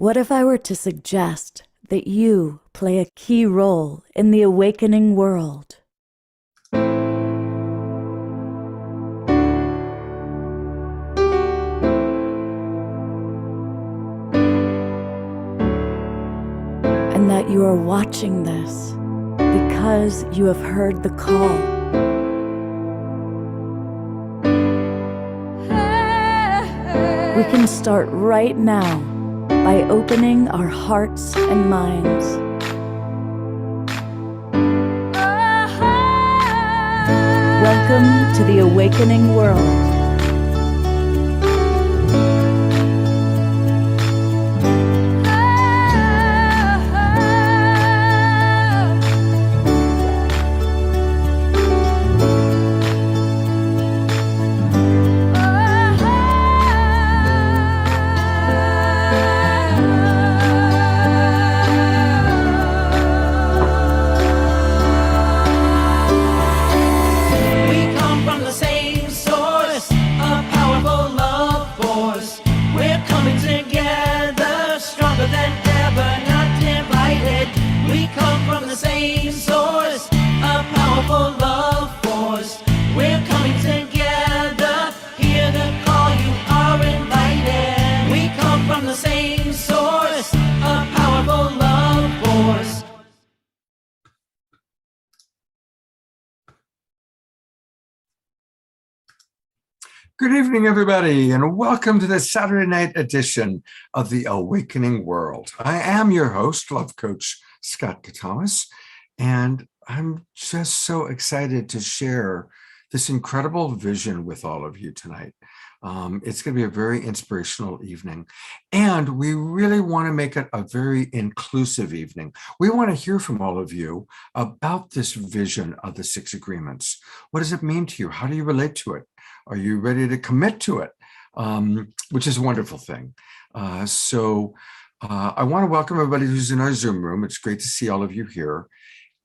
What if I were to suggest that you play a key role in the awakening world? And that you are watching this because you have heard the call. We can start right now by opening our hearts and minds. Welcome to the awakening world. Good evening, everybody, and welcome to the Saturday night edition of the Awakening World. I am your host, Love Coach Scott Thomas, and I'm just so excited to share this incredible vision with all of you tonight. It's going to be a very inspirational evening, and we really want to make it a very inclusive evening. We want to hear from all of you about this vision of the 6 agreements. What does it mean to you? How do you relate to it? Are you ready to commit to it? Which is a wonderful thing. I want to welcome everybody who's in our Zoom room. It's great to see all of you here.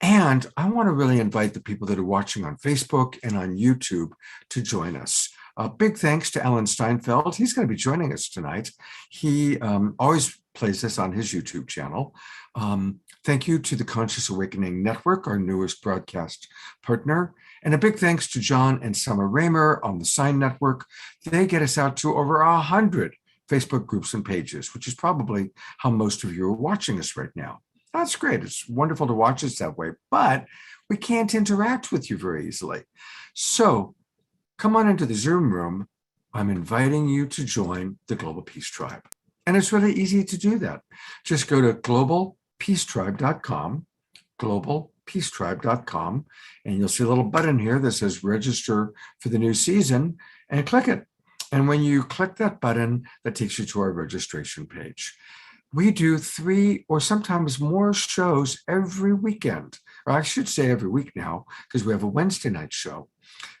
And I want to really invite the people that are watching on Facebook and on YouTube to join us. Big thanks to Alan Steinfeld. He's going to be joining us tonight. He always plays this on his YouTube channel. Thank you to the Conscious Awakening Network, our newest broadcast partner. And a big thanks to John and Summer Raymer on the Sign Network. They get us out to over 100 Facebook groups and pages, which is probably how most of you are watching us right now. That's great. It's wonderful to watch us that way, but we can't interact with you very easily. So come on into the Zoom room. I'm inviting you to join the Global Peace Tribe. And it's really easy to do that. Just go to globalpeacetribe.com, globalpeacetribe.com, and you'll see a little button here that says register for the new season, and click it. And when you click that button, that takes you to our registration page. We do 3 or sometimes more shows every weekend, or I should say every week now, because we have a Wednesday night show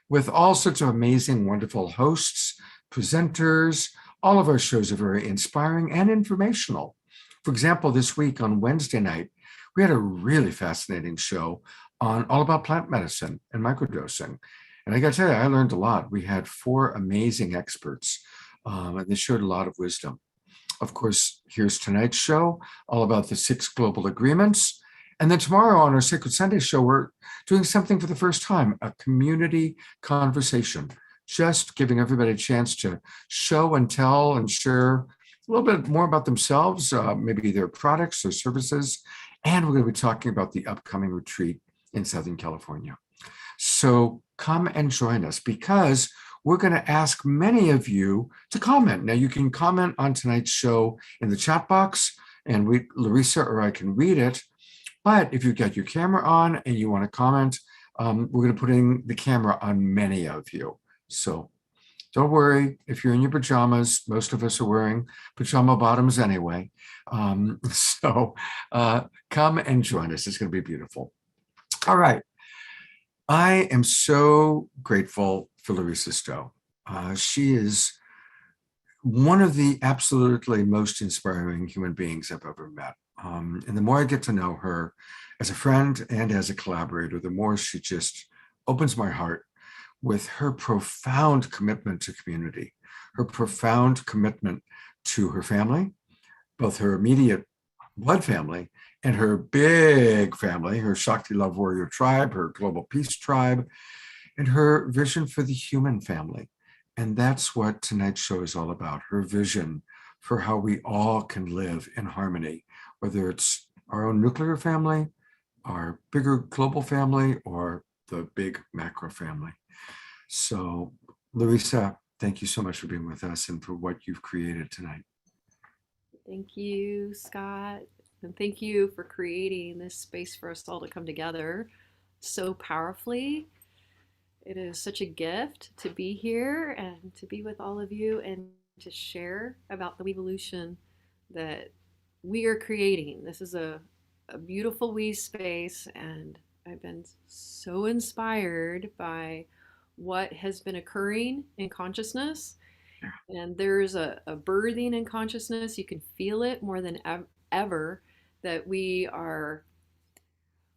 with all sorts of amazing, wonderful hosts, presenters. All of our shows are very inspiring and informational. For example, this week on Wednesday night, we had a really fascinating show on all about plant medicine and microdosing. And I got to tell you, I learned a lot. We had 4 amazing experts, and they shared a lot of wisdom. Of course, here's tonight's show, all about the 6 global agreements. And then tomorrow on our Sacred Sunday show, we're doing something for the first time, a community conversation, just giving everybody a chance to show and tell and share a little bit more about themselves, maybe their products or services. And we're going to be talking about the upcoming retreat in Southern California. So come and join us, because we're going to ask many of you to comment. Now, you can comment on tonight's show in the chat box, and Larisa or I can read it. But if you've got your camera on and you want to comment, we're going to put in the camera on many of you. So don't worry if you're in your pajamas. Most of us are wearing pajama bottoms anyway. Come and join us. It's going to be beautiful. All right. I am so grateful for Larisa Stowe. She is one of the absolutely most inspiring human beings I've ever met. And the more I get to know her as a friend and as a collaborator, the more she just opens my heart with her profound commitment to community, her profound commitment to her family, both her immediate blood family and her big family, her Shakti Love Warrior tribe, her Global Peace tribe, and her vision for the human family. And that's what tonight's show is all about, her vision for how we all can live in harmony, whether it's our own nuclear family, our bigger global family, or the big macro family. So, Larisa, thank you so much for being with us and for what you've created tonight. Thank you, Scott. And thank you for creating this space for us all to come together so powerfully. It is such a gift to be here and to be with all of you and to share about the WEvolution that we are creating. This is a beautiful we space, and I've been so inspired by what has been occurring in consciousness. And there's a birthing in consciousness. You can feel it more than ever that we're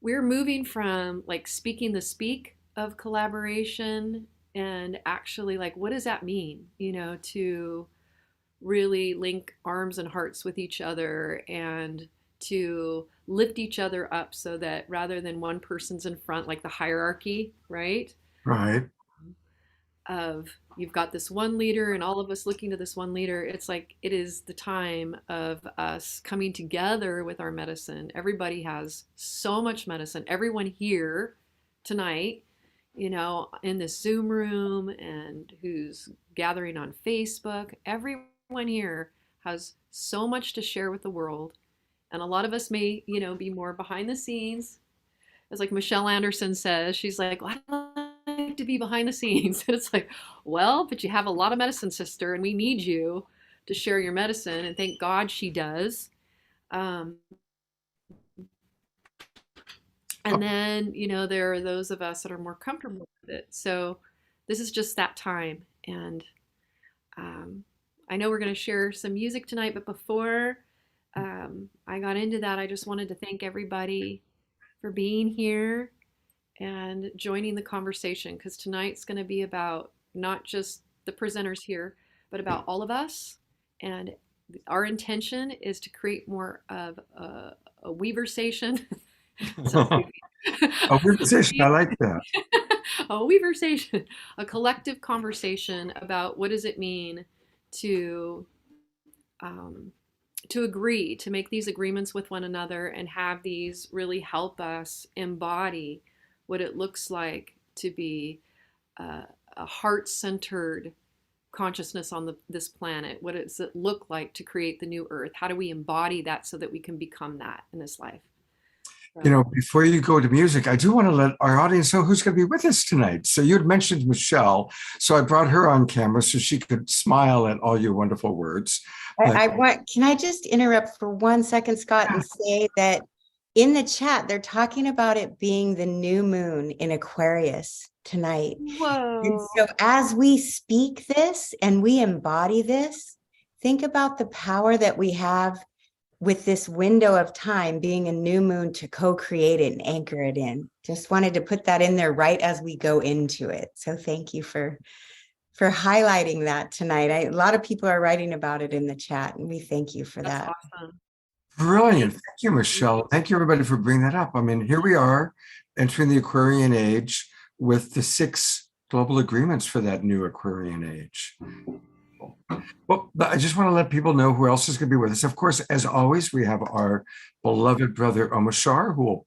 moving from like speaking the speak of collaboration and actually like what does that mean, to really link arms and hearts with each other and to lift each other up so that rather than one person's in front, like the hierarchy, right? Right. Of you've got this one leader and all of us looking to this one leader. It's like it is the time of us coming together with our medicine. Everybody has so much medicine. Everyone here tonight, in this Zoom room and who's gathering on Facebook, everyone here has so much to share with the world. And a lot of us may, be more behind the scenes. As like Michelle Anderson says, she's like, well, I like to be behind the scenes. And it's like, well, but you have a lot of medicine, sister, and we need you to share your medicine. And thank God she does. And then, there are those of us that are more comfortable with it. So this is just that time. And I know we're going to share some music tonight, but before I got into that, I just wanted to thank everybody for being here and joining the conversation, because tonight's going to be about not just the presenters here, but about all of us. And our intention is to create more of a WEversation. A conversation, I like that. A WEversation, a collective conversation about what does it mean to agree, to make these agreements with one another and have these really help us embody what it looks like to be a heart-centered consciousness on this planet. What does it look like to create the new earth? How do we embody that so that we can become that in this life? Before you go to music, I do want to let our audience know who's going to be with us tonight. So you had mentioned Michelle, so I brought her on camera so she could smile at all your wonderful words. Can I just interrupt for 1 second, Scott, and say that in the chat, they're talking about it being the new moon in Aquarius tonight. Whoa. And so as we speak this and we embody this, think about the power that we have with this window of time being a new moon to co-create it and anchor it in. Just wanted to put that in there right as we go into it. So thank you for highlighting that tonight. A lot of people are writing about it in the chat, and we thank you for that. Awesome. Brilliant. Thank you, Michelle. Thank you, everybody, for bringing that up. I mean, here we are entering the Aquarian age with the 6 global agreements for that new Aquarian age. Well, I just want to let people know who else is going to be with us. Of course, as always, we have our beloved brother Omashar, who will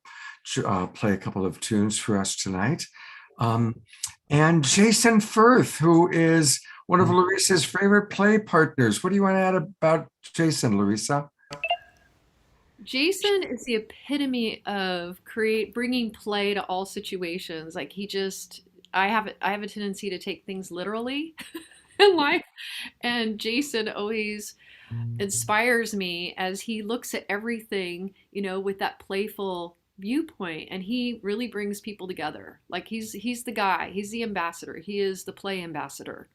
play a couple of tunes for us tonight. And Jason Firth, who is one of Larisa's favorite play partners. What do you want to add about Jason, Larisa? Jason is the epitome of bringing play to all situations. Like I have a tendency to take things literally in life, and Jason always inspires me as he looks at everything, with that playful viewpoint, and he really brings people together. Like he's the guy, he's the ambassador, he is the play ambassador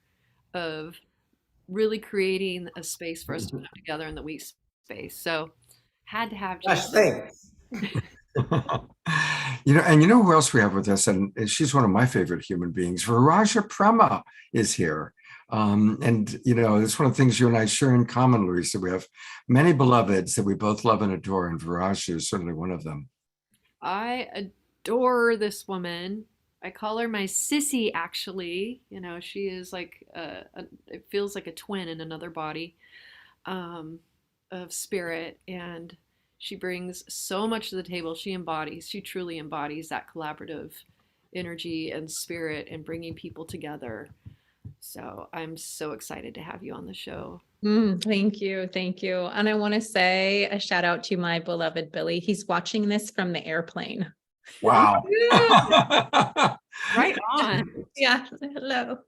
of really creating a space for us to come together in the we space. So had to have Jason. And you know who else we have with us, and she's one of my favorite human beings. Viraja Prema is here. And, you know, it's one of the things you and I share in common, Larisa. We have many beloveds that we both love and adore, and Viraj is certainly one of them. I adore this woman. I call her my sissy, actually. You know, she is like, it feels like a twin in another body of spirit. And she brings so much to the table. She truly embodies that collaborative energy and spirit and bringing people together. So I'm so excited to have you on the show. Thank you. Thank you. And I want to say a shout out to my beloved Billy. He's watching this from the airplane. Wow. Right on. Yeah. Hello.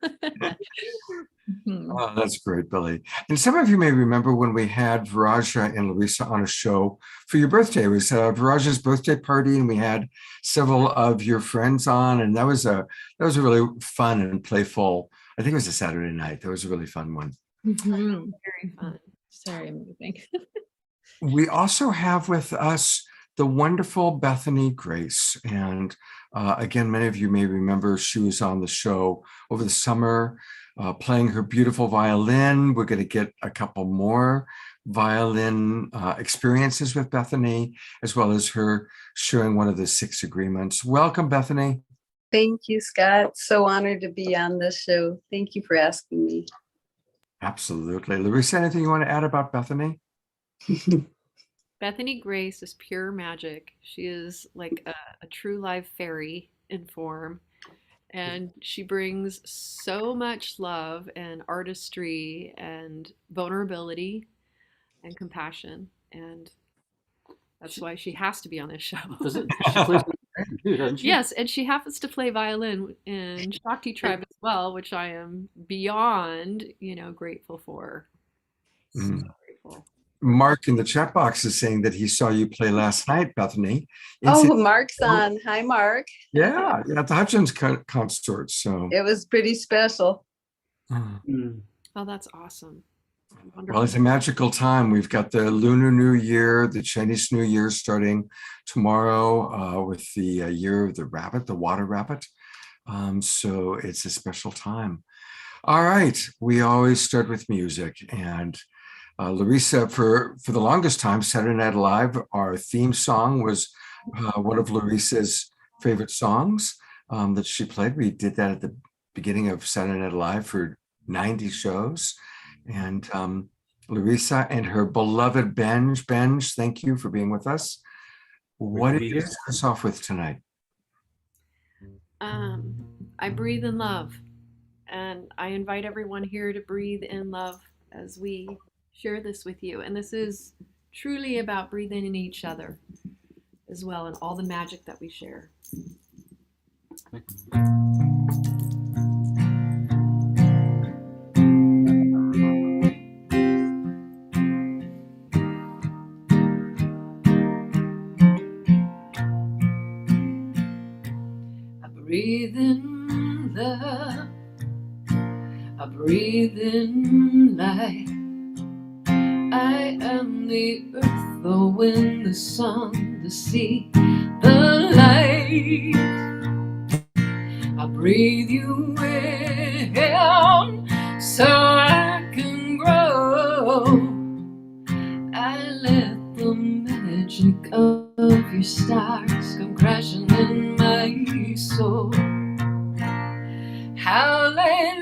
Oh, that's great, Billy. And some of you may remember when we had Viraja and Larisa on a show for your birthday. It was Viraja's birthday party, and we had several of your friends on, and that was a really fun and playful. I think it was a Saturday night. That was a really fun one. Very fun. Sorry, I'm moving. We also have with us the wonderful Bethany Grace. And again, many of you may remember she was on the show over the summer playing her beautiful violin. We're going to get a couple more violin experiences with Bethany, as well as her sharing one of the 6 agreements. Welcome, Bethany. Thank you, Scott. So honored to be on this show. Thank you for asking me. Absolutely. Larisa, anything you want to add about Bethany? Bethany Grace is pure magic. She is like a true live fairy in form. And she brings so much love and artistry and vulnerability and compassion. And that's why she has to be on this show. She plays too, doesn't she? Yes, and she happens to play violin in Shakti Tribe as well, which I am beyond, grateful for. So grateful. Mark in the chat box is saying that he saw you play last night, Bethany. Oh, Mark's on. Hi, Mark. Yeah, at the Hutchins concert. So it was pretty special. Oh, that's awesome. Wonderful. Well, it's a magical time. We've got the Lunar New Year, the Chinese New Year starting tomorrow with the year of the rabbit, the water rabbit. So it's a special time. All right, we always start with music, and Larisa, for the longest time, Saturday Night Live, our theme song was one of Larisa's favorite songs that she played. We did that at the beginning of Saturday Night Live for 90 shows. And Larisa and her beloved Benj, thank you for being with us. What did you start us off with tonight? I breathe in love, and I invite everyone here to breathe in love as we share this with you. And this is truly about breathing in each other as well, and all the magic that we share. I breathe in love, I breathe in light. I am the earth, the wind, the sun, the sea, the light. I breathe you in so I can grow. I let the magic of your stars come crashing in my soul. Hallelujah,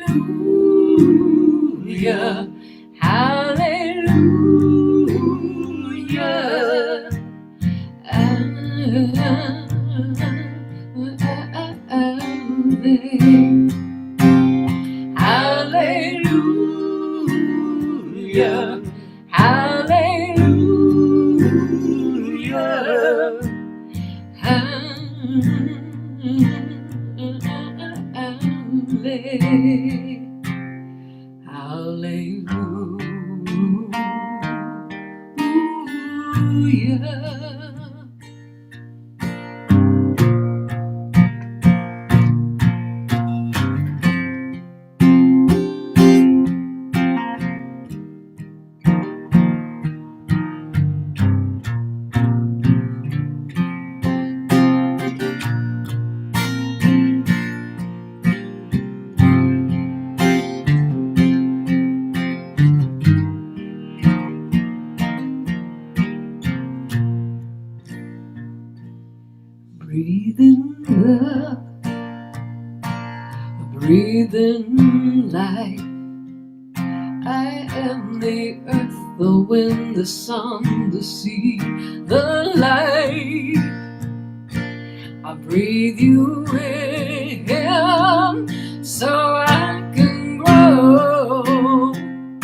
hallelujah. Hallelujah, hallelujah. Hallelujah. breathing love, a breathing light. I am the earth, the wind, the sun, the sea, the light. I breathe you in so I can grow.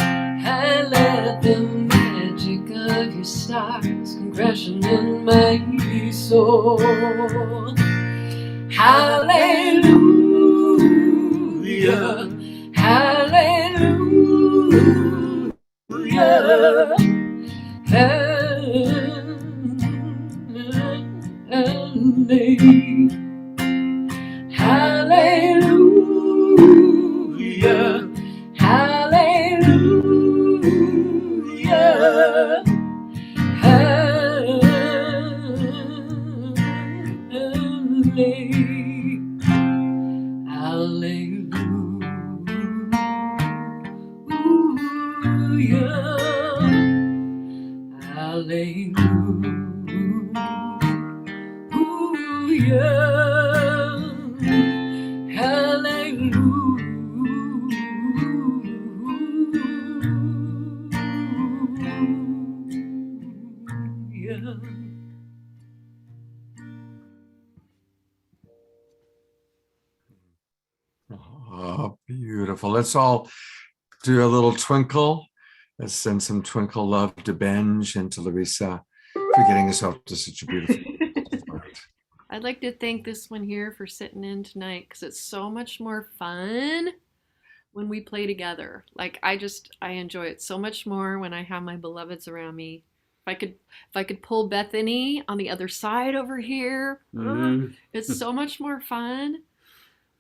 I let the magic of your stars come crashing in my soul. Hallelujah, hallelujah, hallelujah, hallelujah, hallelujah. Oh, beautiful. Let's all do a little twinkle. Let's send some twinkle love to Benj and to Larisa for getting us off to such a beautiful start. I'd like to thank this one here for sitting in tonight because it's so much more fun when we play together. Like I enjoy it so much more when I have my beloveds around me. If I could pull Bethany on the other side over here, it's so much more fun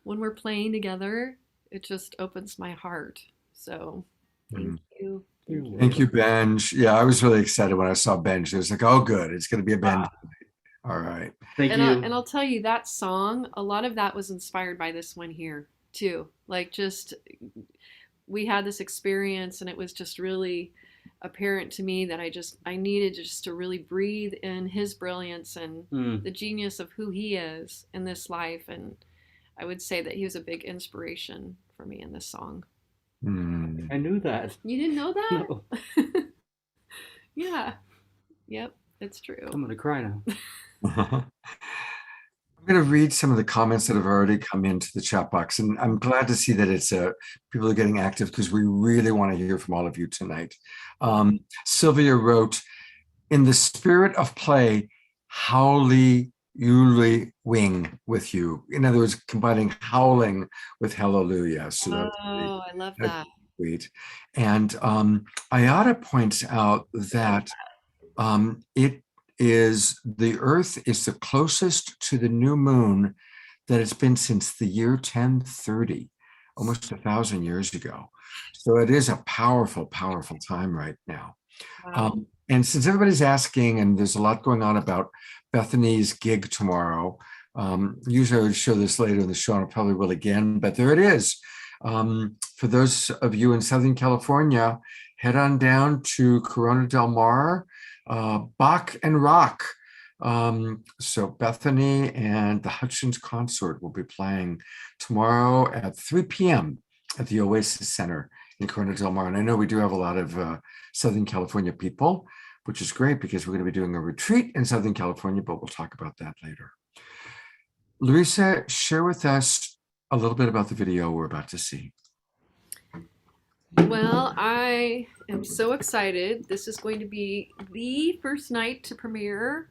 when we're playing together. It just opens my heart. So thank you. Thank you, Benj. Yeah, I was really excited when I saw Benj. It was like, oh, good. It's going to be a Benj. All right. Thank you. And I'll tell you, that song, a lot of that was inspired by this one here too. Like just, we had this experience and it was just really apparent to me that I needed just to really breathe in his brilliance and the genius of who he is in this life. And I would say that he was a big inspiration for me in this song. I knew that. You didn't know that? No. Yeah. Yep. It's true. I'm gonna cry now. I'm going to read some of the comments that have already come into the chat box, and I'm glad to see that it's people are getting active because we really want to hear from all of you tonight. Sylvia wrote, "In the spirit of play, howly Yuli wing with you." In other words, combining howling with hallelujah. So I love that. Sweet. And Ayada points out that it is the Earth is the closest to the new moon that it's been since the year 1030, almost 1,000 years ago. So it is a powerful, powerful time right now. Wow. And since everybody's asking, and there's a lot going on about Bethany's gig tomorrow, usually I would show this later in the show, and I probably will again, but there it is. For those of you in Southern California, head on down to Corona del Mar, Bach and Rock. So Bethany and the Hutchins Consort will be playing tomorrow at 3 p.m. at the Oasis Center in Corona del Mar. And I know we do have a lot of Southern California people, which is great because we're going to be doing a retreat in Southern California, but we'll talk about that later. Larisa, share with us a little bit about the video we're about to see. Well, I am so excited. This is going to be the first night to premiere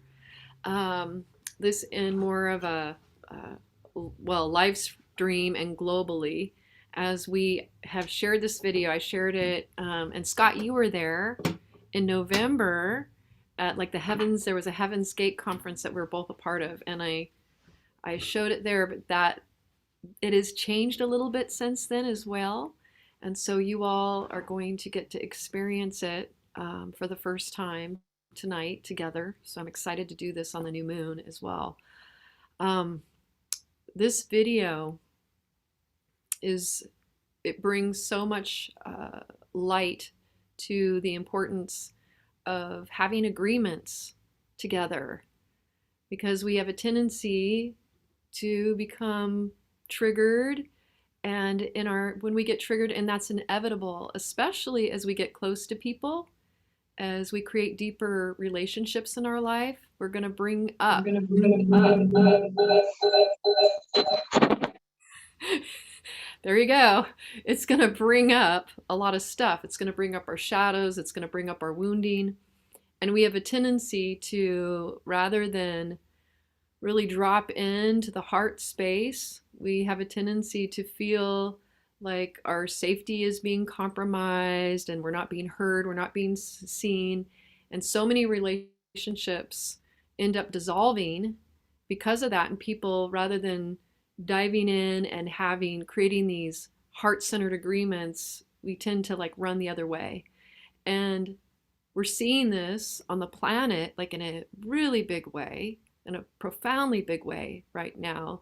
this in more of a, live stream and globally. As we have shared this video, I shared it, and Scott, you were there in November at like there was a Heaven's Gate conference that we were both a part of, and I showed it there, but that it has changed a little bit since then as well. And so you all are going to get to experience it for the first time tonight together. So I'm excited to do this on the new moon as well. This video it brings so much light to the importance of having agreements together. because we have a tendency to become triggered, and when we get triggered, and that's inevitable, especially as we get close to people, as we create deeper relationships in our life, we're going to bring up there you go. It's going to bring up a lot of stuff. It's going to bring up our shadows. It's going to bring up our wounding. And we have a tendency to, rather than really drop into the heart space, we have a tendency to feel like our safety is being compromised and we're not being heard, we're not being seen. And so many relationships end up dissolving because of that. And people, rather than diving in and creating these heart-centered agreements, we tend to like run the other way. And we're seeing this on the planet like in a really big way, in a profoundly big way right now.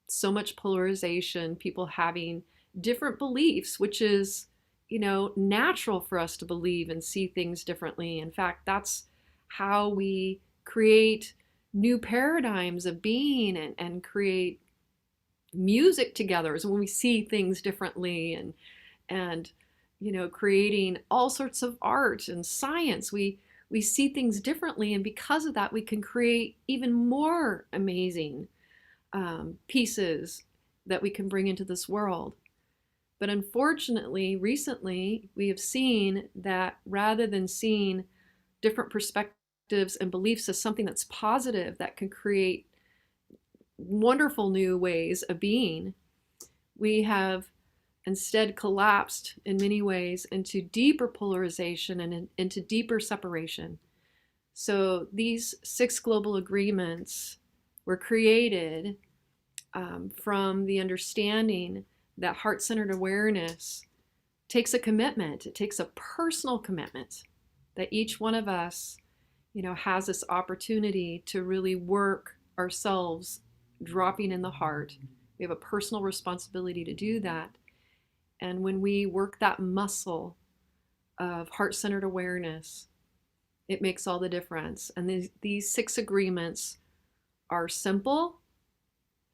So much polarization, people having different beliefs, which is, natural for us to believe and see things differently. In fact, that's how we create new paradigms of being and create music together, is when we see things differently, and creating all sorts of art and science. We see things differently, and because of that, we can create even more amazing pieces that we can bring into this world. But unfortunately, recently, we have seen that rather than seeing different perspectives and beliefs as something that's positive, that can create wonderful new ways of being, we have instead collapsed in many ways into deeper polarization and into deeper separation. So these 6 global agreements were created from the understanding that heart-centered awareness takes a commitment. It takes a personal commitment that each one of us, has this opportunity to really work ourselves, dropping in the heart. We have a personal responsibility to do that. And when we work that muscle of heart-centered awareness, it makes all the difference. And these 6 agreements are simple,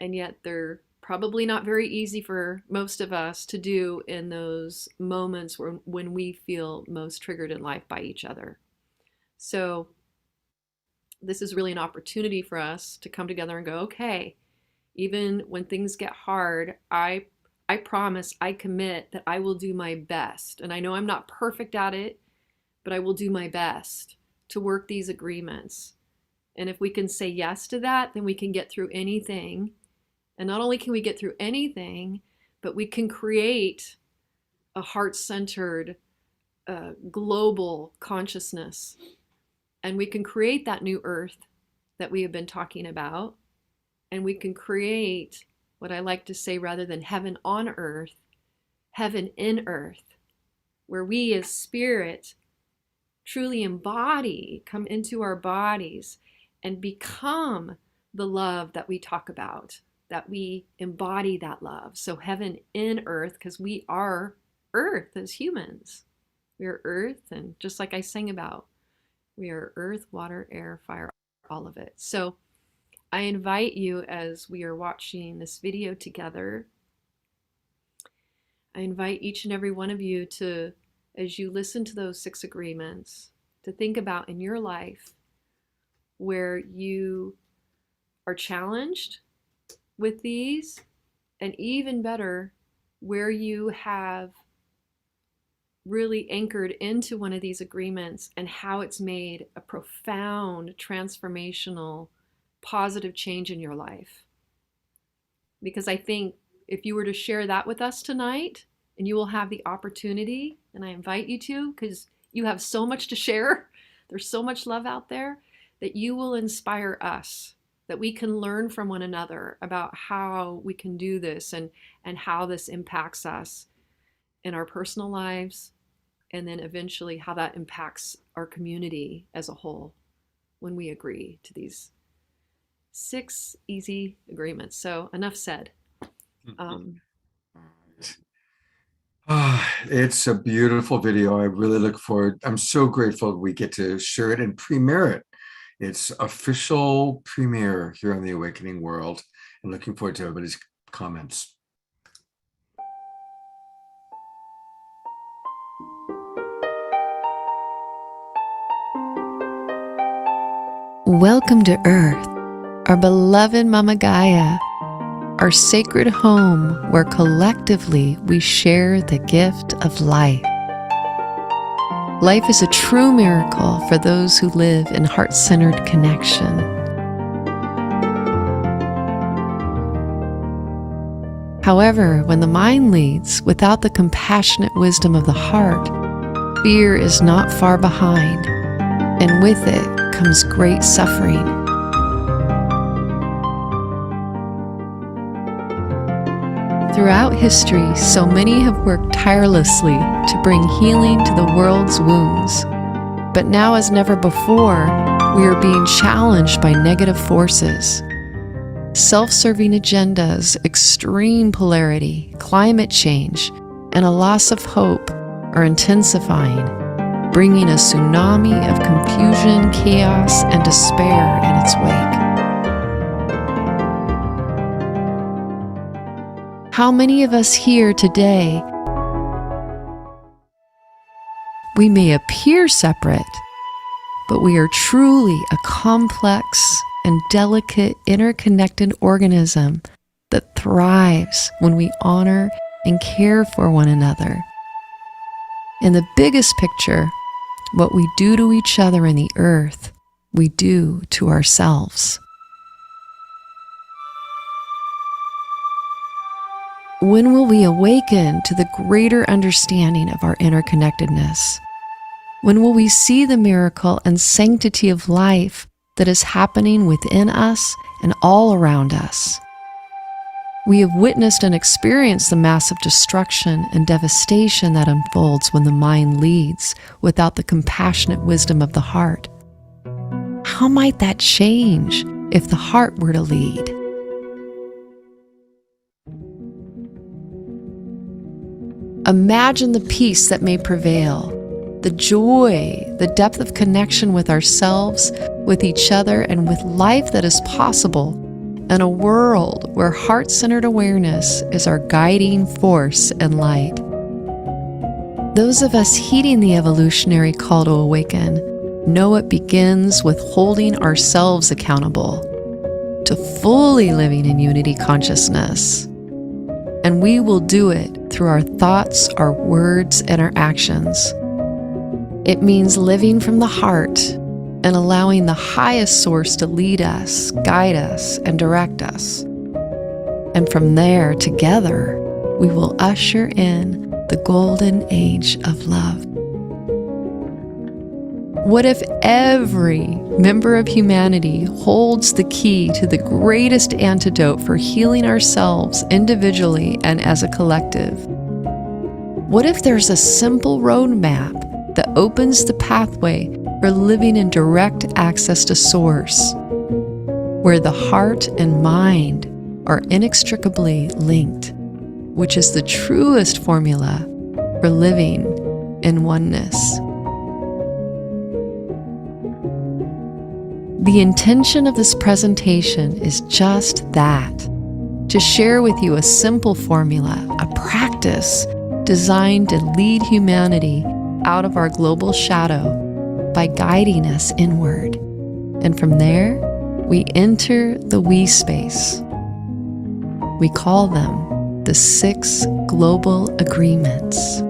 and yet they're probably not very easy for most of us to do in those moments when we feel most triggered in life by each other. So this is really an opportunity for us to come together and go, okay, even when things get hard, I promise, I commit that I will do my best. And I know I'm not perfect at it, but I will do my best to work these agreements. And if we can say yes to that, then we can get through anything. And not only can we get through anything, but we can create a heart-centered global consciousness. And we can create that new earth that we have been talking about. And we can create what I like to say, rather than heaven on earth, heaven in earth, where we as spirit truly embody, come into our bodies and become the love that we talk about, that we embody that love. So heaven in earth, because we are earth as humans. We are earth, and just like I sang about, we are earth, water, air, fire, all of it. So I invite you, as we are watching this video together, I invite each and every one of you to, as you listen to those 6 agreements, to think about in your life where you are challenged with these, and even better, where you have really anchored into one of these agreements and how it's made a profound, transformational, positive change in your life. Because I think if you were to share that with us tonight, and you will have the opportunity, and I invite you to, because you have so much to share, there's so much love out there, that you will inspire us, that we can learn from one another about how we can do this, and how this impacts us in our personal lives, and then eventually how that impacts our community as a whole when we agree to these 6 easy agreements. So enough said. It's a beautiful video. I really look forward. I'm so grateful we get to share it and premiere it its official premiere here on the Awakening World, and looking forward to everybody's comments. Welcome to Earth, our beloved Mama Gaia, our sacred home where collectively we share the gift of life. Life is a true miracle for those who live in heart-centered connection. However, when the mind leads without the compassionate wisdom of the heart, fear is not far behind, and with it comes great suffering. Throughout history, so many have worked tirelessly to bring healing to the world's wounds. But now, as never before, we are being challenged by negative forces. Self-serving agendas, extreme polarity, climate change, and a loss of hope are intensifying, bringing a tsunami of confusion, chaos, and despair in its wake. How many of us here today, we may appear separate, but we are truly a complex and delicate interconnected organism that thrives when we honor and care for one another. In the biggest picture, what we do to each other in the earth, we do to ourselves. When will we awaken to the greater understanding of our interconnectedness? When will we see the miracle and sanctity of life that is happening within us and all around us? We have witnessed and experienced the massive destruction and devastation that unfolds when the mind leads without the compassionate wisdom of the heart. How might that change if the heart were to lead? Imagine the peace that may prevail, the joy, the depth of connection with ourselves, with each other, and with life that is possible in a world where heart-centered awareness is our guiding force and light. Those of us heeding the evolutionary call to awaken know it begins with holding ourselves accountable to fully living in unity consciousness. And we will do it through our thoughts, our words, and our actions. It means living from the heart and allowing the highest source to lead us, guide us, and direct us. And from there, together, we will usher in the golden age of love. What if every member of humanity holds the key to the greatest antidote for healing ourselves individually and as a collective? What if there's a simple roadmap that opens the pathway for living in direct access to Source, where the heart and mind are inextricably linked, which is the truest formula for living in oneness? The intention of this presentation is just that, to share with you a simple formula, a practice designed to lead humanity out of our global shadow by guiding us inward. And from there, we enter the we space. We call them the 6 global agreements.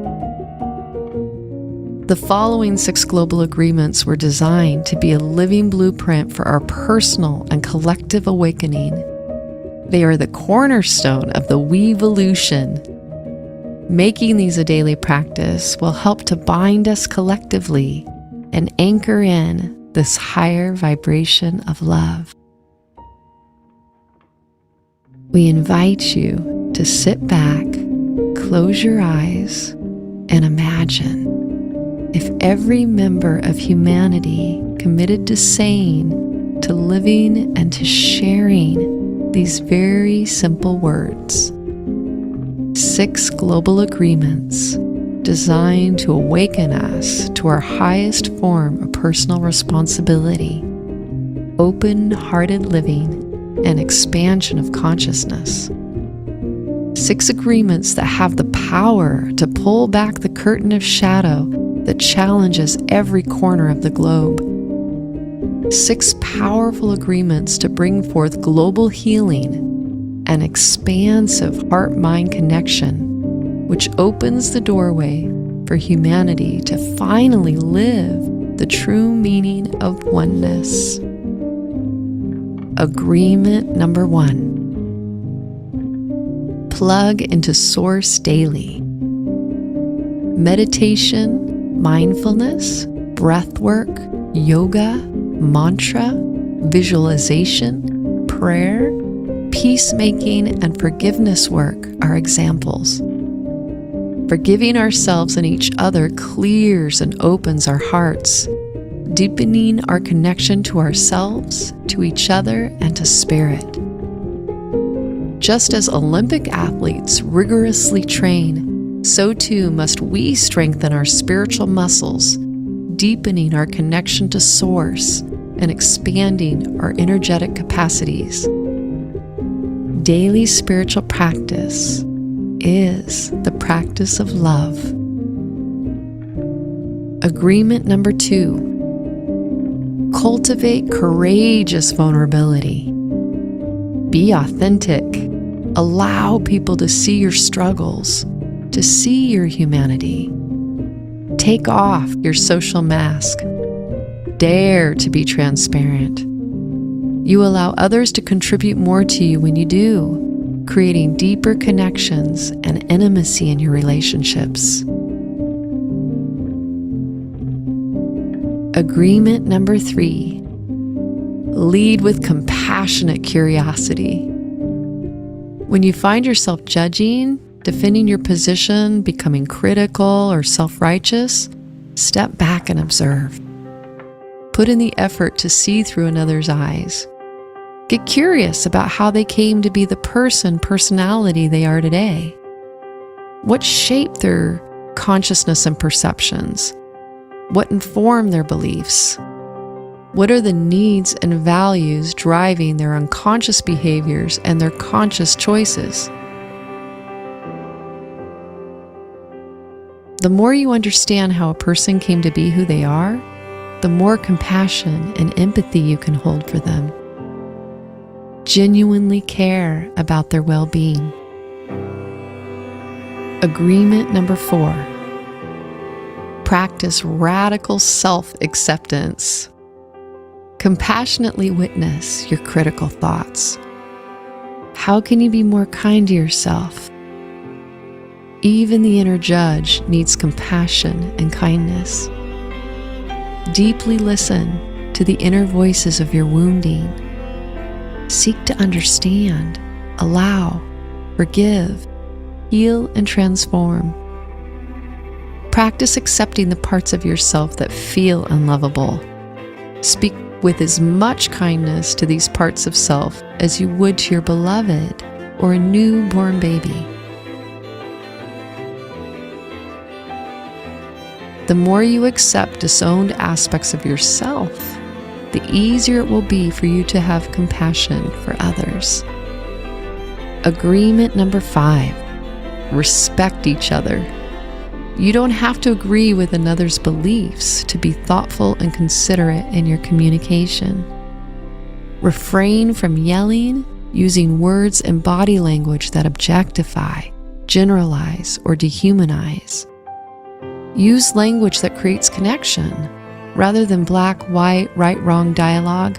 The following 6 global agreements were designed to be a living blueprint for our personal and collective awakening. They are the cornerstone of the WEvolution. Making these a daily practice will help to bind us collectively and anchor in this higher vibration of love. We invite you to sit back, close your eyes, and imagine if every member of humanity committed to saying, to living, and to sharing these very simple words. 6 global agreements designed to awaken us to our highest form of personal responsibility open-hearted living and expansion of consciousness. 6 agreements that have the power to pull back the curtain of shadow that challenges every corner of the globe. 6 powerful agreements to bring forth global healing and expansive heart-mind connection, which opens the doorway for humanity to finally live the true meaning of oneness. Agreement number 1. Plug into Source daily. Meditation, mindfulness, breath work, yoga, mantra, visualization, prayer, peacemaking, and forgiveness work are examples. Forgiving ourselves and each other clears and opens our hearts, deepening our connection to ourselves, to each other, and to spirit. Just as Olympic athletes rigorously train, so too must we strengthen our spiritual muscles, deepening our connection to Source and expanding our energetic capacities. Daily spiritual practice is the practice of love. Agreement number 2. Cultivate courageous vulnerability. Be authentic. Allow people to see your struggles, to see your humanity. Take off your social mask. Dare to be transparent. You allow others to contribute more to you when you do, creating deeper connections and intimacy in your relationships. Agreement number 3. Lead with compassionate curiosity. When you find yourself judging, defending your position, becoming critical or self-righteous, step back and observe. Put in the effort to see through another's eyes. Get curious about how they came to be the personality they are today. What shaped their consciousness and perceptions? What informed their beliefs? What are the needs and values driving their unconscious behaviors and their conscious choices? The more you understand how a person came to be who they are, the more compassion and empathy you can hold for them. Genuinely care about their well-being. Agreement number 4. Practice radical self-acceptance. Compassionately witness your critical thoughts. How can you be more kind to yourself? Even the inner judge needs compassion and kindness. Deeply listen to the inner voices of your wounding. Seek to understand, allow, forgive, heal, and transform. Practice accepting the parts of yourself that feel unlovable. Speak with as much kindness to these parts of self as you would to your beloved or a newborn baby. The more you accept disowned aspects of yourself, the easier it will be for you to have compassion for others. Agreement number 5. Respect each other. You don't have to agree with another's beliefs to be thoughtful and considerate in your communication. Refrain from yelling, using words and body language that objectify, generalize, or dehumanize. Use language that creates connection, rather than black, white, right, wrong dialogue.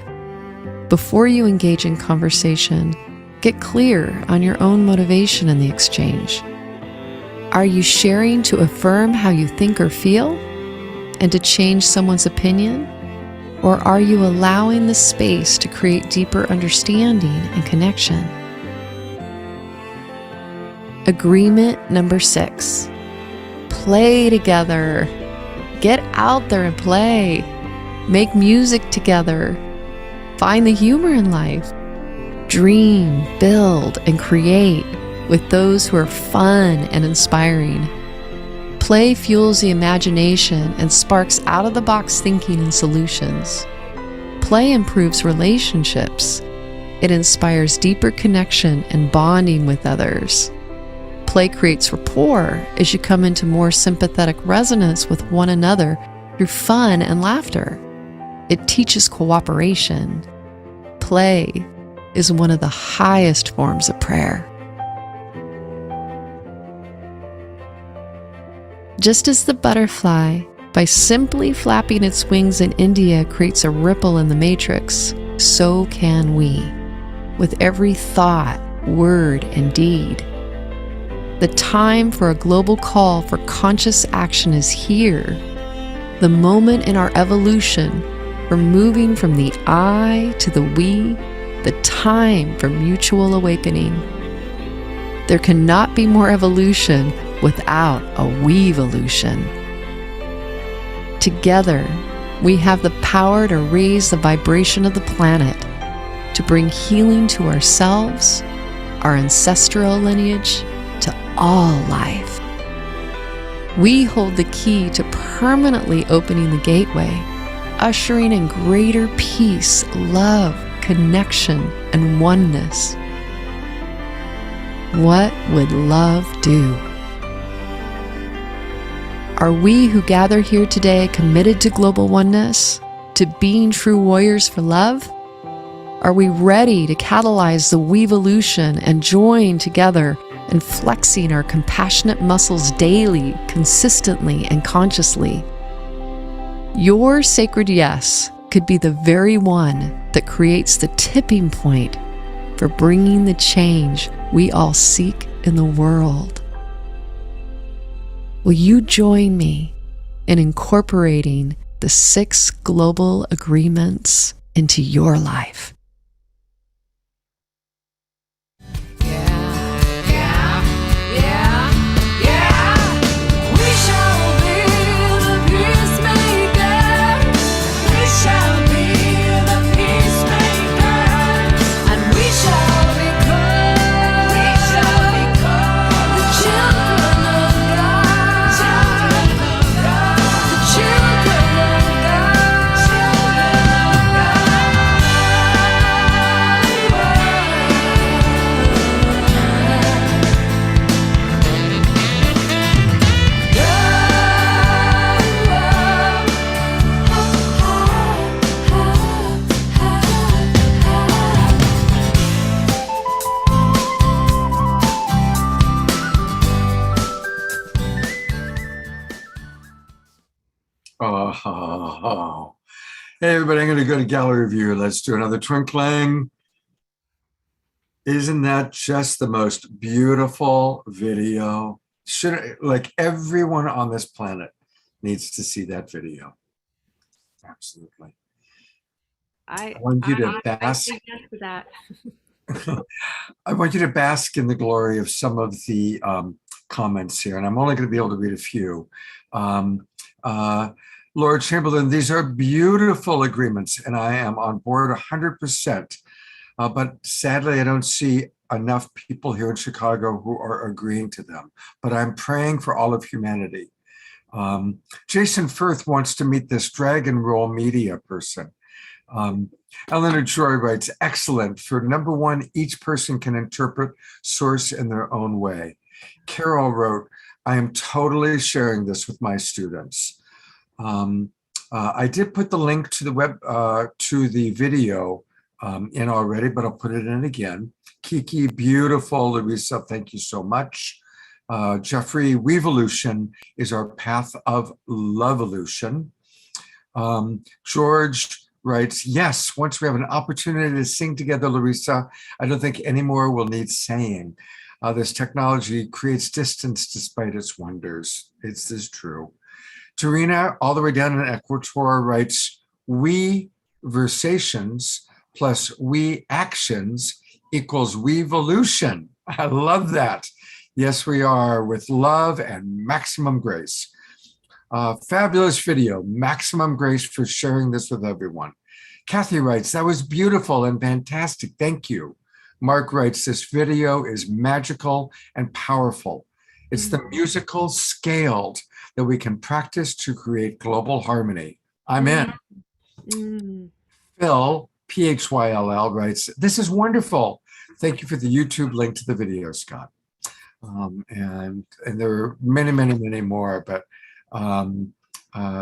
Before you engage in conversation, get clear on your own motivation in the exchange. Are you sharing to affirm how you think or feel and to change someone's opinion? Or are you allowing the space to create deeper understanding and connection? Agreement number 6. Play together. Get out there and play. Make music together. Find the humor in life. Dream, build, and create with those who are fun and inspiring. Play fuels the imagination and sparks out-of-the-box thinking and solutions. Play improves relationships. It inspires deeper connection and bonding with others. Play creates rapport as you come into more sympathetic resonance with one another through fun and laughter. It teaches cooperation. Play is one of the highest forms of prayer. Just as the butterfly, by simply flapping its wings in India, creates a ripple in the matrix, so can we, with every thought, word, and deed. The time for a global call for conscious action is here. The moment in our evolution for moving from the I to the we, the time for mutual awakening. There cannot be more evolution without a WEvolution. Together, we have the power to raise the vibration of the planet, to bring healing to ourselves, our ancestral lineage, to all life. We hold the key to permanently opening the gateway, ushering in greater peace, love, connection, and oneness. What would love do? Are we who gather here today committed to global oneness, to being true warriors for love? Are we ready to catalyze the WEvolution and join together in flexing our compassionate muscles daily, consistently, and consciously? Your sacred yes could be the very one that creates the tipping point for bringing the change we all seek in the world. Will you join me in incorporating the 6 global agreements into your life? Oh. Hey, everybody, I'm going to go to gallery view. Let's do another twinkling. Isn't that just the most beautiful video? Like everyone on this planet needs to see that video. Absolutely. I want you to bask. I say yes to that. I want you to bask in the glory of some of the comments here, and I'm only going to be able to read a few. Lord Chamberlain, these are beautiful agreements, and I am on board 100%. But sadly, I don't see enough people here in Chicago who are agreeing to them. But I'm praying for all of humanity. Jason Firth wants to meet this Dragon Roll Media person. Eleanor Joy writes, excellent. For number 1, each person can interpret source in their own way. Carol wrote, I am totally sharing this with my students. I did put the link to the web to the video in already, but I'll put it in again. Kiki, beautiful. Larisa, thank you so much. Jeffrey, WEvolution is our path of lovevolution. George writes, yes, once we have an opportunity to sing together, Larisa, I don't think any more will need saying. This technology creates distance despite its wonders. This is true. Tarina, all the way down in Ecuador, writes, WEversations plus WEactions equals WEvolution. I love that. Yes, we are, with love and maximum grace. Fabulous video, maximum grace for sharing this with everyone. Kathy writes, that was beautiful and fantastic. Thank you. Mark writes, this video is magical and powerful. It's the musical scaled that we can practice to create global harmony. I'm in. Phil, Phyll, writes, "This is wonderful. Thank you for the YouTube link to the video, Scott." And there are many, many, many more, but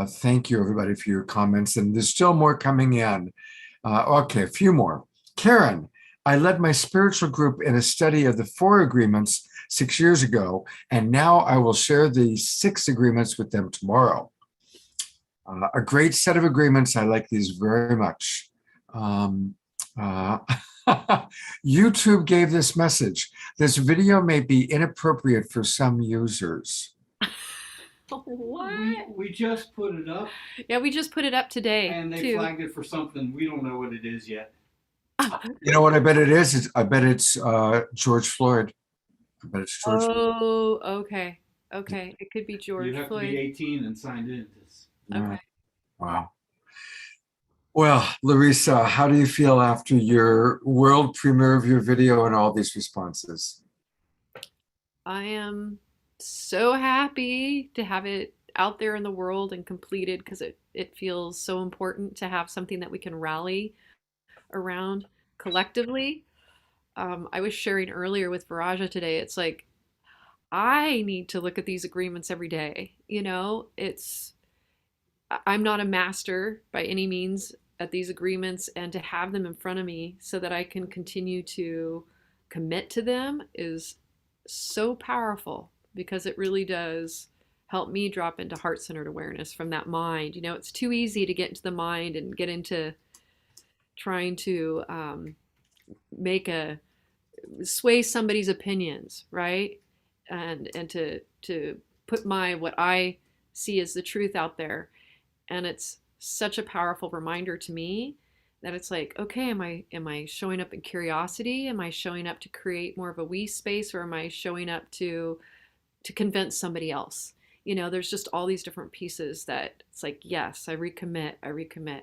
thank you everybody for your comments. And there's still more coming in. Okay, a few more. Karen, I led my spiritual group in a study of the 4 agreements 6 years ago, and now I will share the 6 agreements with them tomorrow. A great set of agreements. I like these very much. YouTube gave this message. This video may be inappropriate for some users. What? We just put it up Yeah, we just put it up today. and they too. flagged it for something. We don't know what it is yet. You know what I bet it is? I bet it's George Floyd. I bet it's George Floyd. Oh, okay. Okay. It could be George You have to Floyd. be 18 and signed in. Okay. Wow. Well, Larisa, how do you feel after your world premiere of your video and all these responses? I am so happy to have it out there in the world and completed, because it feels so important to have something that we can rally around collectively. I was sharing earlier with Viraja today, it's like, I need to look at these agreements every day. You know, I'm not a master by any means at these agreements, and to have them in front of me so that I can continue to commit to them is so powerful, because it really does help me drop into heart-centered awareness from that mind. You know, it's too easy to get into the mind and get into trying to sway somebody's opinions, right? And to put what I see as the truth out there. And it's such a powerful reminder to me that it's like, okay, am I showing up in curiosity? Am I showing up to create more of a we space, or am I showing up to convince somebody else? You know, there's just all these different pieces that it's like, yes, I recommit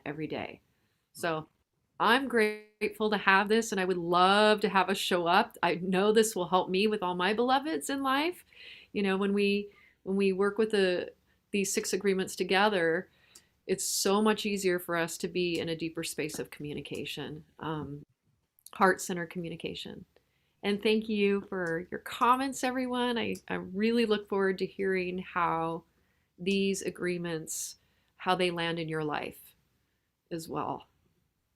every day. So I'm grateful to have this, and I would love to have us show up. I know this will help me with all my beloveds in life. You know, when we work with these 6 agreements together, it's so much easier for us to be in a deeper space of communication, heart-centered communication. And thank you for your comments, everyone. I really look forward to hearing how these agreements, how they land in your life as well.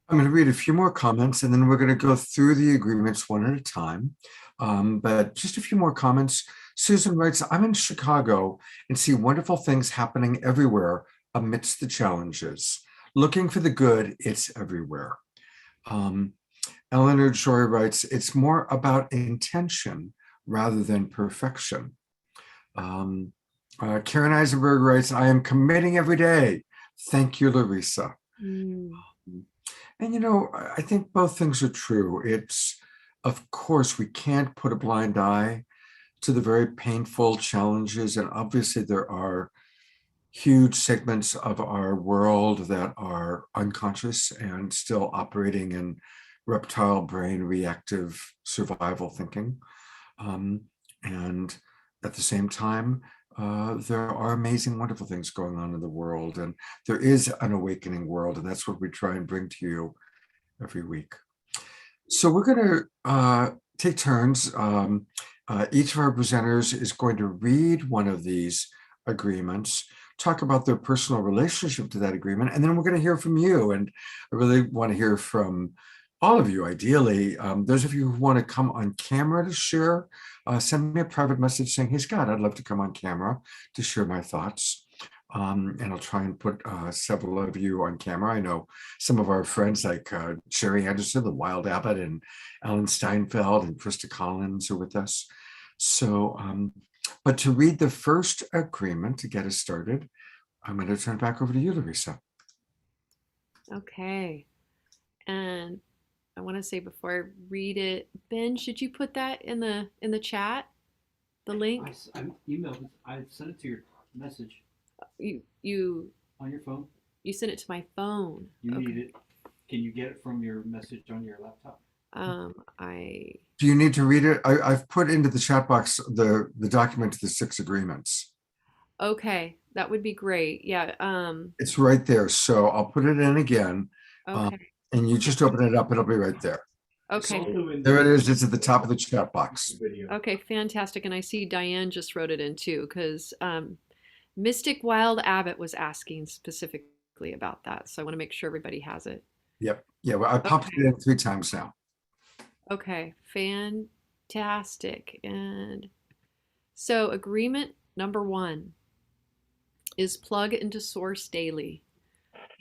I'm going to read a few more comments, and then we're going to go through the agreements one at a time. But just a few more comments. Susan writes, I'm in Chicago and see wonderful things happening everywhere amidst the challenges. Looking for the good, it's everywhere. Eleanor Joy writes, it's more about intention rather than perfection. Karen Eisenberg writes, I am committing every day. Thank you, Larisa. And you know, I think both things are true. It's, of course, we can't put a blind eye to the very painful challenges. And obviously there are huge segments of our world that are unconscious and still operating in reptile brain reactive survival thinking. And at the same time, there are amazing, wonderful things going on in the world, and there is an awakening world, and that's what we try and bring to you every week. So we're going to take turns. Each of our presenters is going to read one of these agreements, talk about their personal relationship to that agreement, and then we're going to hear from you. And I really want to hear from all of you, ideally. Those of you who want to come on camera to share, send me a private message saying, hey, Scott, I'd love to come on camera to share my thoughts. And I'll try and put several of you on camera. I know some of our friends like Sherry Anderson, the Wild Abbott, and Ellen Steinfeld and Krista Collins are with us. So, but to read the first agreement to get us started, I'm going to turn it back over to you, Larisa. Okay. And I want to say before I read it, Ben, should you put that in the chat? The link? I emailed it. I sent it to your message. You on your phone? You sent it to my phone. You need it. Can you get it from your message on your laptop? Do you need to read it? I've put into the chat box the document to the 6 agreements. Okay, that would be great. Yeah. It's right there. So I'll put it in again. Okay. And you just open it up, it'll be right there. Okay. There it is. It's at the top of the chat box. Okay, fantastic. And I see Diane just wrote it in too, because Mystic Wild Abbott was asking specifically about that. So I want to make sure everybody has it. Yep. Yeah, well, I popped it in 3 times now. Okay, fantastic. And so agreement number 1 is plug into source daily.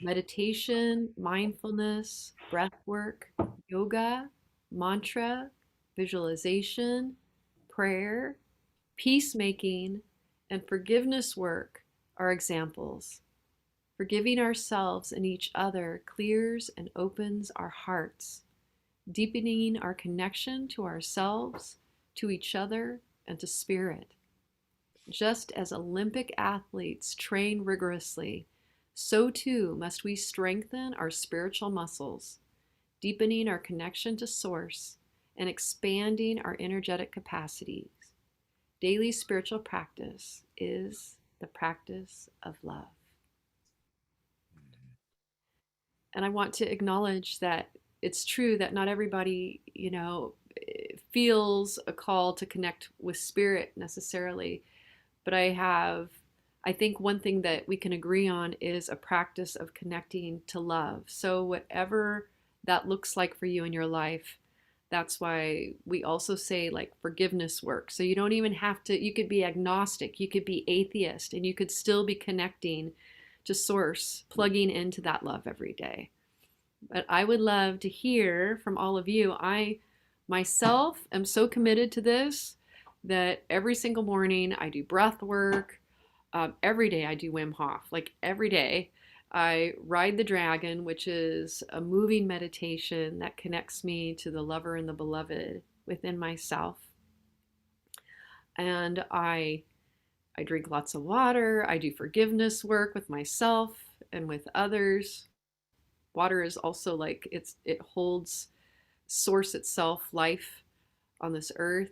Meditation, mindfulness, breath work, yoga, mantra, visualization, prayer, peacemaking, and forgiveness work are examples. Forgiving ourselves and each other clears and opens our hearts, deepening our connection to ourselves, to each other, and to spirit. Just as Olympic athletes train rigorously, so too must we strengthen our spiritual muscles, deepening our connection to Source and expanding our energetic capacities. Daily spiritual practice is the practice of love. And I want to acknowledge that it's true that not everybody, feels a call to connect with spirit necessarily. But I think one thing that we can agree on is a practice of connecting to love. So whatever that looks like for you in your life, that's why we also say like forgiveness work. So you don't even have to, you could be agnostic, you could be atheist, and you could still be connecting to Source, plugging into that love every day. But I would love to hear from all of you. I myself am so committed to this that every single morning I do breath work. Every day I do Wim Hof. Like every day I ride the dragon, which is a moving meditation that connects me to the lover and the beloved within myself. And I drink lots of water. I do forgiveness work with myself and with others. Water is also like it holds Source itself, life on this earth.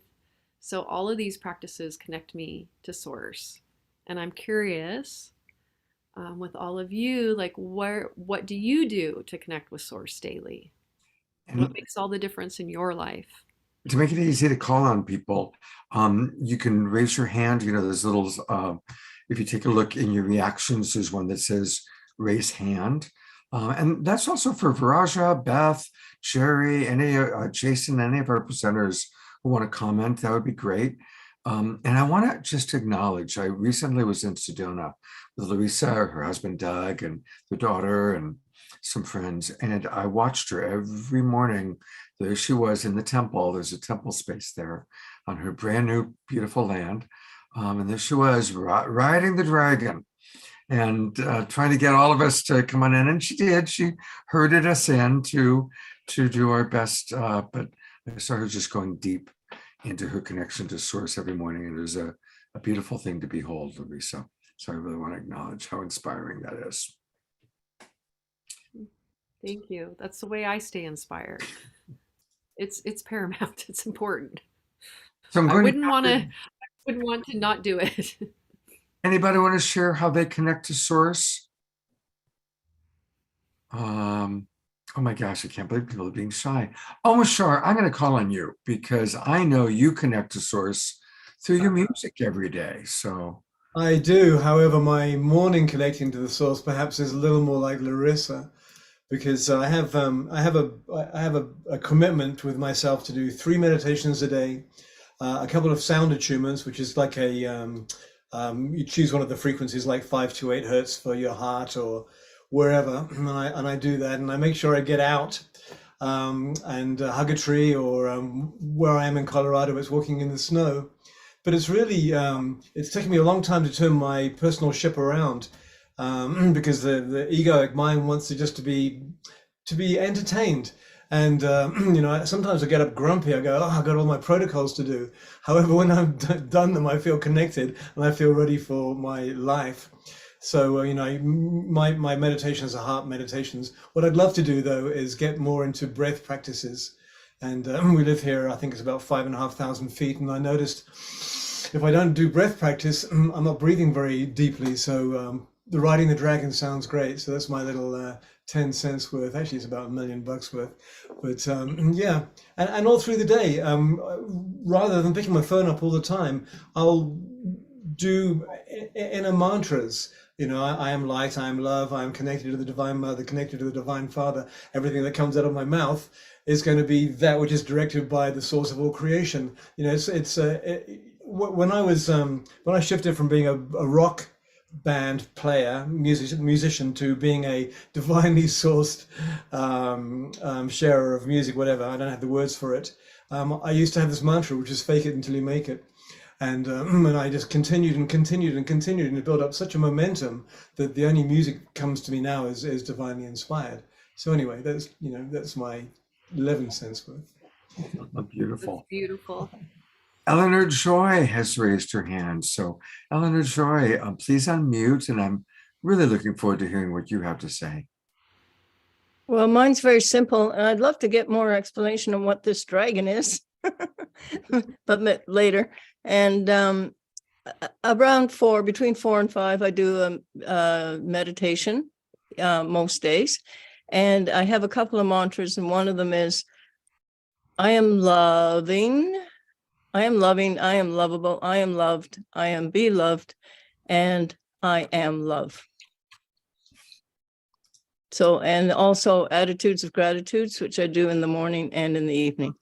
So all of these practices connect me to Source. And I'm curious with all of you, like what do you do to connect with Source daily? And what makes all the difference in your life? to make it easy to call on people, you can raise your hand. There's little, if you take a look in your reactions, there's one that says raise hand. And that's also for Viraja, Beth, Jerry, Jason, any of our presenters who want to comment. That would be great. And I want to just acknowledge, I recently was in Sedona with Larisa, her husband Doug, and the daughter, and some friends. And I watched her every morning. There she was in the temple. There's a temple space there on her brand new, beautiful land. And there she was riding the dragon and trying to get all of us to come on in. And she did. She herded us in to do our best. But I saw her just going deep into her connection to Source every morning. And it was a beautiful thing to behold, Larisa. So I really want to acknowledge how inspiring that is. Thank you. That's the way I stay inspired. It's paramount. It's important. So I'm going I wouldn't want to not do it. Anybody want to share how they connect to Source? Oh my gosh, I can't believe people are being shy. Oh, Mashar, I'm going to call on you because I know you connect to Source through your music every day. So I do. However, my morning connecting to the Source perhaps is a little more like Larisa, because I have a commitment with myself to do 3 meditations a day, a couple of sound attunements, which is like you choose one of the frequencies like 5 to 8 hertz for your heart or wherever, and I do that, and I make sure I get out and hug a tree, or where I am in Colorado, it's walking in the snow. But it's really it's taken me a long time to turn my personal ship around, because the egoic mind wants to be entertained. And sometimes I get up grumpy. I go, I've got all my protocols to do. However, when I've done them, I feel connected and I feel ready for my life. So my meditations are heart meditations. What I'd love to do though is get more into breath practices. And we live here, I think it's about 5,500 feet, and I noticed if I don't do breath practice, I'm not breathing very deeply. So the riding the dragon sounds great. So that's my little 10 cents worth. Actually, it's about $1 million worth. But yeah, and all through the day, rather than picking my phone up all the time, I'll do inner mantras. You know, I am light, I am love, I am connected to the Divine Mother, connected to the Divine Father. Everything that comes out of my mouth is going to be that which is directed by the source of all creation. You know, when I shifted from being a rock band player, musician, to being a divinely sourced sharer of music, whatever, I don't have the words for it. I used to have this mantra, which is fake it until you make it. And I just continued and continued and continued, and it built up such a momentum that the only music comes to me now is divinely inspired. So anyway, that's my 11 cents worth. Beautiful. That's beautiful. Eleanor Joy has raised her hand. So Eleanor Joy, please unmute, and I'm really looking forward to hearing what you have to say. Well, mine's very simple, and I'd love to get more explanation on what this dragon is, but later. And between 4 and 5, I do a meditation most days. And I have a couple of mantras, and one of them is, I am loving, I am loving, I am lovable, I am loved, I am beloved, and I am love. So, and also attitudes of gratitudes, which I do in the morning and in the evening.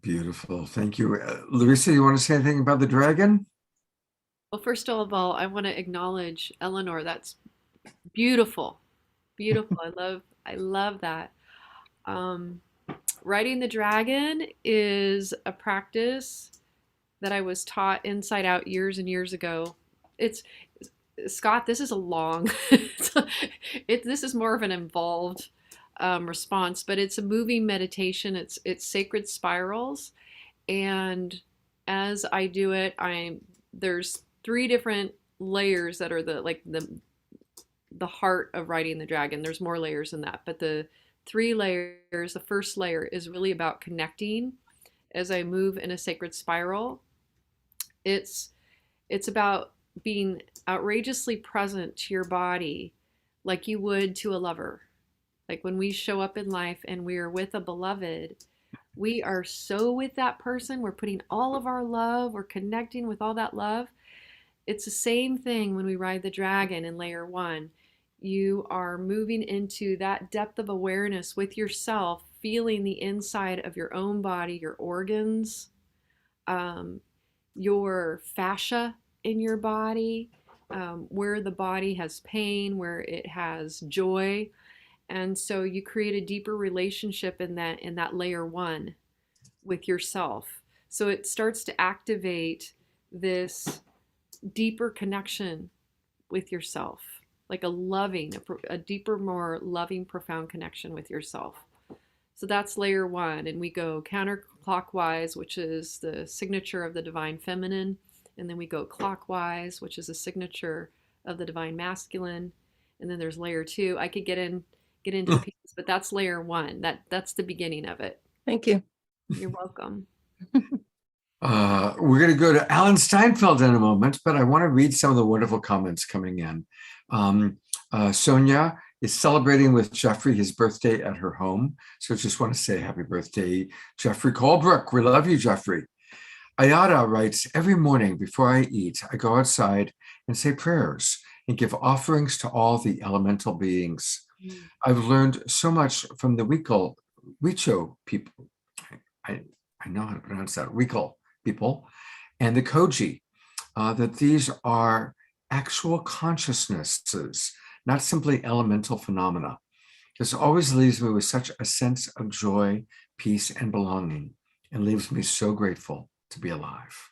Beautiful. Thank you. Larisa, you want to say anything about the dragon? Well, first of all, I want to acknowledge Eleanor. That's beautiful. Beautiful. I love that. Riding the dragon is a practice that I was taught inside out years and years ago. Scott, this is a long, this is more of an involved response, but it's a moving meditation. It's sacred spirals. And as I do it, there's 3 different layers that are the heart of riding the dragon. There's more layers than that, but the 3 layers, the first layer is really about connecting. As I move in a sacred spiral, it's about being outrageously present to your body like you would to a lover. Like when we show up in life and we are with a beloved, we are so with that person. We're putting all of our love, we're connecting with all that love. It's the same thing when we ride the dragon in layer 1. You are moving into that depth of awareness with yourself, feeling the inside of your own body, your organs, your fascia in your body, where the body has pain, where it has joy. And so you create a deeper relationship in that layer 1 with yourself. So it starts to activate this deeper connection with yourself, like a deeper, more loving, profound connection with yourself. So that's layer 1. And we go counterclockwise, which is the signature of the divine feminine. And then we go clockwise, which is a signature of the divine masculine. And then there's layer 2. I could get into the pieces, but that's layer 1. That's the beginning of it. Thank you. You're welcome. We're going to go to Alan Steinfeld in a moment, but I want to read some of the wonderful comments coming in. Sonia is celebrating with Jeffrey his birthday at her home. So just want to say happy birthday, Jeffrey Colebrook. We love you, Jeffrey. Ayada writes, every morning before I eat, I go outside and say prayers and give offerings to all the elemental beings. I've learned so much from the Wecho people. I know how to pronounce that, Wecho people, and the Koji, that these are actual consciousnesses, not simply elemental phenomena. This always leaves me with such a sense of joy, peace, and belonging, and leaves me so grateful to be alive.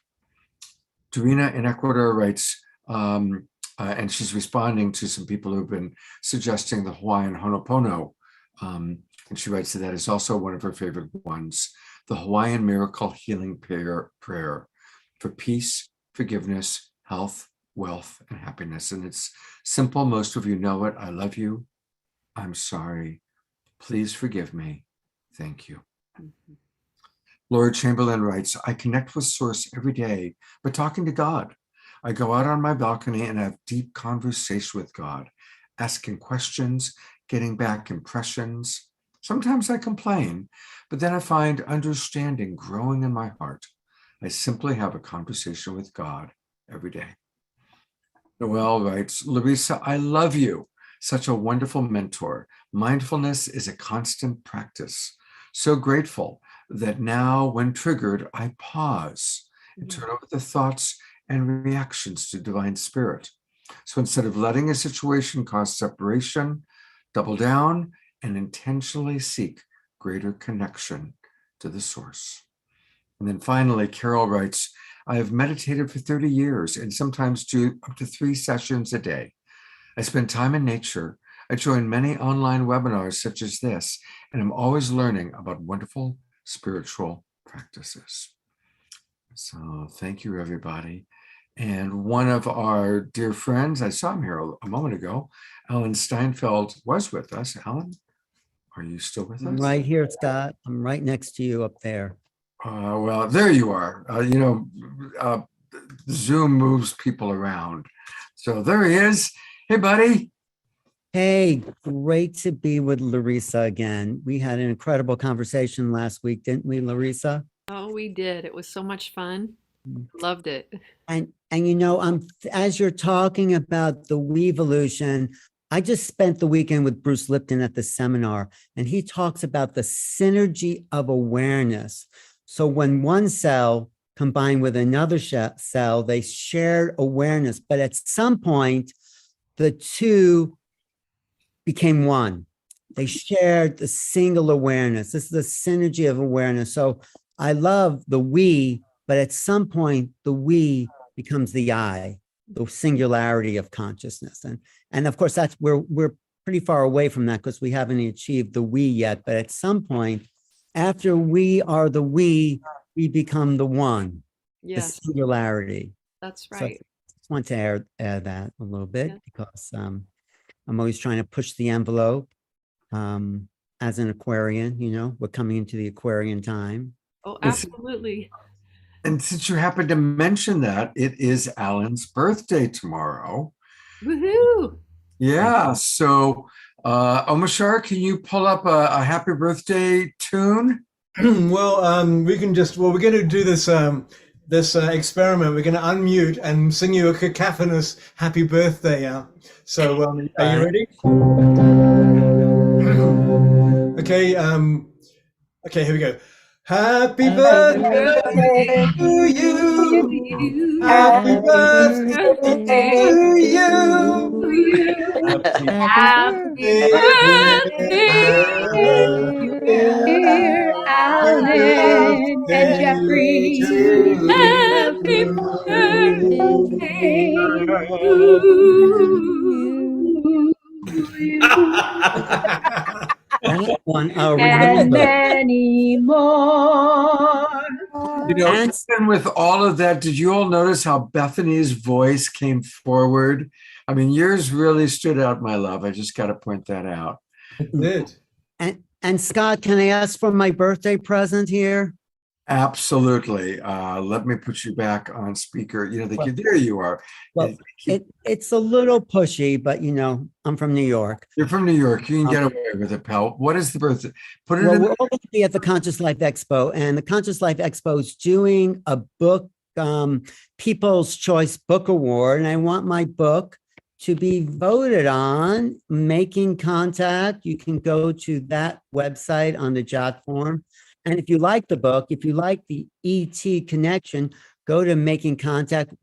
Dorina in Ecuador writes, and she's responding to some people who've been suggesting the Hawaiian Ho'oponopono, and she writes that is also one of her favorite ones, the Hawaiian Miracle Healing Prayer for peace, forgiveness, health, wealth, and happiness. And it's simple. Most of you know it. I love you. I'm sorry. Please forgive me. Thank you. Mm-hmm. Laura Chamberlain writes, I connect with Source every day by talking to God. I go out on my balcony and have deep conversation with God, asking questions, getting back impressions. Sometimes I complain, but then I find understanding growing in my heart. I simply have a conversation with God every day. Noelle writes, Larisa, I love you. Such a wonderful mentor. Mindfulness is a constant practice. So grateful that now, when triggered, I pause and turn over the thoughts and reactions to Divine Spirit. So instead of letting a situation cause separation, double down and intentionally seek greater connection to the source. And then finally, Carol writes, I have meditated for 30 years and sometimes do up to 3 sessions a day. I spend time in nature. I join many online webinars such as this, and I'm always learning about wonderful spiritual practices. So thank you, everybody. And one of our dear friends, I saw him here a moment ago, Alan Steinfeld, was with us. Alan, are you still with us? I'm right here, Scott. I'm right next to you up there. Well, there you are. Zoom moves people around. So there he is. Hey, buddy. Hey, great to be with Larisa again. We had an incredible conversation last week, didn't we, Larisa? Oh, we did. It was so much fun. Loved it. And as you're talking about the WEvolution, I just spent the weekend with Bruce Lipton at the seminar, and he talks about the synergy of awareness. So when one cell combined with another cell, they shared awareness, but at some point, the two became one. They shared the single awareness. This is the synergy of awareness. So I love the we, but at some point, the we becomes the I, the singularity of consciousness. And of course, that's where we're pretty far away from that because we haven't achieved the we yet. But at some point, after we are the we become the one, Yes, the singularity. that's So I right. just want to add that a little bit Yeah. because I'm always trying to push the envelope. As an Aquarian, we're coming into the Aquarian time. Oh, absolutely. And since you happen to mention that, it is Alan's birthday tomorrow. Woohoo! Yeah. So, Omashar, can you pull up a happy birthday tune? Well, we're going to do this experiment. We're going to unmute and sing you a cacophonous happy birthday out. So, are you ready? Okay. Okay. Here we go. Happy birthday to you. Happy birthday to you. Happy birthday, dear Alan and Jeffrey. Happy birthday That one, oh, and remember. many more. Even with all of that, did you all notice how Bethany's voice came forward? I mean, yours really stood out, my love. I just got to point that out. It did. And Scott, can I ask for my birthday present here? Absolutely. Let me put you back on speaker. There you are. Well, it's a little pushy, but I'm from New York. You're from New York. You can get away with it, pal. What is the birthday? Put it Well, in. we're all going to be at the Conscious Life Expo, and the Conscious Life Expo is doing a book, People's Choice Book Award, and I want my book to be voted on. Making Contact. You can go to that website on the Jot form. And if you like the book, if you like the ET connection, go to Making Contact.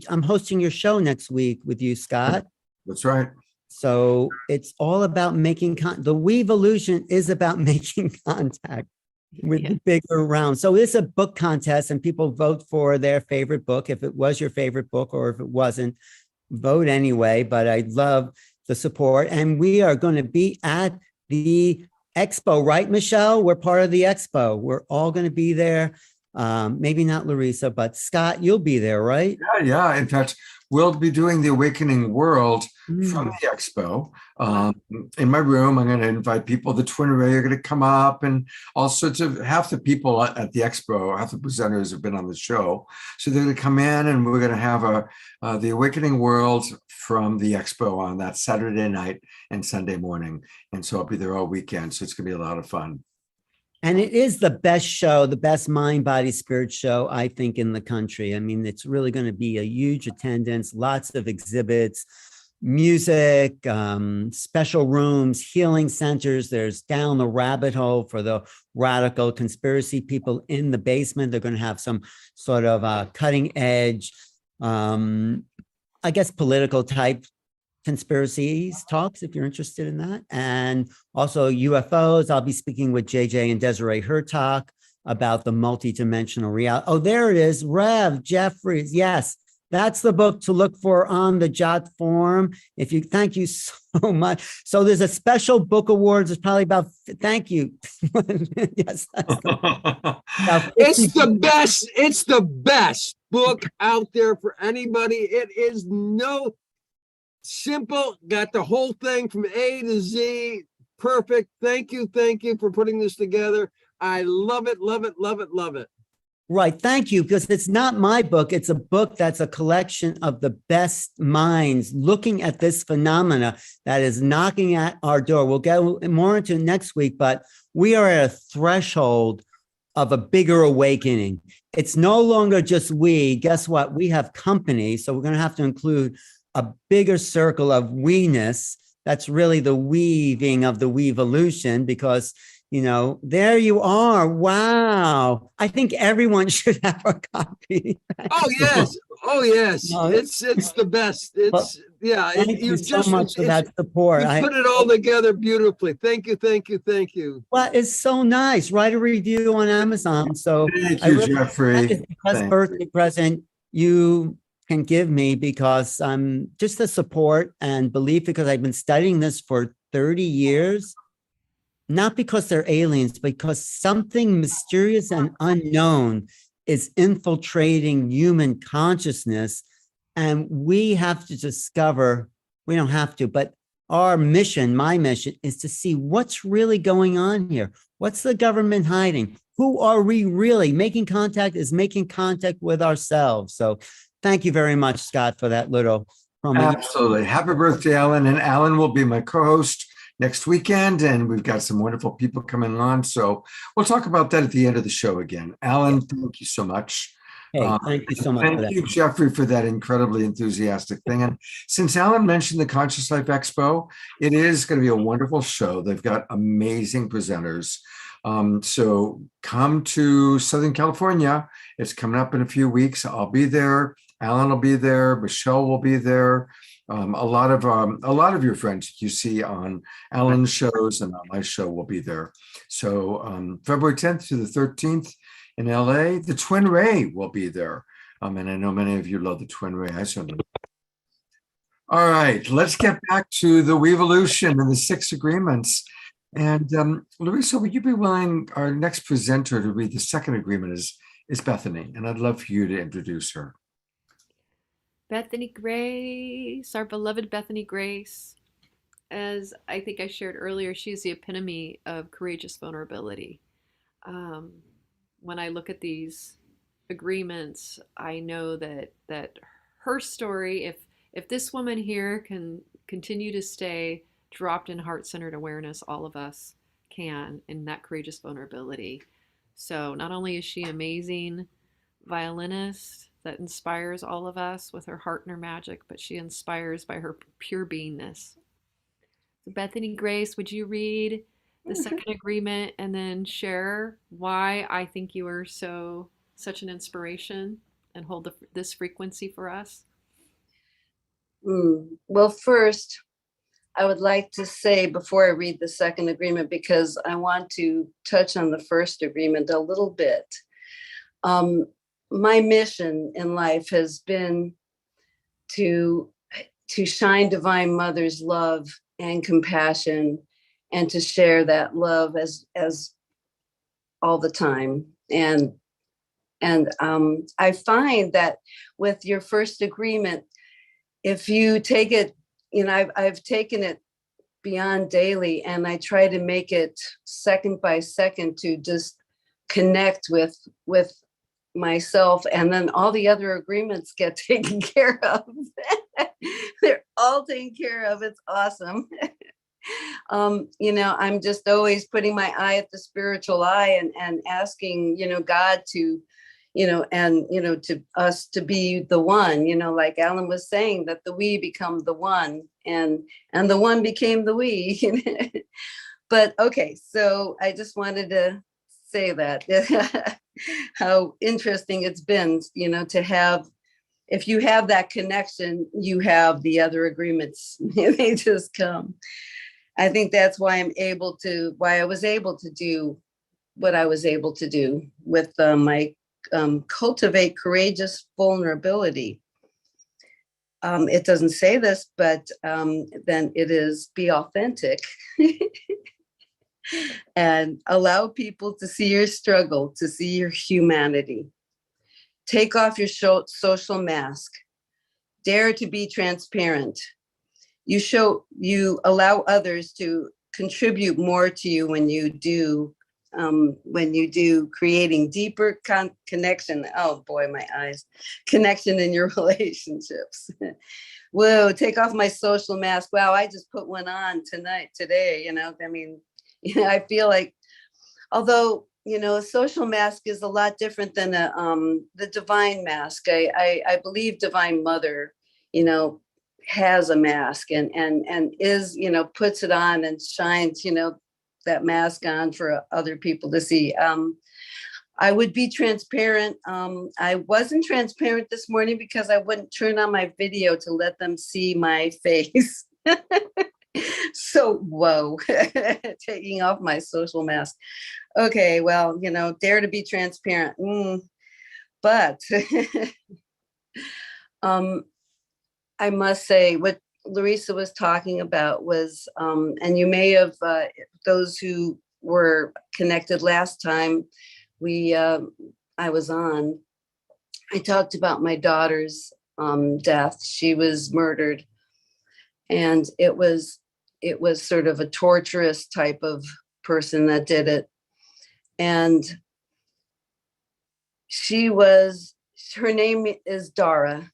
I'm hosting your show next week with you, Scott. That's right. So it's all about the WEvolution is about making contact with the bigger round. So it's a book contest and people vote for their favorite book. If it was your favorite book or if it wasn't, vote anyway. But I love the support. And we are going to be at the Expo, right, Michelle? We're part of the Expo. We're all going to be there. Maybe not Larisa, but Scott, you'll be there, right? Yeah. In fact, we'll be doing the Awakening World from Mm. the expo. In my room, I'm going to invite people. The Twin Ray are going to come up, and all sorts of, half the people at the expo, half the presenters have been on the show. So they're going to come in, and we're going to have the Awakening World from the expo on that Saturday night and Sunday morning. And so I'll be there all weekend. So it's going to be a lot of fun. And it is the best show, the best mind, body, spirit show, I think, in the country. I mean, it's really going to be a huge attendance, lots of exhibits, music, special rooms, healing centers. There's down the rabbit hole for the radical conspiracy people in the basement. They're going to have some sort of cutting edge, I guess, political type conspiracies talks, if you're interested in that. And also UFOs. I'll be speaking with JJ and Desiree Hertak about the multidimensional reality. Oh, there it is. Rev Jeffries. Yes, that's the book to look for on the Jot Forum. Thank you so much. So there's a special book awards. It's probably about, thank you. Yes. It's the best. It's the best book out there for anybody. It is simple, got the whole thing from A to Z. Perfect. Thank you for putting this together. I love it, love it, love it, love it. Right. Thank you. Because it's not my book. It's a book that's a collection of the best minds looking at this phenomena that is knocking at our door. We'll get more into it next week, but we are at a threshold of a bigger awakening. It's no longer just we. Guess what? We have company. So we're going to have to include a bigger circle of we-ness. That's really the weaving of the WEvolution, because, there you are. Wow. I think everyone should have a copy. Oh, yes. Oh, yes. No, It's the best. Thank you so much for that support. You put it all together beautifully. Thank you. Well, it's so nice. Write a review on Amazon. So Thank you, Jeffrey. That is the best birthday present you can give me, because I'm just the support and belief, because I've been studying this for 30 years, not because they're aliens, but because something mysterious and unknown is infiltrating human consciousness. And we have to discover, we don't have to, but our mission, my mission, is to see what's really going on here. What's the government hiding? Who are we really? Making contact is making contact with ourselves. So thank you very much, Scott, for that little promo. Absolutely. Happy birthday, Alan. And Alan will be my co-host next weekend. And we've got some wonderful people coming on. So we'll talk about that at the end of the show again. Alan, thank you so much. Hey, thank you so much. Thank you, Jeffrey, for that incredibly enthusiastic thing. And since Alan mentioned the Conscious Life Expo, it is going to be a wonderful show. They've got amazing presenters. So come to Southern California. It's coming up in a few weeks. I'll be there. Alan will be there. Michelle will be there. A lot of your friends you see on Alan's shows and on my show will be there. So February 10th to the 13th in LA, the Twin Ray will be there. And I know many of you love the Twin Ray. I certainly. All right, let's get back to the WEvolution and the 6 agreements. And Larisa, would you be willing, our next presenter, to read the second agreement is Bethany, and I'd love for you to introduce her. Bethany Grace, our beloved Bethany Grace. As I think I shared earlier, she's the epitome of courageous vulnerability. When I look at these agreements, I know that her story, if this woman here can continue to stay dropped in heart-centered awareness, all of us can, in that courageous vulnerability. So not only is she an amazing violinist that inspires all of us with her heart and her magic, but she inspires by her pure beingness. So Bethany Grace, would you read the second agreement and then share why I think you are such an inspiration and hold this frequency for us? Well, first, I would like to say before I read the second agreement, because I want to touch on the first agreement a little bit. My mission in life has been to shine Divine Mother's love and compassion, and to share that love as all the time. And And I find that with your first agreement, if you take it, I've taken it beyond daily, and I try to make it second by second to just connect with myself, and then all the other agreements get taken care of. They're all taken care of. It's awesome. I'm just always putting my eye at the spiritual eye and asking, God to, to us to be the one, like Alan was saying, that the we become the one, and the one became the we. But okay, so I just wanted to say that how interesting it's been, to have, if you have that connection, you have the other agreements. They just come. I think that's why I was able to do what I was able to do with my cultivate courageous vulnerability. It doesn't say this, but then it is be authentic and allow people to see your struggle, to see your humanity. Take off your social mask. Dare to be transparent. You allow others to contribute more to you when you do creating deeper connection. Oh boy, my eyes. Connection in your relationships. Whoa, take off my social mask. Wow, I just put one on today. I feel like, although, a social mask is a lot different than the divine mask. I believe Divine Mother, has a mask and is, puts it on and shines, that mask on for other people to see. I would be transparent. I wasn't transparent this morning because I wouldn't turn on my video to let them see my face. So, whoa, taking off my social mask. Okay, well, dare to be transparent. But I must say what Larisa was talking about was, and you may have, those who were connected last time I was on, I talked about my daughter's death. She was murdered, and it was sort of a torturous type of person that did it. And her name is Dara,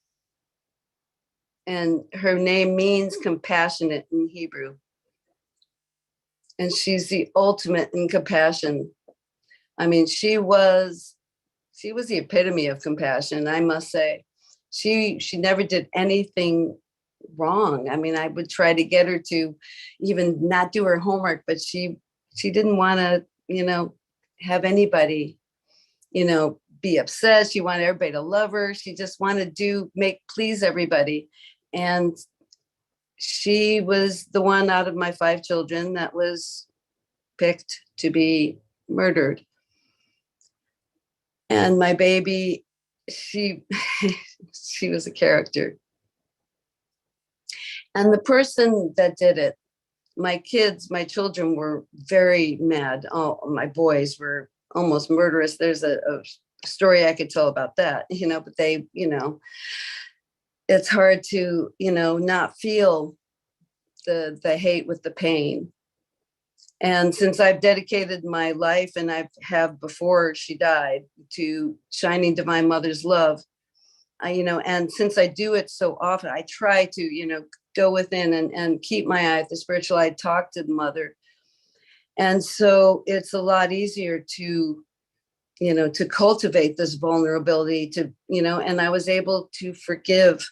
and her name means compassionate in Hebrew. And she's the ultimate in compassion. I mean, she was the epitome of compassion, I must say. She never did anything wrong. I mean, I would try to get her to even not do her homework, but she didn't want to, have anybody, be upset. She wanted everybody to love her. She just wanted to please everybody. And she was the one out of my 5 children that was picked to be murdered. And my baby, she was a character. And the person that did it, my children were very mad. Oh, my boys were almost murderous. There's a story I could tell about that, but they, it's hard to, not feel the hate with the pain. And since I've dedicated my life, and I have before she died, to shining Divine Mother's love, and since I do it so often, I try to, go within and keep my eye at the spiritual eye, talk to the Mother. And so it's a lot easier to, to cultivate this vulnerability, to, and I was able to forgive.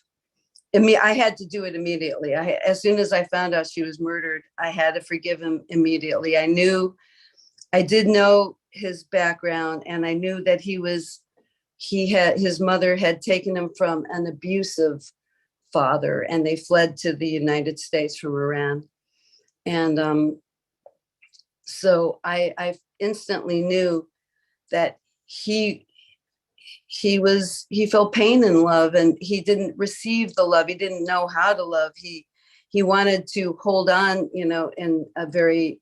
I had to do it immediately. As soon as I found out she was murdered, I had to forgive him immediately. I did know his background, and I knew that his mother had taken him from an abusive father, and they fled to the United States from Iran. And so I instantly knew that he felt pain in love, and he didn't receive the love. He didn't know how to love. He wanted to hold on, in a very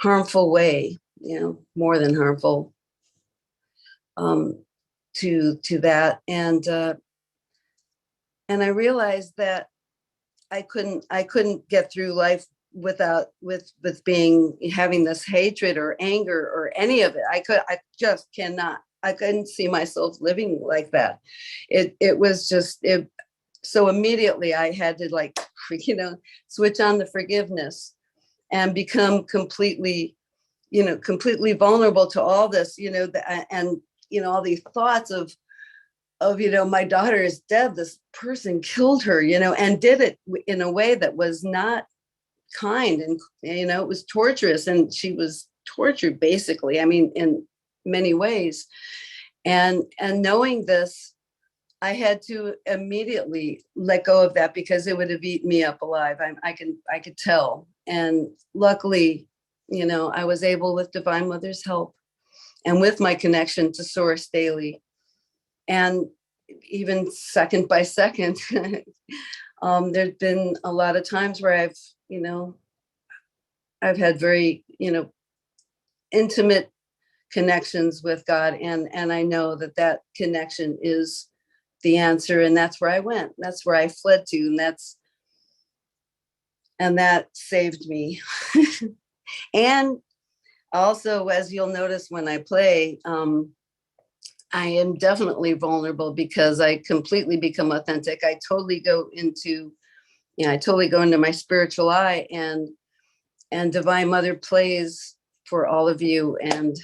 harmful way, more than harmful. to that. And I realized that I couldn't get through life without having this hatred or anger or any of it. I just cannot. I couldn't see myself living like that. It was just it. So immediately I had to, like, switch on the forgiveness and become completely vulnerable to all this, and all these thoughts of my daughter is dead, this person killed her, and did it in a way that was not kind, and it was torturous, and she was tortured, basically, I mean, in many ways. And knowing this, I had to immediately let go of that, because it would have eaten me up alive. I could tell. And luckily, I was able, with Divine Mother's help and with my connection to Source daily, and even second by second, there's been a lot of times where I've had very, intimate connections with God, and I know that connection is the answer, and that's where I went. That's where I fled to, and that saved me. And also, as you'll notice when I play, I am definitely vulnerable, because I completely become authentic. I totally go into my spiritual eye, and Divine Mother plays for all of you. And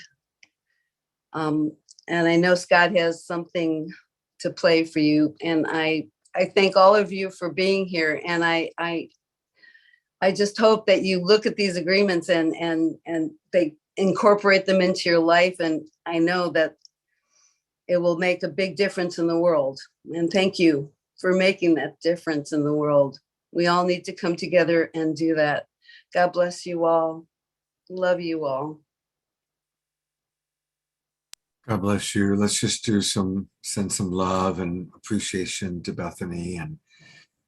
I know Scott has something to play for you. And I thank all of you for being here. And I just hope that you look at these agreements and they incorporate them into your life. And I know that it will make a big difference in the world. And thank you for making that difference in the world. We all need to come together and do that. God bless you all. Love you all. God bless you. Let's just send some love and appreciation to Bethany. And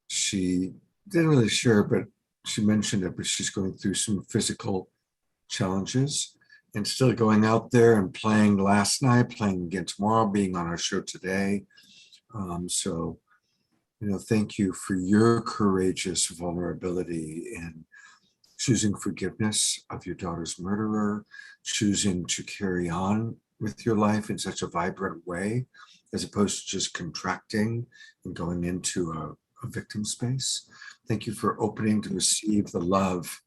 she didn't really share, but she mentioned it, but she's going through some physical challenges and still going out there and playing last night, playing again tomorrow, being on our show today. So, thank you for your courageous vulnerability in choosing forgiveness of your daughter's murderer, choosing to carry on with your life in such a vibrant way, as opposed to just contracting and going into a victim space. Thank you for opening to receive the love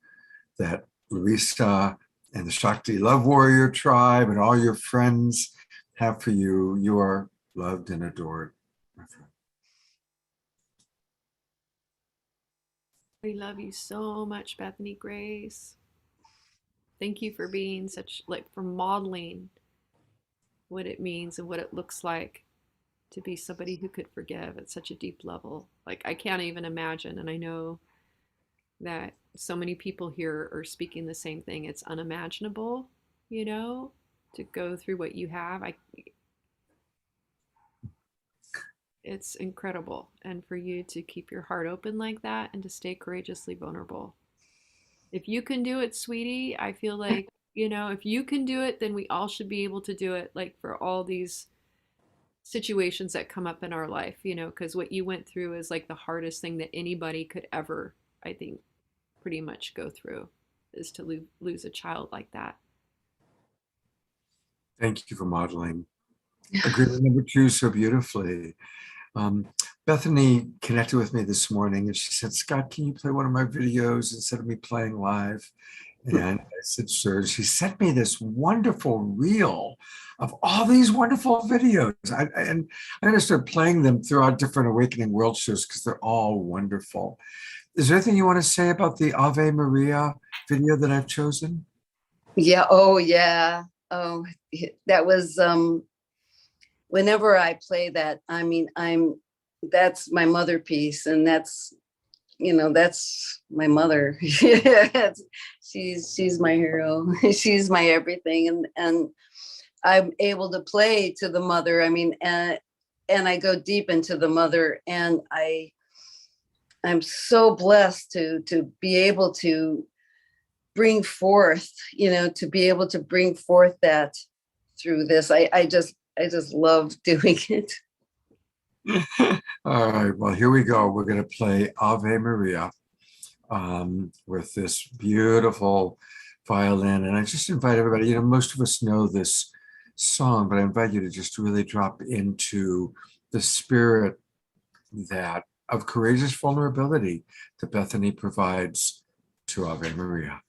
that Larisa and the Shakti Love Warrior Tribe and all your friends have for you. You are loved and adored, my friend. We love you so much, Bethany Grace. Thank you for being for modeling what it means and what it looks like to be somebody who could forgive at such a deep level. Like, I can't even imagine. And I know that so many people here are speaking the same thing. It's unimaginable, to go through what you have. It's incredible. And for you to keep your heart open like that and to stay courageously vulnerable. If you can do it, sweetie, I feel like, if you can do it, then we all should be able to do it, like, for all these situations that come up in our life, because what you went through is like the hardest thing that anybody could ever, I think, pretty much go through, is to lose a child like that. Thank you for modeling agreement number 2 so beautifully. Bethany connected with me this morning and she said, Scott, can you play one of my videos instead of me playing live? And I said, sure. She sent me this wonderful reel of all these wonderful videos. And I understood playing them throughout different Awakening World shows because they're all wonderful. Is there anything you want to say about the Ave Maria video that I've chosen? Yeah. Oh, yeah. Oh, that was, whenever I play that, I mean, that's my mother piece, and that's my mother. She's my hero. She's my everything. And I'm able to play to the mother. I mean, and I go deep into the mother, and I'm so blessed to be able to bring forth, to be able to bring forth that through this. I just love doing it. All right, well, here we go. We're going to play Ave Maria with this beautiful violin. And I just invite everybody, most of us know this song, but I invite you to just really drop into the spirit that of courageous vulnerability that Bethany provides to Ave Maria.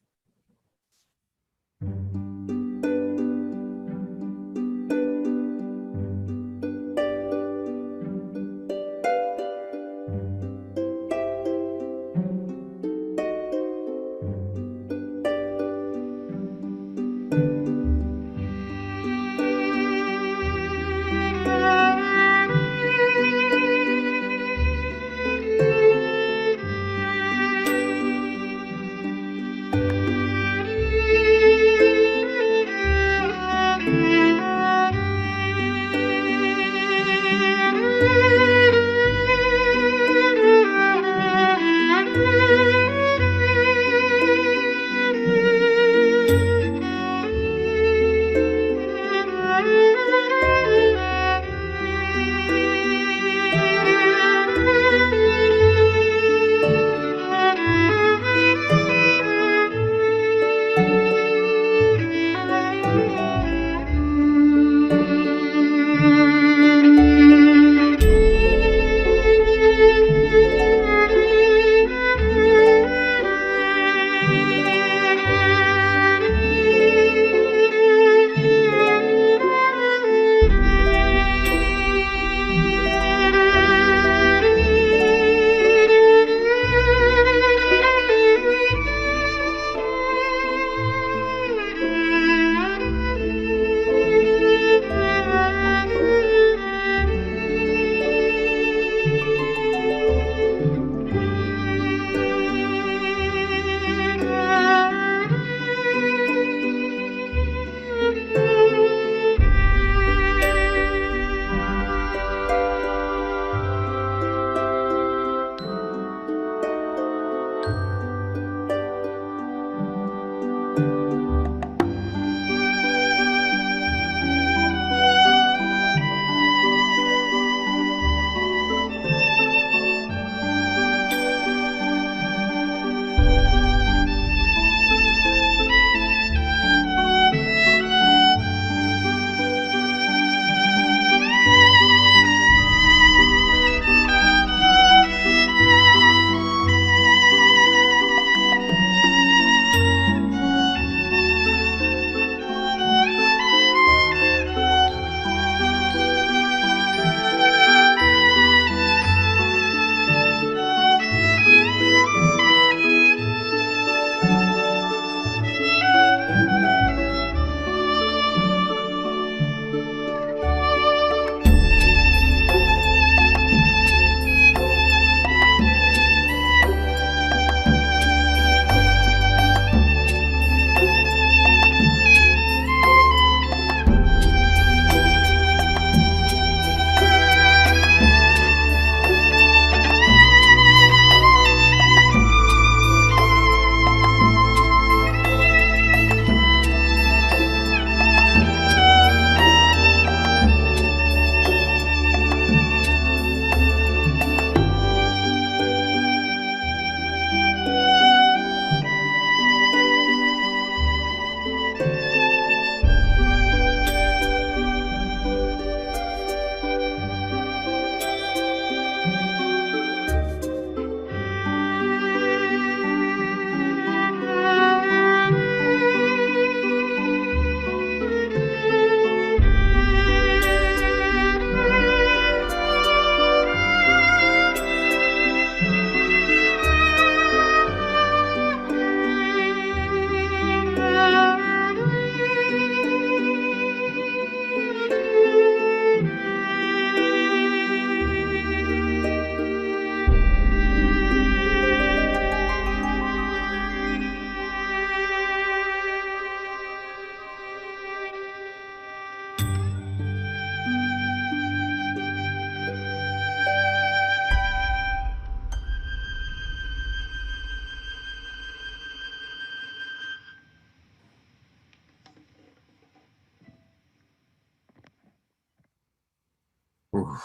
Oof.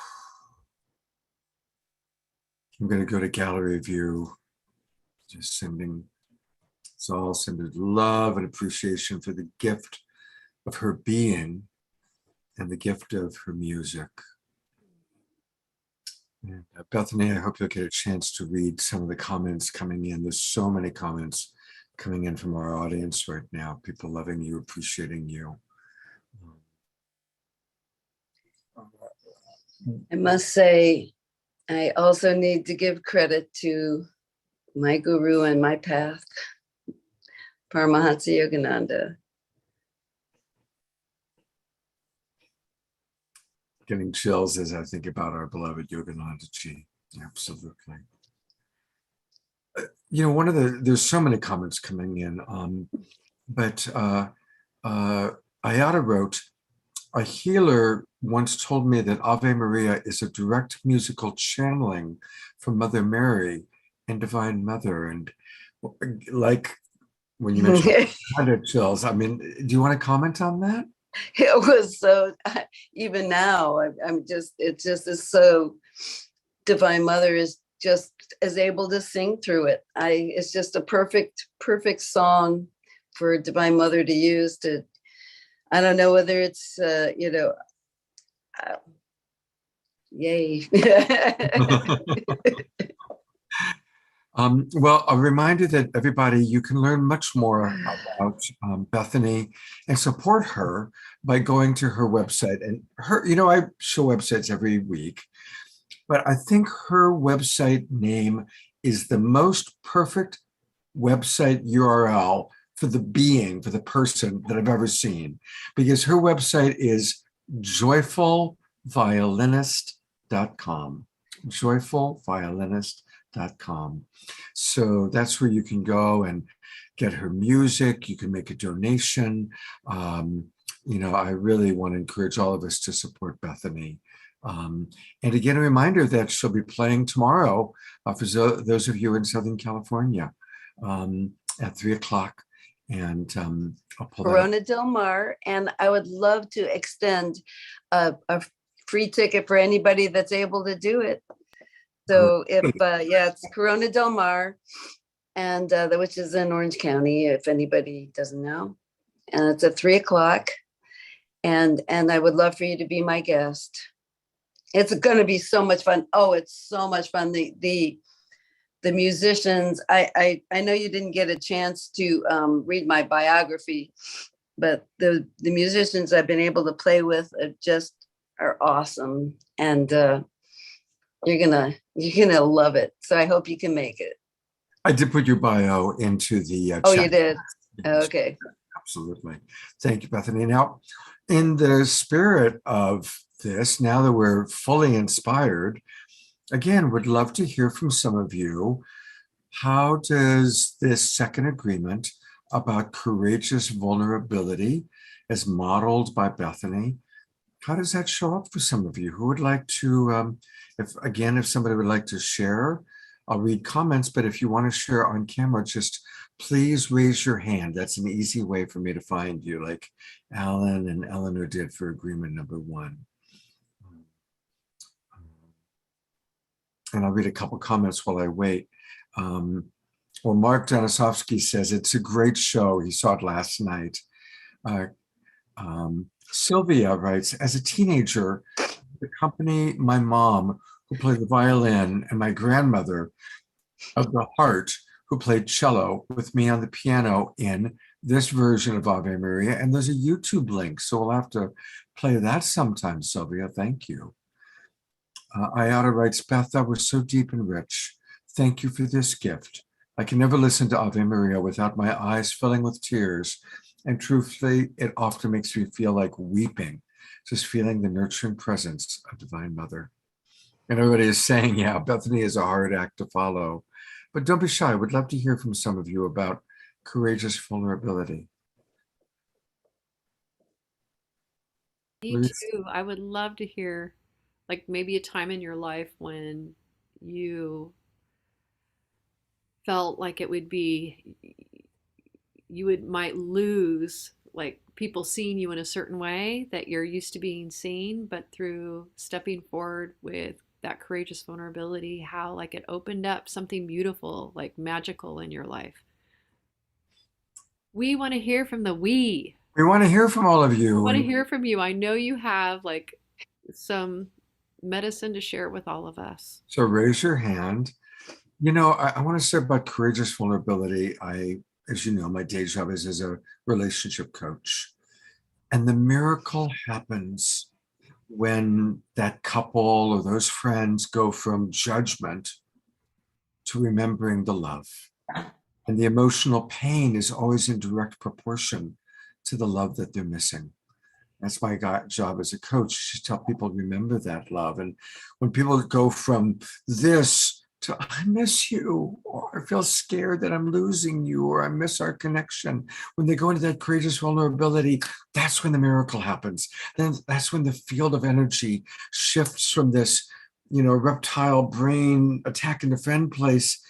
I'm going to go to gallery view, just sending love and appreciation for the gift of her being and the gift of her music. And Bethany, I hope you'll get a chance to read some of the comments coming in. There's so many comments coming in from our audience right now. People loving you, appreciating you. I must say, I also need to give credit to my guru and my path, Paramahansa Yogananda. Getting chills as I think about our beloved Yogananda Ji. Absolutely. You know, there's so many comments coming in, but Ayada wrote, a healer once told me that Ave Maria is a direct musical channeling from Mother Mary and Divine Mother. And like when you mentioned Yogananda chills, I mean, do you want to comment on that? It was so, even now, it just is so, Divine Mother is just as able to sing through it. It's just a perfect song for Divine Mother to use to, I don't know whether it's, yay. Well, a reminder that everybody, you can learn much more about Bethany and support her by going to her website. And her, you know, I show websites every week, but I think her website name is the most perfect website URL for the person that I've ever seen, because her website is joyfulviolinist.com, joyfulviolinist.com. So that's where you can go and get her music. You can make a donation. You know, I really want to encourage all of us to support Bethany. And again, a reminder that she'll be playing tomorrow for those of you in Southern California at 3:00. And I'll pull Corona Del Mar. And I would love to extend a free ticket for anybody that's able to do it. So it's Corona Del Mar, and which is in Orange County, if anybody doesn't know. And it's at 3:00. And I would love for you to be my guest. It's going to be so much fun. Oh, it's so much fun. The musicians, I know you didn't get a chance to read my biography, but the musicians I've been able to play with are awesome. And you're gonna love it. So I hope you can make it. I did put your bio into the chat. Oh, you did? Okay. Absolutely. Thank you, Bethany. Now, in the spirit of this, now that we're fully inspired, again, would love to hear from some of you. How does this second agreement about courageous vulnerability as modeled by Bethany, how does that show up for some of you? Who would like to, if somebody would like to share, I'll read comments, but if you want to share on camera, just please raise your hand. That's an easy way for me to find you, like Alan and Eleanor did for agreement number 1. And I'll read a couple comments while I wait. Well, Mark Janisovsky says, it's a great show. He saw it last night. Sylvia writes, as a teenager, the company my mom, who played the violin, and my grandmother of the heart, who played cello with me on the piano in this version of Ave Maria. And there's a YouTube link, so we'll have to play that sometime, Sylvia. Thank you. Ayada writes, Beth, that was so deep and rich. Thank you for this gift. I can never listen to Ave Maria without my eyes filling with tears. And truthfully, it often makes me feel like weeping, just feeling the nurturing presence of Divine Mother. And everybody is saying, yeah, Bethany is a hard act to follow. But don't be shy. I would love to hear from some of you about courageous vulnerability. Me too. I would love to hear, like, maybe a time in your life when you felt like it would be, might lose like people seeing you in a certain way that you're used to being seen, but through stepping forward with that courageous vulnerability, how like it opened up something beautiful, like magical in your life. We want to hear from the we. We want to hear from all of you. I want to hear from you. I know you have like some medicine to share with all of us. So raise your hand. You know, I want to say about courageous vulnerability. As you know, my day job is as a relationship coach. And the miracle happens when that couple or those friends go from judgment to remembering the love. And the emotional pain is always in direct proportion to the love that they're missing. That's my job as a coach, to tell people to remember that love. And when people go from this to I miss you, or I feel scared that I'm losing you, or I miss our connection, when they go into that courageous vulnerability, that's when the miracle happens. Then that's when the field of energy shifts from this, reptile brain attack and defend place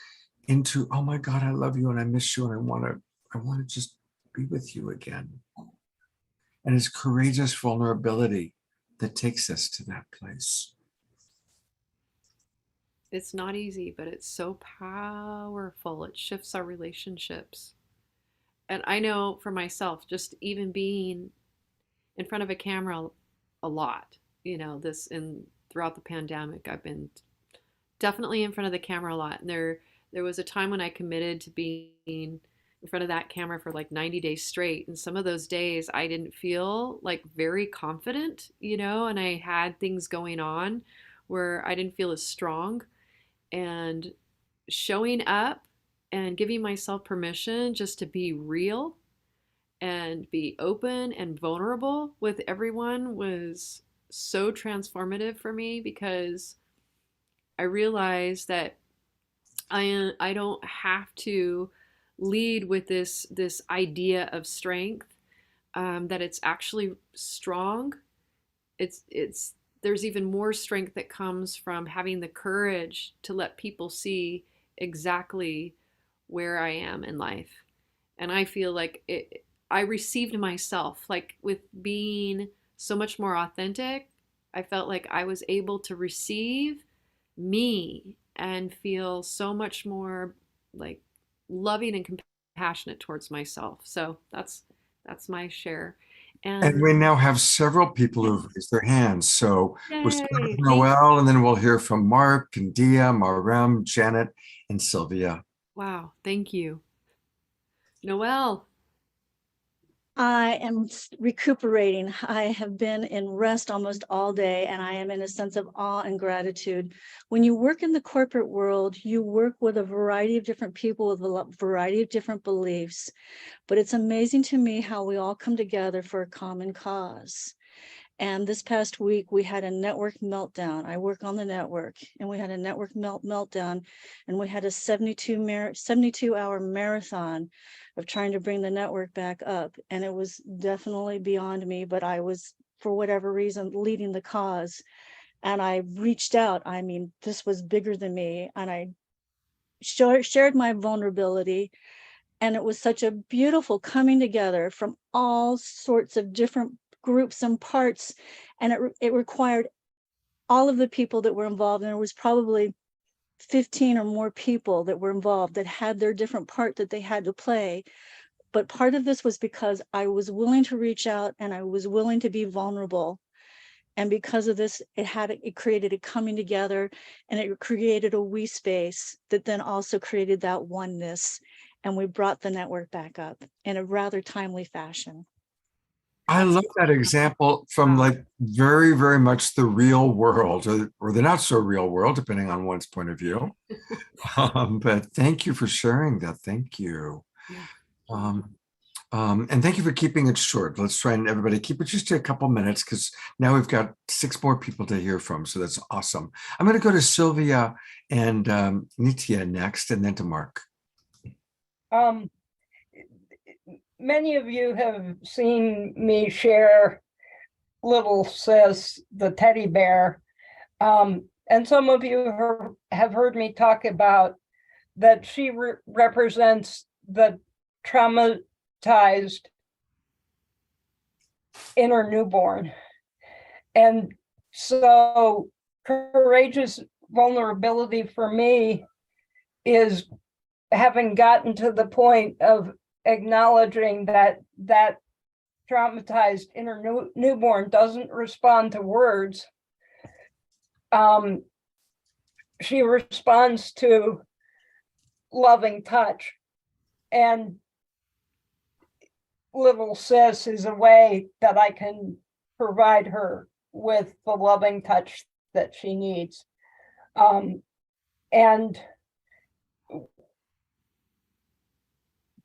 into, oh my God, I love you and I miss you and I want to just be with you again. And it's courageous vulnerability that takes us to that place. It's not easy, but it's so powerful. It shifts our relationships. And I know for myself, just even being in front of a camera a lot, throughout the pandemic, I've been definitely in front of the camera a lot. And there was a time when I committed to being in front of that camera for like 90 days straight. And some of those days I didn't feel like very confident, and I had things going on where I didn't feel as strong. And showing up and giving myself permission just to be real and be open and vulnerable with everyone was so transformative for me, because I realized that I don't have to lead with this idea of strength, that it's actually strong. There's even more strength that comes from having the courage to let people see exactly where I am in life. And I feel like I received myself, like with being so much more authentic. I felt like I was able to receive me and feel so much more like loving and compassionate towards myself. So that's my share. And we now have several people who've raised their hands. So we'll start with Yay. Noelle, and then we'll hear from Mark and Dia, Marem, Janet, and Sylvia. Wow, thank you. Noelle. I am recuperating. I have been in rest almost all day, and I am in a sense of awe and gratitude. When you work in the corporate world, you work with a variety of different people with a variety of different beliefs. But it's amazing to me how we all come together for a common cause. And this past week, we had a network meltdown. I work on the network, and we had a network meltdown, and we had a 72-hour marathon of trying to bring the network back up. And it was definitely beyond me, but I was, for whatever reason, leading the cause. And I reached out. I mean, this was bigger than me. And I shared my vulnerability. And it was such a beautiful coming together from all sorts of different groups and parts. And it required all of the people that were involved. And there was probably 15 or more people that were involved that had their different part that they had to play. But part of this was because I was willing to reach out and I was willing to be vulnerable. And because of this, it created a coming together, and it created a we space that then also created that oneness. And we brought the network back up in a rather timely fashion. I love that example from like very, very much the real world, or the not so real world, depending on one's point of view. But thank you for sharing that. Thank you. And thank you for keeping it short. Let's try and everybody keep it just a couple minutes, because now we've got 6 more people to hear from. So that's awesome. I'm going to go to Sylvia and Nitya next, and then to Mark. Many of you have seen me share Little Sis, the teddy bear. And some of you have heard me talk about that she represents the traumatized inner newborn. And so courageous vulnerability for me is having gotten to the point of acknowledging that that traumatized inner newborn doesn't respond to words. She responds to loving touch. And little sis is a way that I can provide her with the loving touch that she needs. And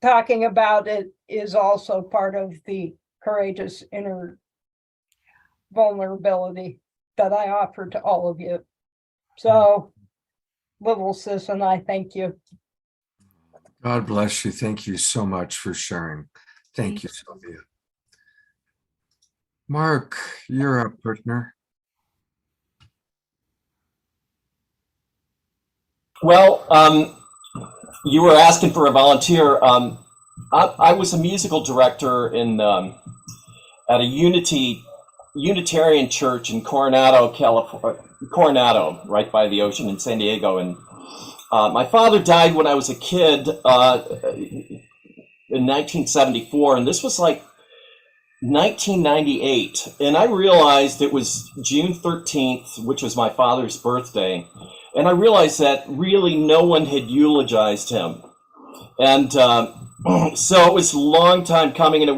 talking about it is also part of the courageous inner vulnerability that I offer to all of you. So, little sis and I thank you. God bless you. Thank you so much for sharing. Thank you, Sylvia. Mark, you're up, partner. Well, you were asking for a volunteer. I was a musical director in at a Unitarian church in Coronado, California. Coronado, right by the ocean in San Diego, and my father died when I was a kid in 1974, and this was like 1998, and I realized it was June 13th, which was my father's birthday, and I realized that really no one had eulogized him, and so it was a long time coming, and it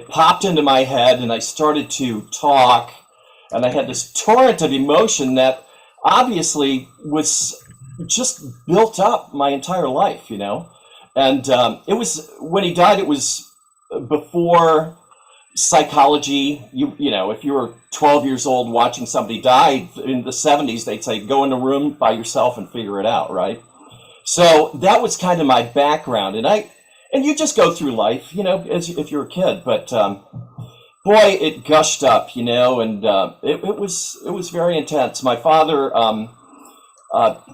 popped into my head, and I started to talk, and I had this torrent of emotion that obviously was just built up my entire life, you know, and it was, when he died, it was before psychology. You know, if you were 12 years old watching somebody die in the 70s, they'd say, go in a room by yourself and figure it out, right? So that was kind of my background, and you just go through life, you know, as if you're a kid, but boy, it gushed up, you know, and it was very intense. My father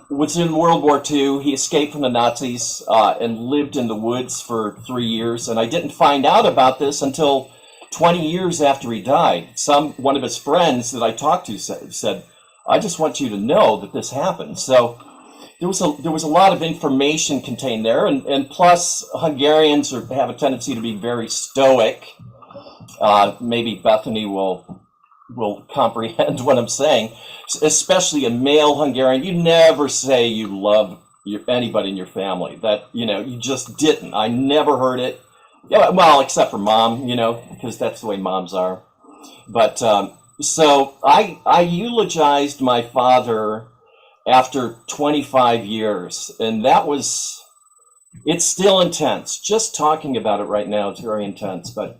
was in World War II. He escaped from the Nazis and lived in the woods for 3 years, and I didn't find out about this until 20 years after he died. One of his friends that I talked to said, I just want you to know that this happened. So there was a lot of information contained there, and plus Hungarians have a tendency to be very stoic. Maybe Bethany will comprehend what I'm saying, especially a male Hungarian. You never say you love anybody in your family. That, you know, you just didn't. I never heard it. Yeah, well, except for mom, you know, because that's the way moms are. But so I eulogized my father after 25 years, and it's still intense. Just talking about it right now, it's very intense, but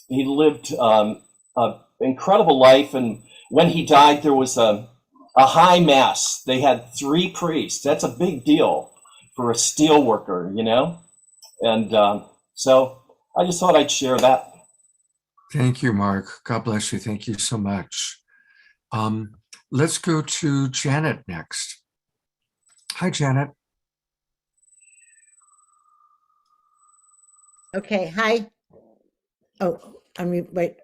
he lived an incredible life, and when he died, there was a high mass. They had 3 priests. That's a big deal for a steel worker, you know? And so I just thought I'd share that. Thank you, Mark. God bless you. Thank you so much. Let's go to Janet next. Hi, Janet. Okay, hi. Oh, wait.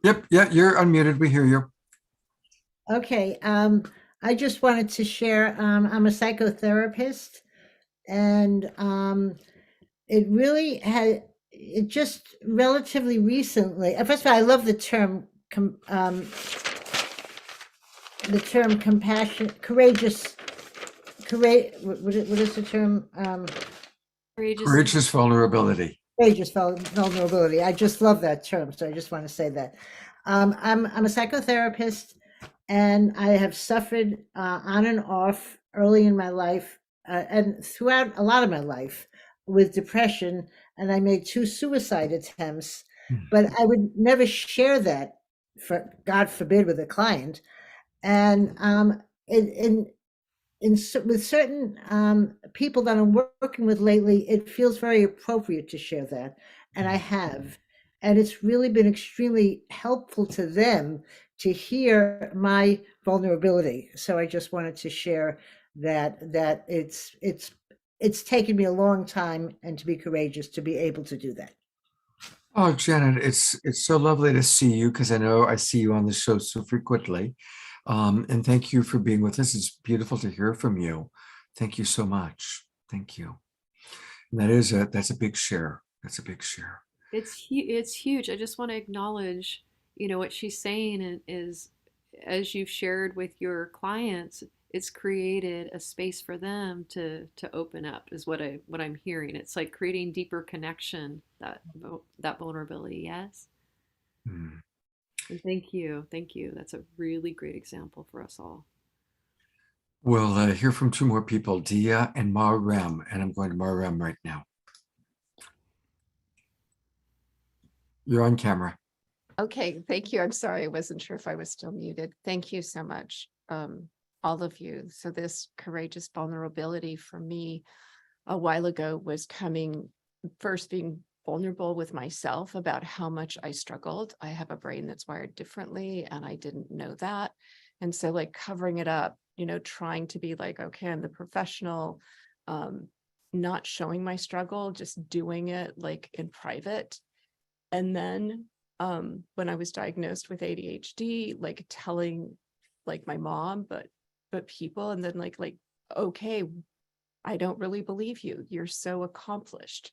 Yep, yeah, you're unmuted. We hear you. Okay, I just wanted to share, I'm a psychotherapist, and it just relatively recently, first of all, I love the term compassion, courageous, what is the term? Courageous vulnerability. Courageous vulnerability. I just love that term, so I just want to say that. I'm a psychotherapist, and I have suffered on and off early in my life and throughout a lot of my life with depression, and I made 2 suicide attempts, but I would never share that, for God forbid, with a client. And with certain people that I'm working with lately, it feels very appropriate to share that, and I have. And it's really been extremely helpful to them to hear my vulnerability. So I just wanted to share that it's taken me a long time, and to be courageous to be able to do that. Oh, Janet, it's so lovely to see you because I know I see you on the show so frequently. And thank you for being with us. It's beautiful to hear from you. Thank you so much. Thank you. And that's a big share. That's a big share. It's huge. I just want to acknowledge, what she's saying is, as you've shared with your clients, it's created a space for them to open up, is what I'm hearing. It's like creating deeper connection, that vulnerability. Yes. Hmm. And thank you. Thank you. That's a really great example for us all. We'll hear from two more people, Dia and Marem, and I'm going to Marem right now. You're on camera. Okay, thank you. I'm sorry, I wasn't sure if I was still muted. Thank you so much, all of you. So this courageous vulnerability for me a while ago was first being vulnerable with myself about how much I struggled. I have a brain that's wired differently, and I didn't know that. And so like covering it up, trying to be like, okay, I'm the professional, not showing my struggle, just doing it like in private. And then when I was diagnosed with ADHD, like telling like my mom, but people, and then like, okay, I don't really believe you. You're so accomplished.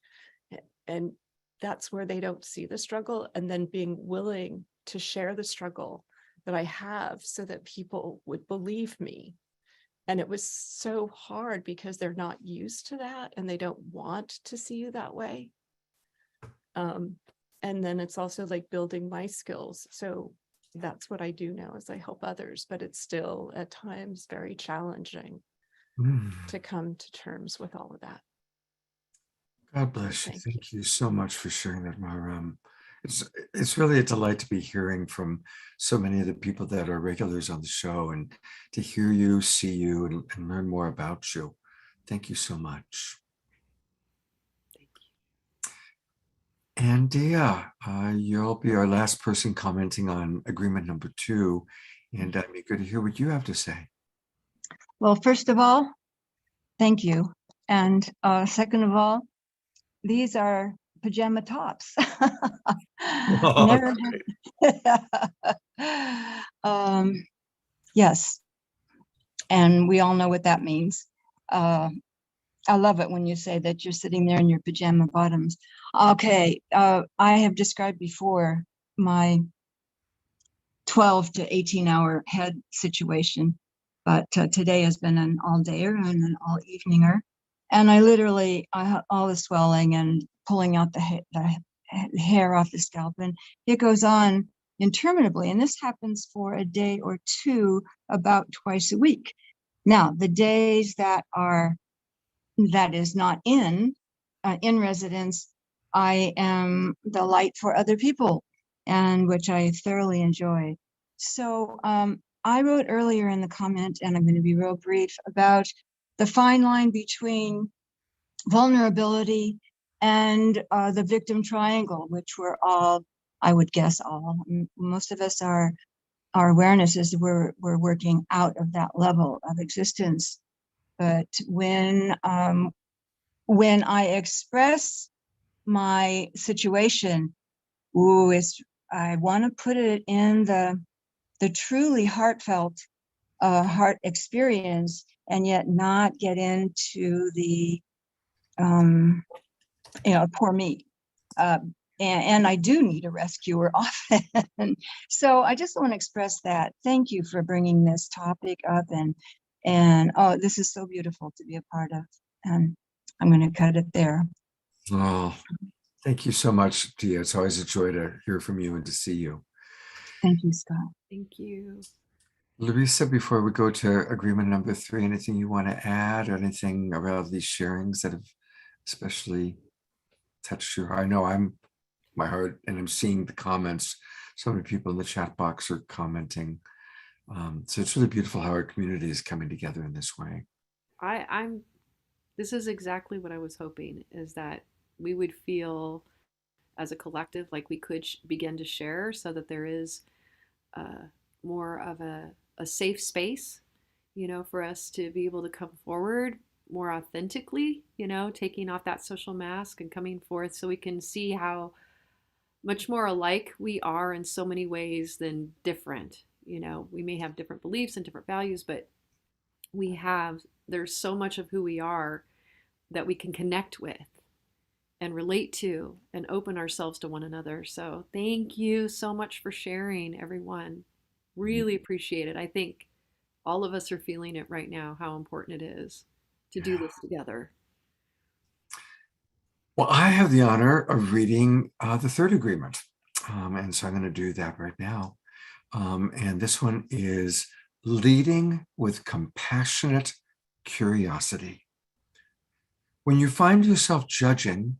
And that's where they don't see the struggle. And then being willing to share the struggle that I have so that people would believe me. And it was so hard because they're not used to that and they don't want to see you that way. And then it's also like building my skills. So that's what I do now, is I help others, but it's still at times very challenging to come to terms with all of that. God bless you. Thank you so much for sharing that, Marem. It's really a delight to be hearing from so many of the people that are regulars on the show, and to hear you, see you, and learn more about you. Thank you so much. And Dia, you'll be our last person commenting on agreement number 2, and I'm eager to hear what you have to say. Well, first of all, thank you. And second of all, these are pajama tops. Never yes. And we all know what that means. I love it when you say that you're sitting there in your pajama bottoms. Okay, I have described before my 12 to 18-hour head situation, but today has been an all-dayer and an all-eveninger. And I literally, all the swelling and pulling out the hair off the scalp, and it goes on interminably. And this happens for a day or two, about twice a week. Now, the days that is not in residence, I am the light for other people, and which I thoroughly enjoy. So I wrote earlier in the comment, and I'm going to be real brief, about the fine line between vulnerability and the victim triangle, which we're all, I would guess all, most of us are, our awareness is we're working out of that level of existence. But when I express my situation, I want to put it in the truly heartfelt heart experience, and yet not get into the poor me. And I do need a rescuer often. So I just want to express that. Thank you for bringing this topic up, and oh, this is so beautiful to be a part of. And I'm going to cut it there. Oh, thank you so much, Dia. It's always a joy to hear from you and to see you. Thank you, Scott. Thank you. Larisa, before we go to agreement number 3, anything you want to add, or anything about these sharings that have especially touched your heart? I know my heart, and I'm seeing the comments. So many people in the chat box are commenting. So it's really beautiful how our community is coming together in this way. This is exactly what I was hoping, is that we would feel as a collective like we could begin to share, so that there is more of a safe space, for us to be able to come forward more authentically, taking off that social mask and coming forth, so we can see how much more alike we are in so many ways than different. You know, we may have different beliefs and different values, but there's so much of who we are that we can connect with and relate to and open ourselves to one another. So thank you so much for sharing, everyone. Really appreciate it. I think all of us are feeling it right now, how important it is to do this together. Well, I have the honor of reading the third agreement. And so I'm going to do that right now. And this one is leading with compassionate curiosity. When you find yourself judging,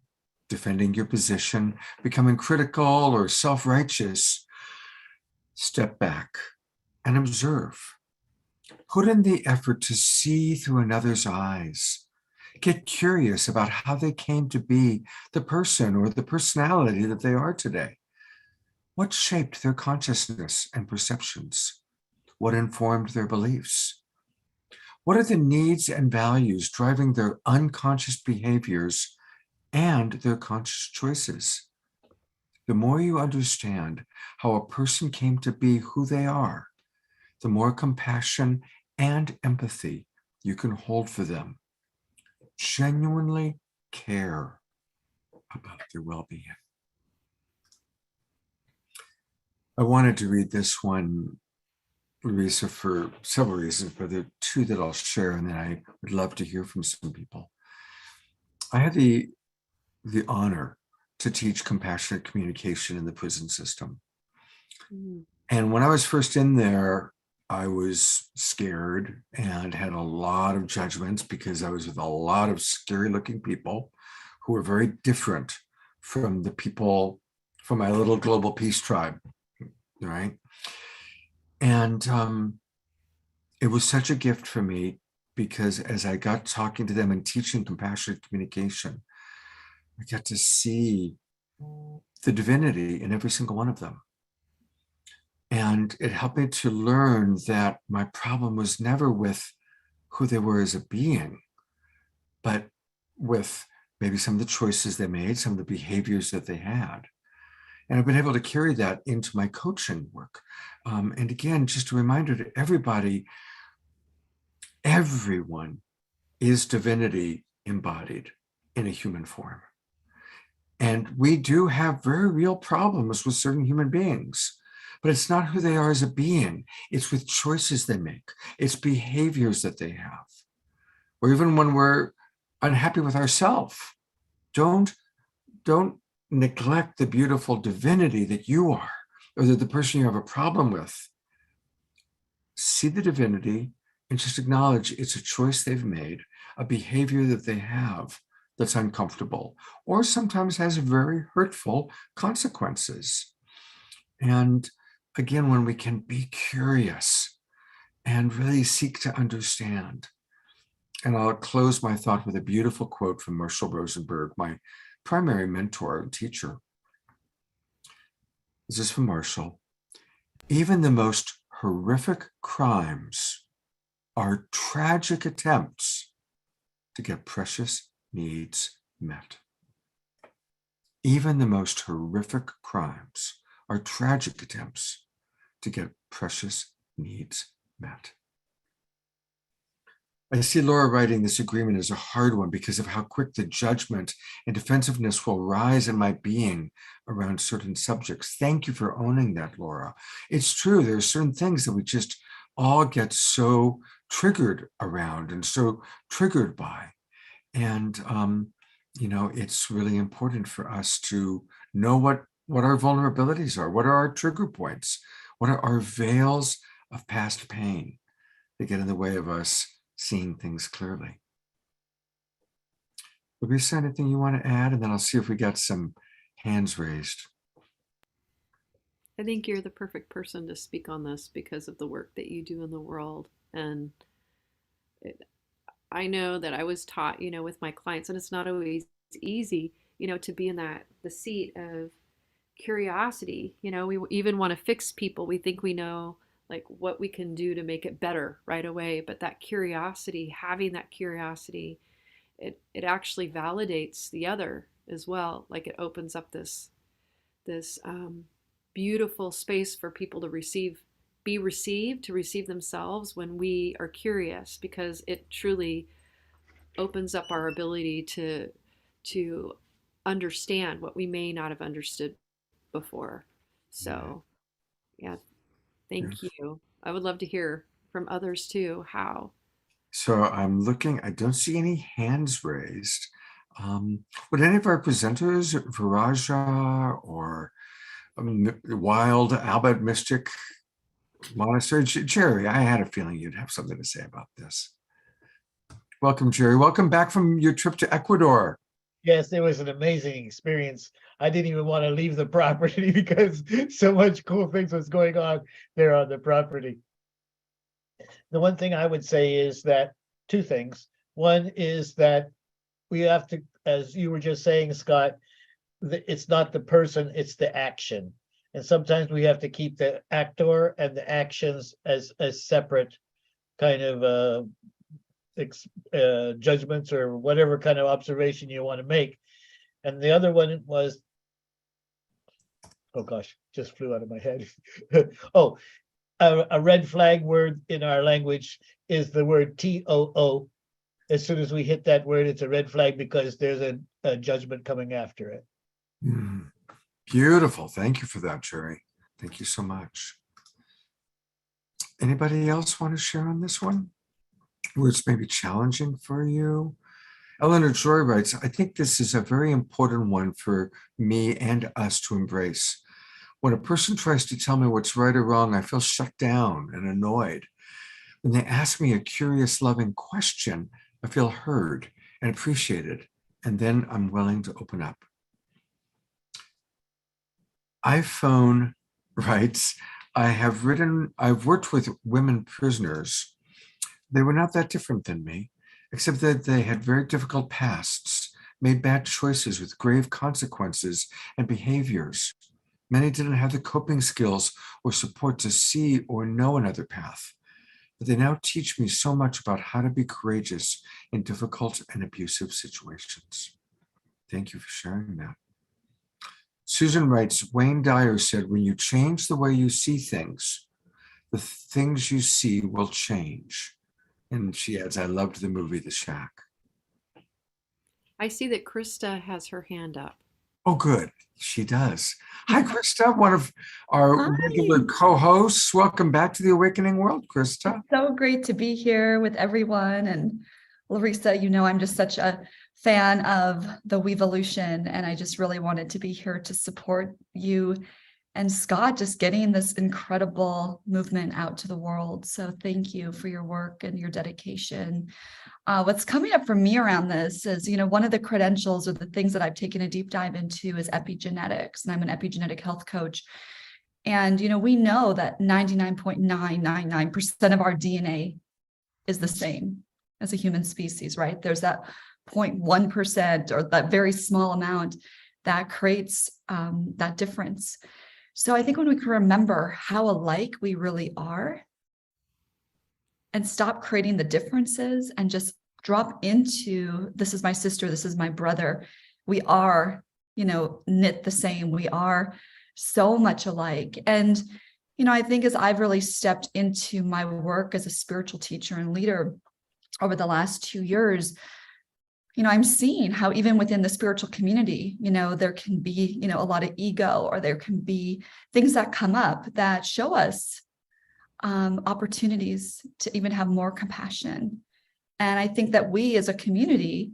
defending your position, becoming critical or self-righteous, step back and observe. Put in the effort to see through another's eyes. Get curious about how they came to be the person or the personality that they are today. What shaped their consciousness and perceptions? What informed their beliefs? What are the needs and values driving their unconscious behaviors and their conscious choices? The more you understand how a person came to be who they are, the more compassion and empathy you can hold for them. Genuinely care about their well-being. I wanted to read this one, Larisa, for several reasons, but there are two that I'll share, and then I would love to hear from some people. I had the honor to teach compassionate communication in the prison system. And when I was first in there, I was scared and had a lot of judgments because I was with a lot of scary looking people who were very different from the people from my little global peace tribe, right? And it was such a gift for me because as I got talking to them and teaching compassionate communication, I got to see the divinity in every single one of them. And it helped me to learn that my problem was never with who they were as a being, but with maybe some of the choices they made, some of the behaviors that they had. And I've been able to carry that into my coaching work. And again, just a reminder to everybody, everyone is divinity embodied in a human form. And we do have very real problems with certain human beings. But it's not who they are as a being. It's with choices they make. It's behaviors that they have. Or even when we're unhappy with ourselves, don't neglect the beautiful divinity that you are, or that the person you have a problem with. See the divinity and just acknowledge it's a choice they've made, a behavior that they have that's uncomfortable, or sometimes has very hurtful consequences. And again, when we can be curious and really seek to understand. And I'll close my thought with a beautiful quote from Marshall Rosenberg, my primary mentor and teacher. This is from Marshall. Even the most horrific crimes are tragic attempts to get precious needs met. Even the most horrific crimes are tragic attempts to get precious needs met. I see Laura writing this agreement as a hard one because of how quick the judgment and defensiveness will rise in my being around certain subjects. Thank you for owning that, Laura. It's true, there are certain things that we just all get so triggered around and so triggered by. And, you know, it's really important for us to know what our vulnerabilities are, what are our trigger points, what are our veils of past pain that get in the way of us seeing things clearly. Larisa, anything you want to add? And then I'll see if we got some hands raised. I think you're the perfect person to speak on this because of the work that you do in the world. And I know that I was taught, you know, with my clients, and it's not always easy, you know, to be in the seat of curiosity. You know, we even want to fix people. We think we know like what we can do to make it better right away. But that curiosity, having that curiosity, it actually validates the other as well. Like it opens up this this beautiful space for people to be received, to receive themselves when we are curious, because it truly opens up our ability to understand what we may not have understood before. So, yeah, thank you. I would love to hear from others too, how. So I'm looking, I don't see any hands raised. Would any of our presenters, Viraja or Wild, Albert, Mystic, Monastery, Jerry, I had a feeling you'd have something to say about this. Welcome, Jerry. Welcome back from your trip to Ecuador. Yes, it was an amazing experience. I didn't even want to leave the property because so much cool things was going on there on the property. The one thing I would say is that two things. One is that we have to, as you were just saying, Scott, it's not the person, it's the action. And sometimes we have to keep the actor and the actions as separate kind of judgments or whatever kind of observation you want to make. And the other one was, oh gosh, just flew out of my head. Oh, a red flag word in our language is the word TOO. As soon as we hit that word, it's a red flag because there's a judgment coming after it. Beautiful. Thank you for that, Jerry. Thank you so much. Anybody else want to share on this one? Where it's maybe challenging for you? Eleanor Joy writes, I think this is a very important one for me and us to embrace. When a person tries to tell me what's right or wrong, I feel shut down and annoyed. When they ask me a curious, loving question, I feel heard and appreciated, and then I'm willing to open up. iPhone writes, I've worked with women prisoners. They were not that different than me, except that they had very difficult pasts, made bad choices with grave consequences and behaviors. Many didn't have the coping skills or support to see or know another path. But they now teach me so much about how to be courageous in difficult and abusive situations. Thank you for sharing that. Susan writes, Wayne Dyer said, when you change the way you see things, the things you see will change. And she adds, I loved the movie The Shack. I see that Krista has her hand up. Oh, good. She does. Hi, Krista, one of our regular co-hosts. Welcome back to the Awakening World, Krista. So great to be here with everyone. And Larisa, you know, I'm just such a fan of the WEvolution, and I just really wanted to be here to support you and Scott just getting this incredible movement out to the world. So thank you for your work and your dedication. What's coming up for me around this is, you know, one of the credentials or the things that I've taken a deep dive into is epigenetics, and I'm an epigenetic health coach. And, you know, we know that 99.999% of our DNA is the same as a human species, right? There's that 0.1% or that very small amount that creates that difference. So I think when we can remember how alike we really are and stop creating the differences and just drop into, this is my sister, this is my brother. We are, you know, knit the same. We are so much alike. And, you know, I think as I've really stepped into my work as a spiritual teacher and leader over the last 2 years, you know, I'm seeing how even within the spiritual community, you know, there can be, you know, a lot of ego, or there can be things that come up that show us opportunities to even have more compassion. And I think that we as a community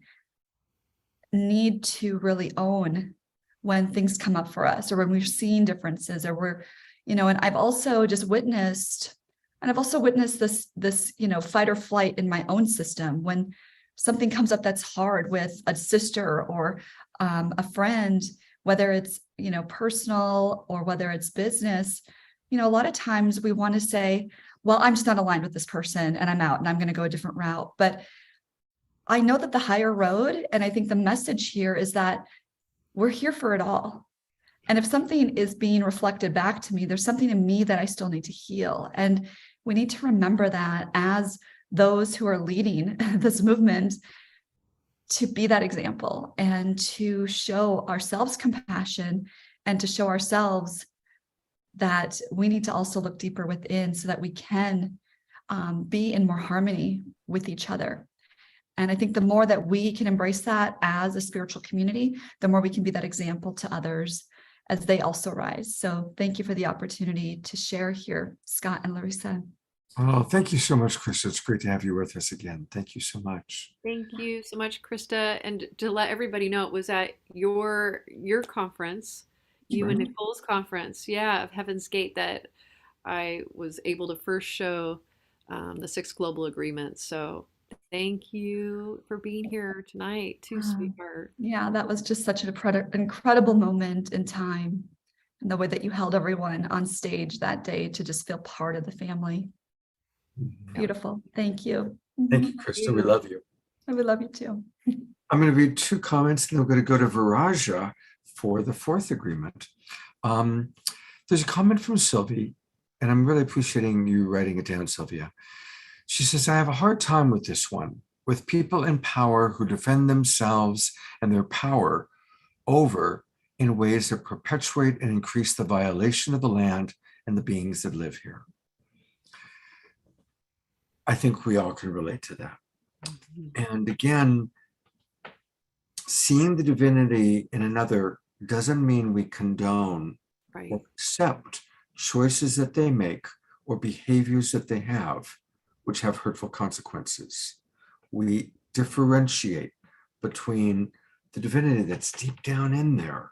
need to really own when things come up for us, or when we're seeing differences, or we're, you know, and I've also just witnessed, this, you know, fight or flight in my own system. When something comes up that's hard with a sister or a friend, whether it's, you know, personal or whether it's business, you know, a lot of times we want to say, well, I'm just not aligned with this person and I'm out and I'm going to go a different route. But I know that the higher road, and I think the message here is that we're here for it all. And if something is being reflected back to me, there's something in me that I still need to heal. And we need to remember that as those who are leading this movement, to be that example and to show ourselves compassion and to show ourselves that we need to also look deeper within so that we can be in more harmony with each other. And I think the more that we can embrace that as a spiritual community, the more we can be that example to others as they also rise. So thank you for the opportunity to share here, Scott and Larisa. Oh, thank you so much, Krista. It's great to have you with us again. Thank you so much. Thank you so much, Krista. And to let everybody know, it was at your conference, you and Right. Nicole's conference, yeah, of Heaven's Gate, that I was able to first show the 6 global agreements. So thank you for being here tonight too, sweetheart. Yeah, that was just such an incredible moment in time. And the way that you held everyone on stage that day to just feel part of the family. Beautiful. Thank you. Thank you, Krista. We love you. I would love you too. I'm going to read 2 comments, and I'm going to go to Viraja for the 4th agreement. There's a comment from Sylvie, and I'm really appreciating you writing it down, Sylvia. She says, I have a hard time with this one, with people in power who defend themselves and their power over in ways that perpetuate and increase the violation of the land and the beings that live here. I think we all can relate to that. And again, seeing the divinity in another doesn't mean we condone or accept choices that they make or behaviors that they have, which have hurtful consequences. We differentiate between the divinity that's deep down in there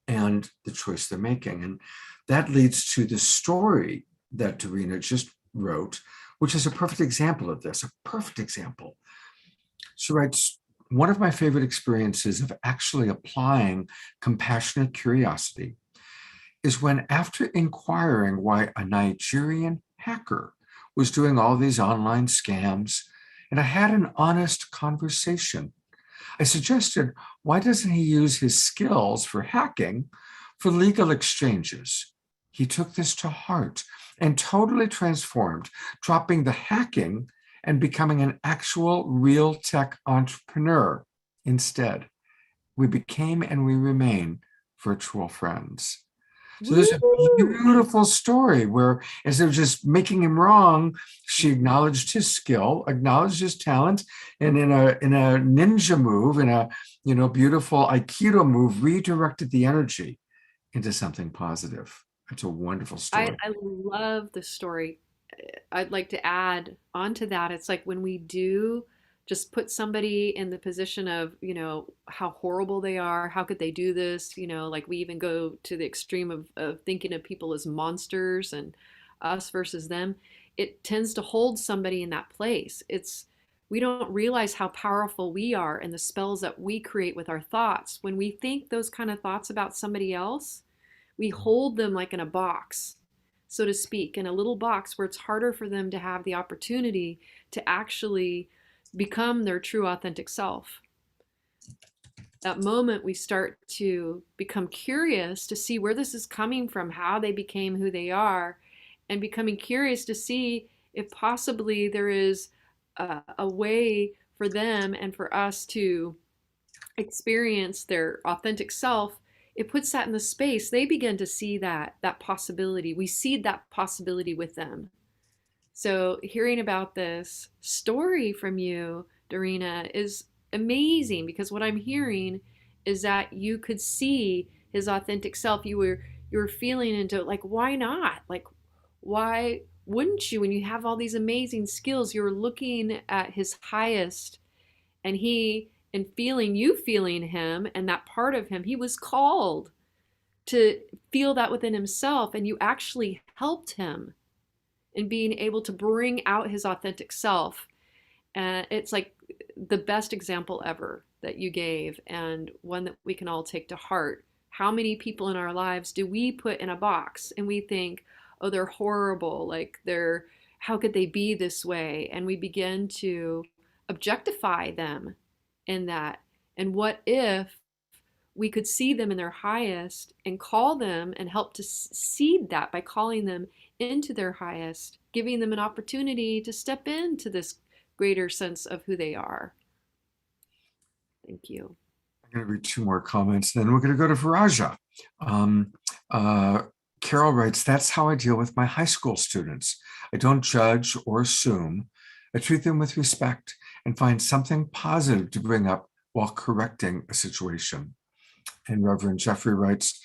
and the choice they're making. And that leads to the story that Darina just wrote, which is a perfect example of this, a perfect example. She writes, one of my favorite experiences of actually applying compassionate curiosity is when, after inquiring why a Nigerian hacker was doing all these online scams, and I had an honest conversation, I suggested, why doesn't he use his skills for hacking for legal exchanges? He took this to heart and totally transformed, dropping the hacking and becoming an actual real tech entrepreneur instead. We became and we remain virtual friends. So there's a beautiful story where, as they were just making him wrong, she acknowledged his skill, acknowledged his talent, and in a ninja move, in a beautiful Aikido move, redirected the energy into something positive. It's a wonderful story. I love the story. I'd like to add onto that. It's like when we do just put somebody in the position of, how horrible they are, how could they do this? Like we even go to the extreme of thinking of people as monsters and us versus them. It tends to hold somebody in that place. We don't realize how powerful we are and the spells that we create with our thoughts. When we think those kind of thoughts about somebody else, we hold them like in a box, so to speak, in a little box where it's harder for them to have the opportunity to actually become their true authentic self. That moment we start to become curious to see where this is coming from, how they became who they are, and becoming curious to see if possibly there is a way for them and for us to experience their authentic self. It puts that in the space. They begin to see that possibility. We seed that possibility with them. So hearing about this story from you, Darina, is amazing, because what I'm hearing is that you could see his authentic self. You were feeling into, like, why not? Like, why wouldn't you? When you have all these amazing skills, you're looking at his highest, and feeling him, and that part of him, he was called to feel that within himself, and you actually helped him in being able to bring out his authentic self. And it's like the best example ever that you gave, and one that we can all take to heart. How many people in our lives do we put in a box and we think, oh, they're horrible, like how could they be this way? And we begin to objectify them in that. And what if we could see them in their highest and call them and help to seed that by calling them into their highest, giving them an opportunity to step into this greater sense of who they are. Thank you. I'm going to read 2 more comments, then we're going to go to Viraja. Um, Carol writes, that's how I deal with my high school students. I don't judge or assume. I treat them with respect and find something positive to bring up while correcting a situation. And Reverend Jeffrey writes,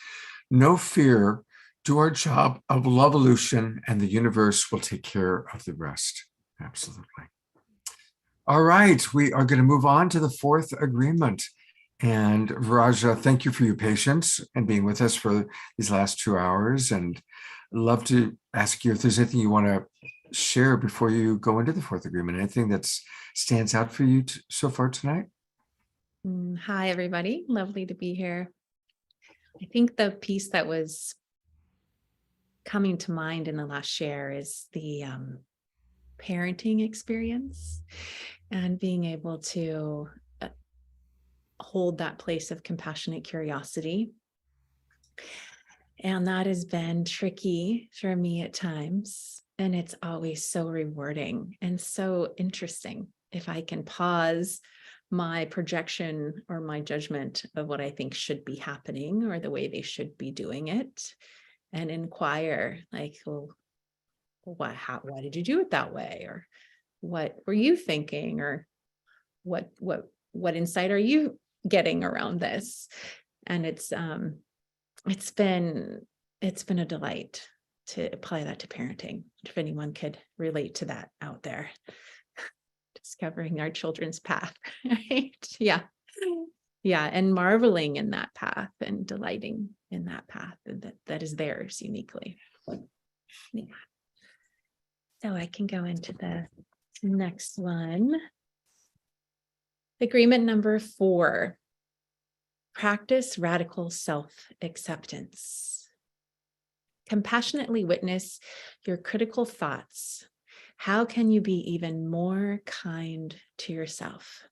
no fear, do our job of WEvolution and the universe will take care of the rest. Absolutely. All right, we are going to move on to the fourth agreement. And Raja, thank you for your patience and being with us for these last 2 hours. And I'd love to ask you if there's anything you want to share before you go into the fourth agreement, anything that stands out for you so far tonight? Hi, everybody. Lovely to be here. I think the piece that was coming to mind in the last share is the parenting experience and being able to hold that place of compassionate curiosity. And that has been tricky for me at times. And it's always so rewarding and so interesting if I can pause my projection or my judgment of what I think should be happening or the way they should be doing it and inquire, like, well, why did you do it that way? Or what were you thinking? Or what insight are you getting around this? And it's been a delight to apply that to parenting. If anyone could relate to that out there, discovering our children's path, right? Yeah. And marveling in that path and delighting in that path that is theirs uniquely. Yeah. So I can go into the next one. Agreement number 4. Practice radical self-acceptance. Compassionately witness your critical thoughts. How can you be even more kind to yourself?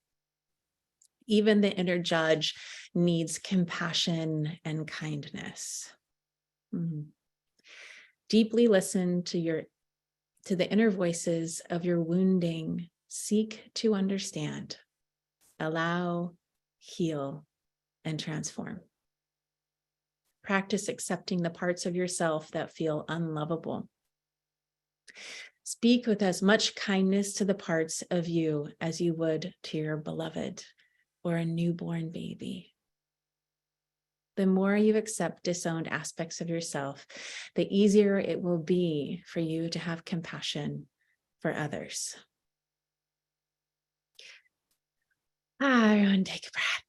Even the inner judge needs compassion and kindness. Deeply listen to the inner voices of your wounding. Seek to understand, allow, heal, and transform. Practice accepting the parts of yourself that feel unlovable. Speak with as much kindness to the parts of you as you would to your beloved or a newborn baby. The more you accept disowned aspects of yourself, the easier it will be for you to have compassion for others. Everyone take a breath.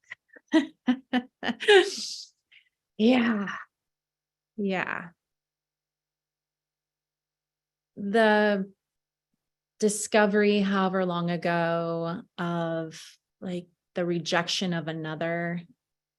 Yeah. The discovery, however long ago, of like the rejection of another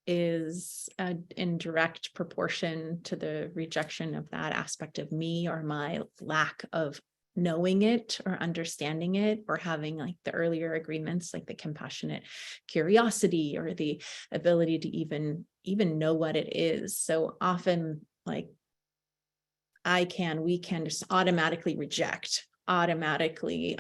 is in direct proportion to the rejection of that aspect of me or my lack of knowing it or understanding it or having like the earlier agreements, like the compassionate curiosity or the ability to even know what it is. So often, like, we can just automatically reject, automatically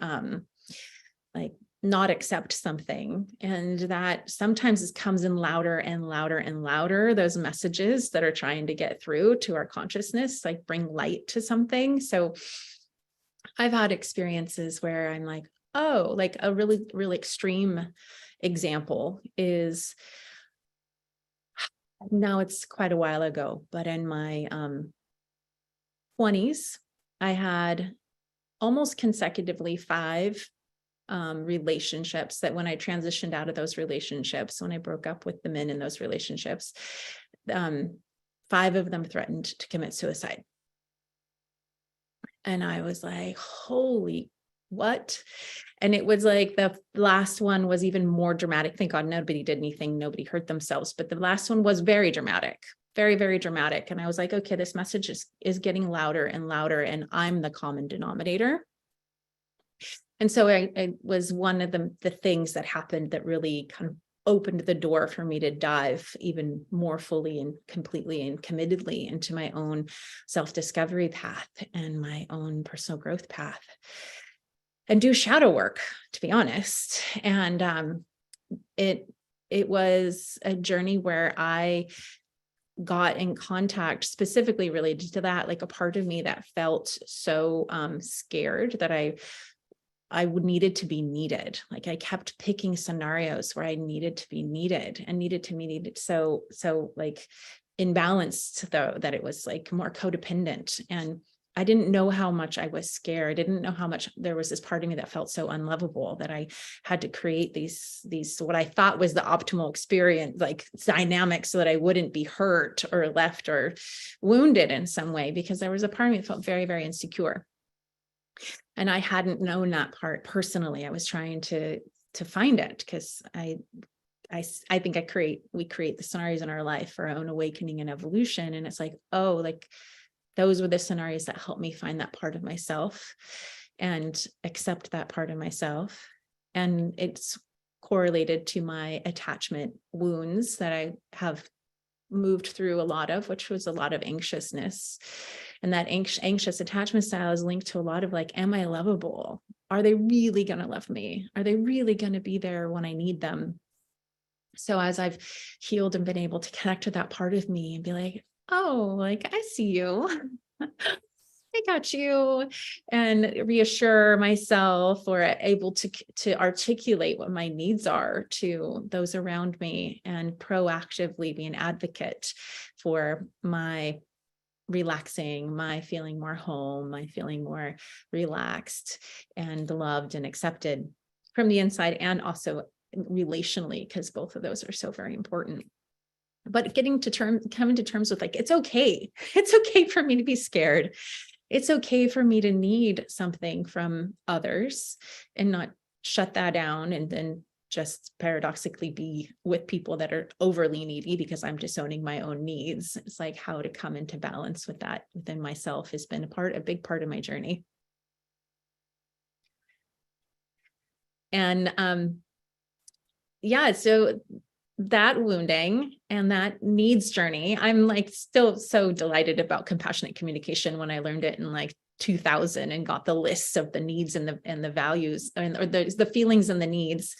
like not accept something. And that sometimes comes in louder and louder and louder, those messages that are trying to get through to our consciousness, like bring light to something. So I've had experiences where I'm like, oh, like a really, really extreme example is, now it's quite a while ago, but in my 20s, I had almost consecutively 5 relationships that when I transitioned out of those relationships, when I broke up with the men in those relationships, 5 of them threatened to commit suicide. And I was like, holy, what? And it was like the last one was even more dramatic. Thank God nobody did anything. Nobody hurt themselves. But the last one was very dramatic, very, very dramatic. And I was like, okay, this message is getting louder and louder, and I'm the common denominator. And so I was one of the things that happened that really kind of opened the door for me to dive even more fully and completely and committedly into my own self-discovery path and my own personal growth path and do shadow work, to be honest. And it was a journey where I got in contact specifically related to that, like a part of me that felt so scared that I would needed to be needed. Like I kept picking scenarios where I needed to be needed and needed to be needed. So like imbalanced though, that it was like more codependent. And I didn't know how much I was scared. I didn't know how much there was this part of me that felt so unlovable that I had to create these what I thought was the optimal experience, like dynamics, so that I wouldn't be hurt or left or wounded in some way, because there was a part of me that felt very, very insecure. And I hadn't known that part personally. I was trying to find it, because I think we create the scenarios in our life for our own awakening and evolution. And it's like, oh, like those were the scenarios that helped me find that part of myself and accept that part of myself. And it's correlated to my attachment wounds that I have moved through a lot of, which was a lot of anxiousness. And that anxious attachment style is linked to a lot of like, am I lovable? Are they really going to love me? Are they really going to be there when I need them? So as I've healed and been able to connect to that part of me and be like, oh, like I see you, I got you, and reassure myself, or able to articulate what my needs are to those around me, and proactively be an advocate for my relaxing, my feeling more home, my feeling more relaxed and loved and accepted from the inside, and also relationally, because both of those are so very important. But coming to terms with like, it's okay for me to be scared. It's okay for me to need something from others, and not shut that down and then just paradoxically be with people that are overly needy because I'm disowning my own needs. It's like how to come into balance with that within myself has been a big part of my journey. And so that wounding and that needs journey, I'm like still so delighted about compassionate communication when I learned it in like 2000 and got the lists of the needs and the values or the feelings and the needs,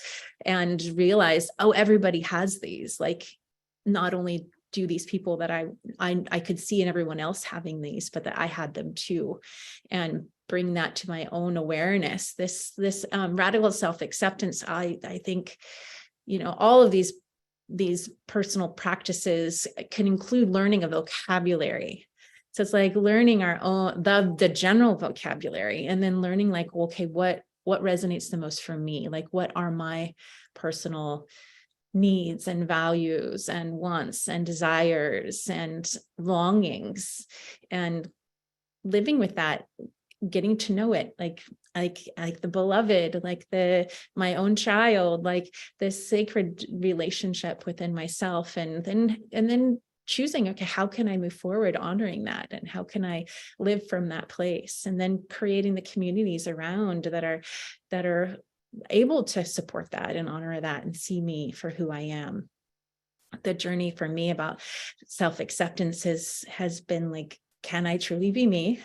and realized, oh, everybody has these. Like, not only do these people that I could see in everyone else having these, but that I had them too, and bring that to my own awareness. This radical self-acceptance, I think, all of these personal practices can include learning a vocabulary. So it's like learning our own, the general vocabulary, and then learning like, okay, what resonates the most for me? Like, what are my personal needs and values and wants and desires and longings, and living with that, getting to know it, like the beloved, like my own child, like this sacred relationship within myself, and then choosing, okay, how can I move forward honoring that, and how can I live from that place, and then creating the communities around that are able to support that and honor that and see me for who I am. The journey for me about self-acceptance has been like, can I truly be me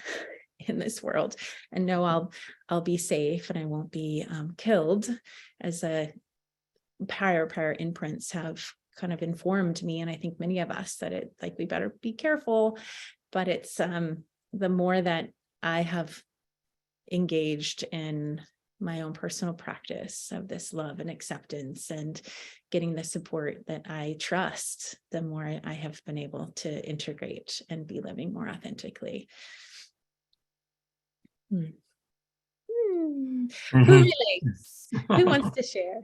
in this world, and know I'll be safe and I won't be killed, as a prior imprints have kind of informed me, and I think many of us, that it like we better be careful. But it's the more that I have engaged in my own personal practice of this love and acceptance and getting the support that I trust, the more I have been able to integrate and be living more authentically. Who relates? Who wants to share?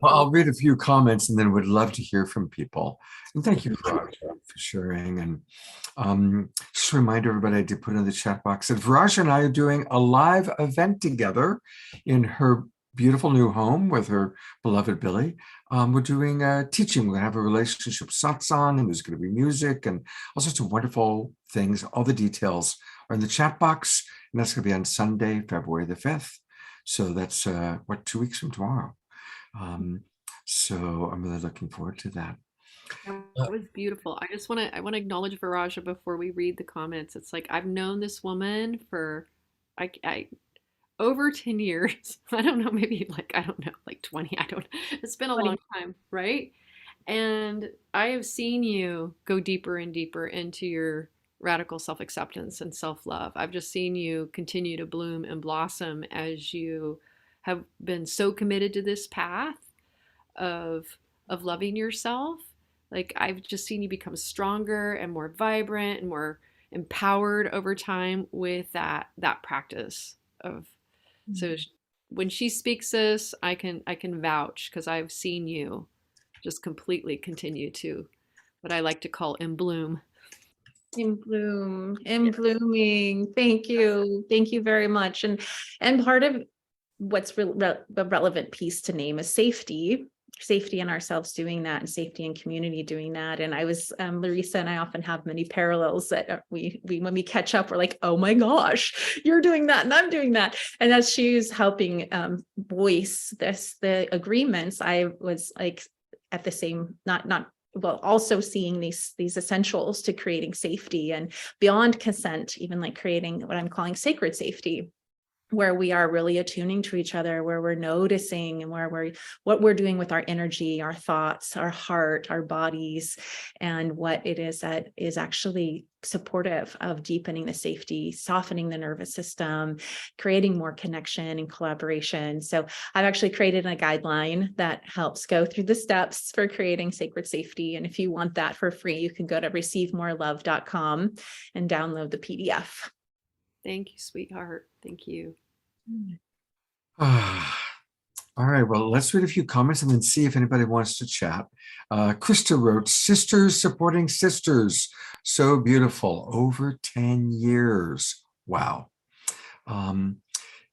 Well, I'll read a few comments and then would love to hear from people. And thank you, Viraja, for sharing. And just to remind everybody, I did put in the chat box that Viraja and I are doing a live event together in her beautiful new home with her beloved Billy. We're doing teaching. We're going to have a relationship satsang, and there's going to be music and all sorts of wonderful things. All the details are in the chat box, and that's going to be on Sunday, February the 5th. So that's 2 weeks from tomorrow. So I'm really looking forward to that. That was beautiful. I want to acknowledge Viraja before we read the comments. It's like, I've known this woman for I over 10 years. I don't know, maybe like 20. It's been a long time, right? And I have seen you go deeper and deeper into your radical self-acceptance and self-love. I've just seen you continue to bloom and blossom as you have been so committed to this path of loving yourself. Like I've just seen you become stronger and more vibrant and more empowered over time with that practice of. So when she speaks this, I can vouch because I've seen you just completely continue to what I like to call in bloom. In bloom, in blooming. Thank you. Thank you very much. And part of what's the relevant piece to name is safety in ourselves doing that, and safety in community doing that. And I was, Larisa and I often have many parallels that we when we catch up, we're like, oh my gosh, you're doing that and I'm doing that. And as she's helping voice the agreements, I was like at the same, also seeing these essentials to creating safety and beyond consent, even like creating what I'm calling sacred safety, where we are really attuning to each other, where we're noticing and what we're doing with our energy, our thoughts, our heart, our bodies, and what it is that is actually supportive of deepening the safety, softening the nervous system, creating more connection and collaboration. So I've actually created a guideline that helps go through the steps for creating sacred safety. And if you want that for free, you can go to receivemorelove.com and download the PDF. Thank you, sweetheart. Thank you. All right, well, let's read a few comments and then see if anybody wants to chat. Krista wrote, sisters supporting sisters. So beautiful. Over 10 years. Wow. And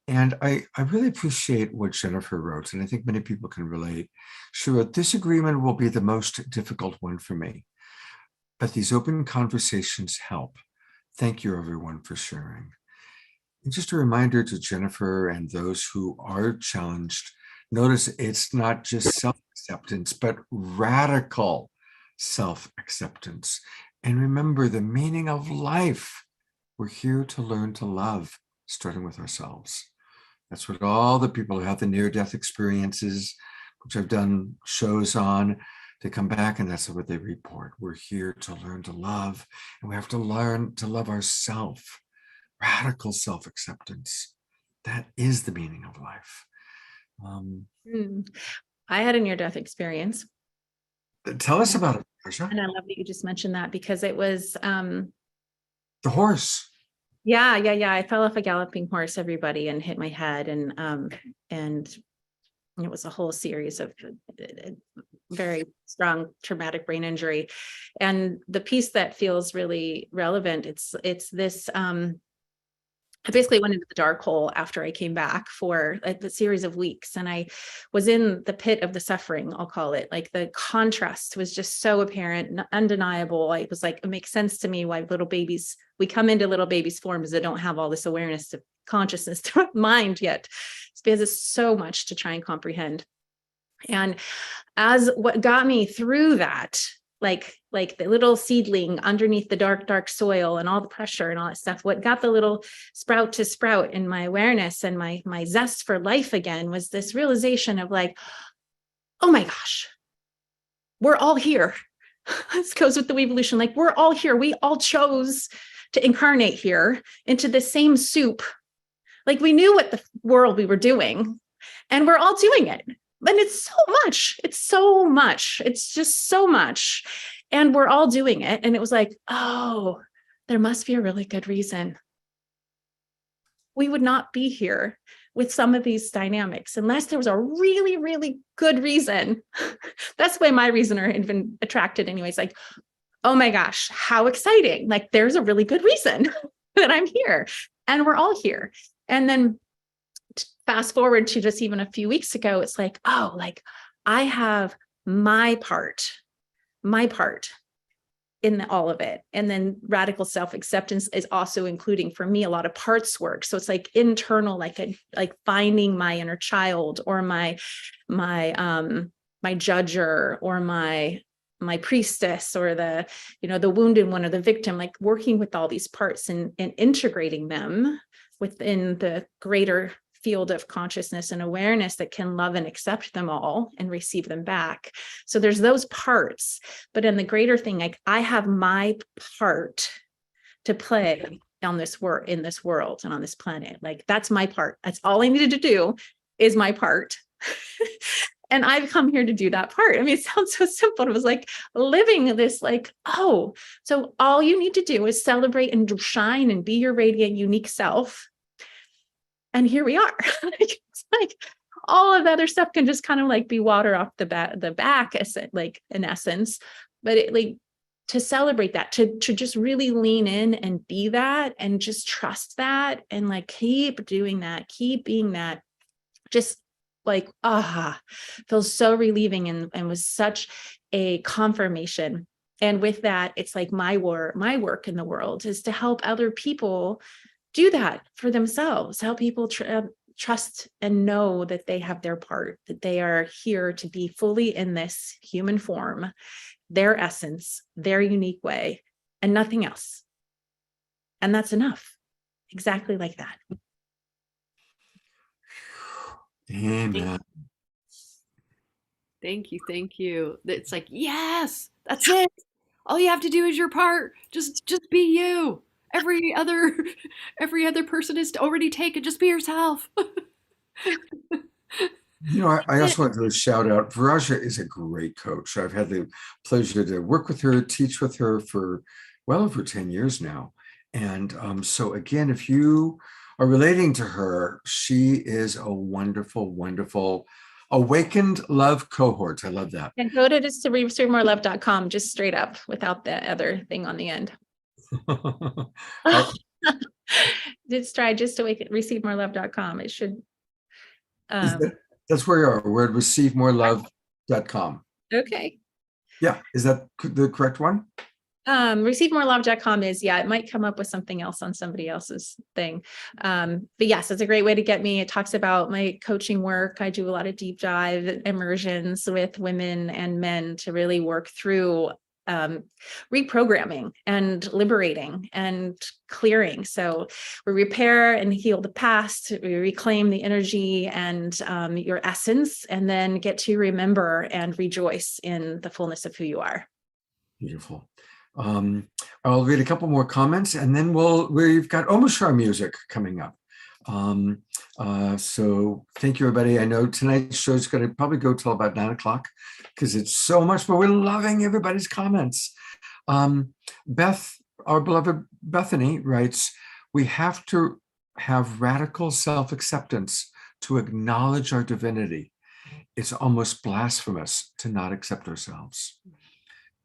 I really appreciate what Jennifer wrote, and I think many people can relate. She wrote, this agreement will be the most difficult one for me, but these open conversations help. Thank you, everyone, for sharing. And just a reminder to Jennifer and those who are challenged, notice it's not just self-acceptance, but radical self-acceptance. And remember the meaning of life. We're here to learn to love, starting with ourselves. That's what all the people who have the near-death experiences, which I've done shows on, they come back and that's what they report. We're here to learn to love, and we have to learn to love ourselves. Radical self-acceptance. That is the meaning of life. I had a near-death experience. Tell us about it, Marsha. And I love that you just mentioned that, because it was the horse. Yeah. I fell off a galloping horse, everybody, and hit my head, and it was a whole series of very strong traumatic brain injury. And the piece that feels really relevant, it's this. I basically went into the dark hole after I came back for a series of weeks, and I was in the pit of the suffering, I'll call it. Like the contrast was just so apparent, undeniable. It was like, it makes sense to me why we come into little babies' forms that don't have all this awareness of consciousness to mind yet. It's because it's so much to try and comprehend. And as what got me through that, like the little seedling underneath the dark soil and all the pressure and all that stuff, what got the little sprout to sprout in my awareness and my zest for life again was this realization of like, oh my gosh, we're all here. This goes with the WEvolution. Like, we're all here. We all chose to incarnate here into the same soup. Like, we knew what the world we were doing, and we're all doing it. And it's so much. It's so much. It's just so much. And we're all doing it. And it was like, oh, there must be a really good reason. We would not be here with some of these dynamics unless there was a really, really good reason. That's why my reasoner had been attracted anyways. Like, oh my gosh, how exciting. Like, there's a really good reason that I'm here, and we're all here. And then fast forward to just even a few weeks ago, it's like, oh, like I have my part in all of it. And then radical self-acceptance is also including for me a lot of parts work. So it's like internal, like finding my inner child, or my judger, or my priestess, or the wounded one, or the victim, like working with all these parts and integrating them within the greater field of consciousness and awareness that can love and accept them all and receive them back. So there's those parts, but in the greater thing, like I have my part to play on this in this world and on this planet. Like that's my part. That's all I needed to do is my part. And I've come here to do that part. I mean, it sounds so simple. It was like living this like, oh, so all you need to do is celebrate and shine and be your radiant, unique self. And here we are. It's like all of the other stuff can just kind of like be water off the back, like in essence. But it like to celebrate that, to just really lean in and be that and just trust that and like keep doing that, keep being that, just like, feels so relieving and was such a confirmation. And with that, it's like my work in the world is to help other people do that for themselves, help people trust and know that they have their part, that they are here to be fully in this human form, their essence, their unique way, and nothing else. And that's enough. Exactly like that. Amen. Thank you. Thank you. It's like, yes, that's it. All you have to do is your part. Just be you. Every other person is already taken. Just be yourself. You know, I also want to shout out, Viraja is a great coach. I've had the pleasure to work with her, teach with her for well over 10 years now. And so again, if you are relating to her, she is a wonderful, wonderful awakened love cohort. I love that. And go to just to receivemorelove.com, just straight up without the other thing on the end. Just try just to receivemorelove.com. It should. That's where you are. We're at receivemorelove.com. Okay. Yeah. Is that the correct one? Receivemorelove.com is, it might come up with something else on somebody else's thing. But yes, it's a great way to get me. It talks about my coaching work. I do a lot of deep dive immersions with women and men to really work through reprogramming and liberating and clearing. So we repair and heal the past, we reclaim the energy and your essence, and then get to remember and rejoice in the fullness of who you are. Beautiful. I'll read a couple more comments and then we've got Omashar music coming up. So thank you, everybody. I know tonight's show is going to probably go till about 9 o'clock because it's so much, but we're loving everybody's comments. Beth, our beloved Bethany, writes, we have to have radical self-acceptance to acknowledge our divinity. It's almost blasphemous to not accept ourselves.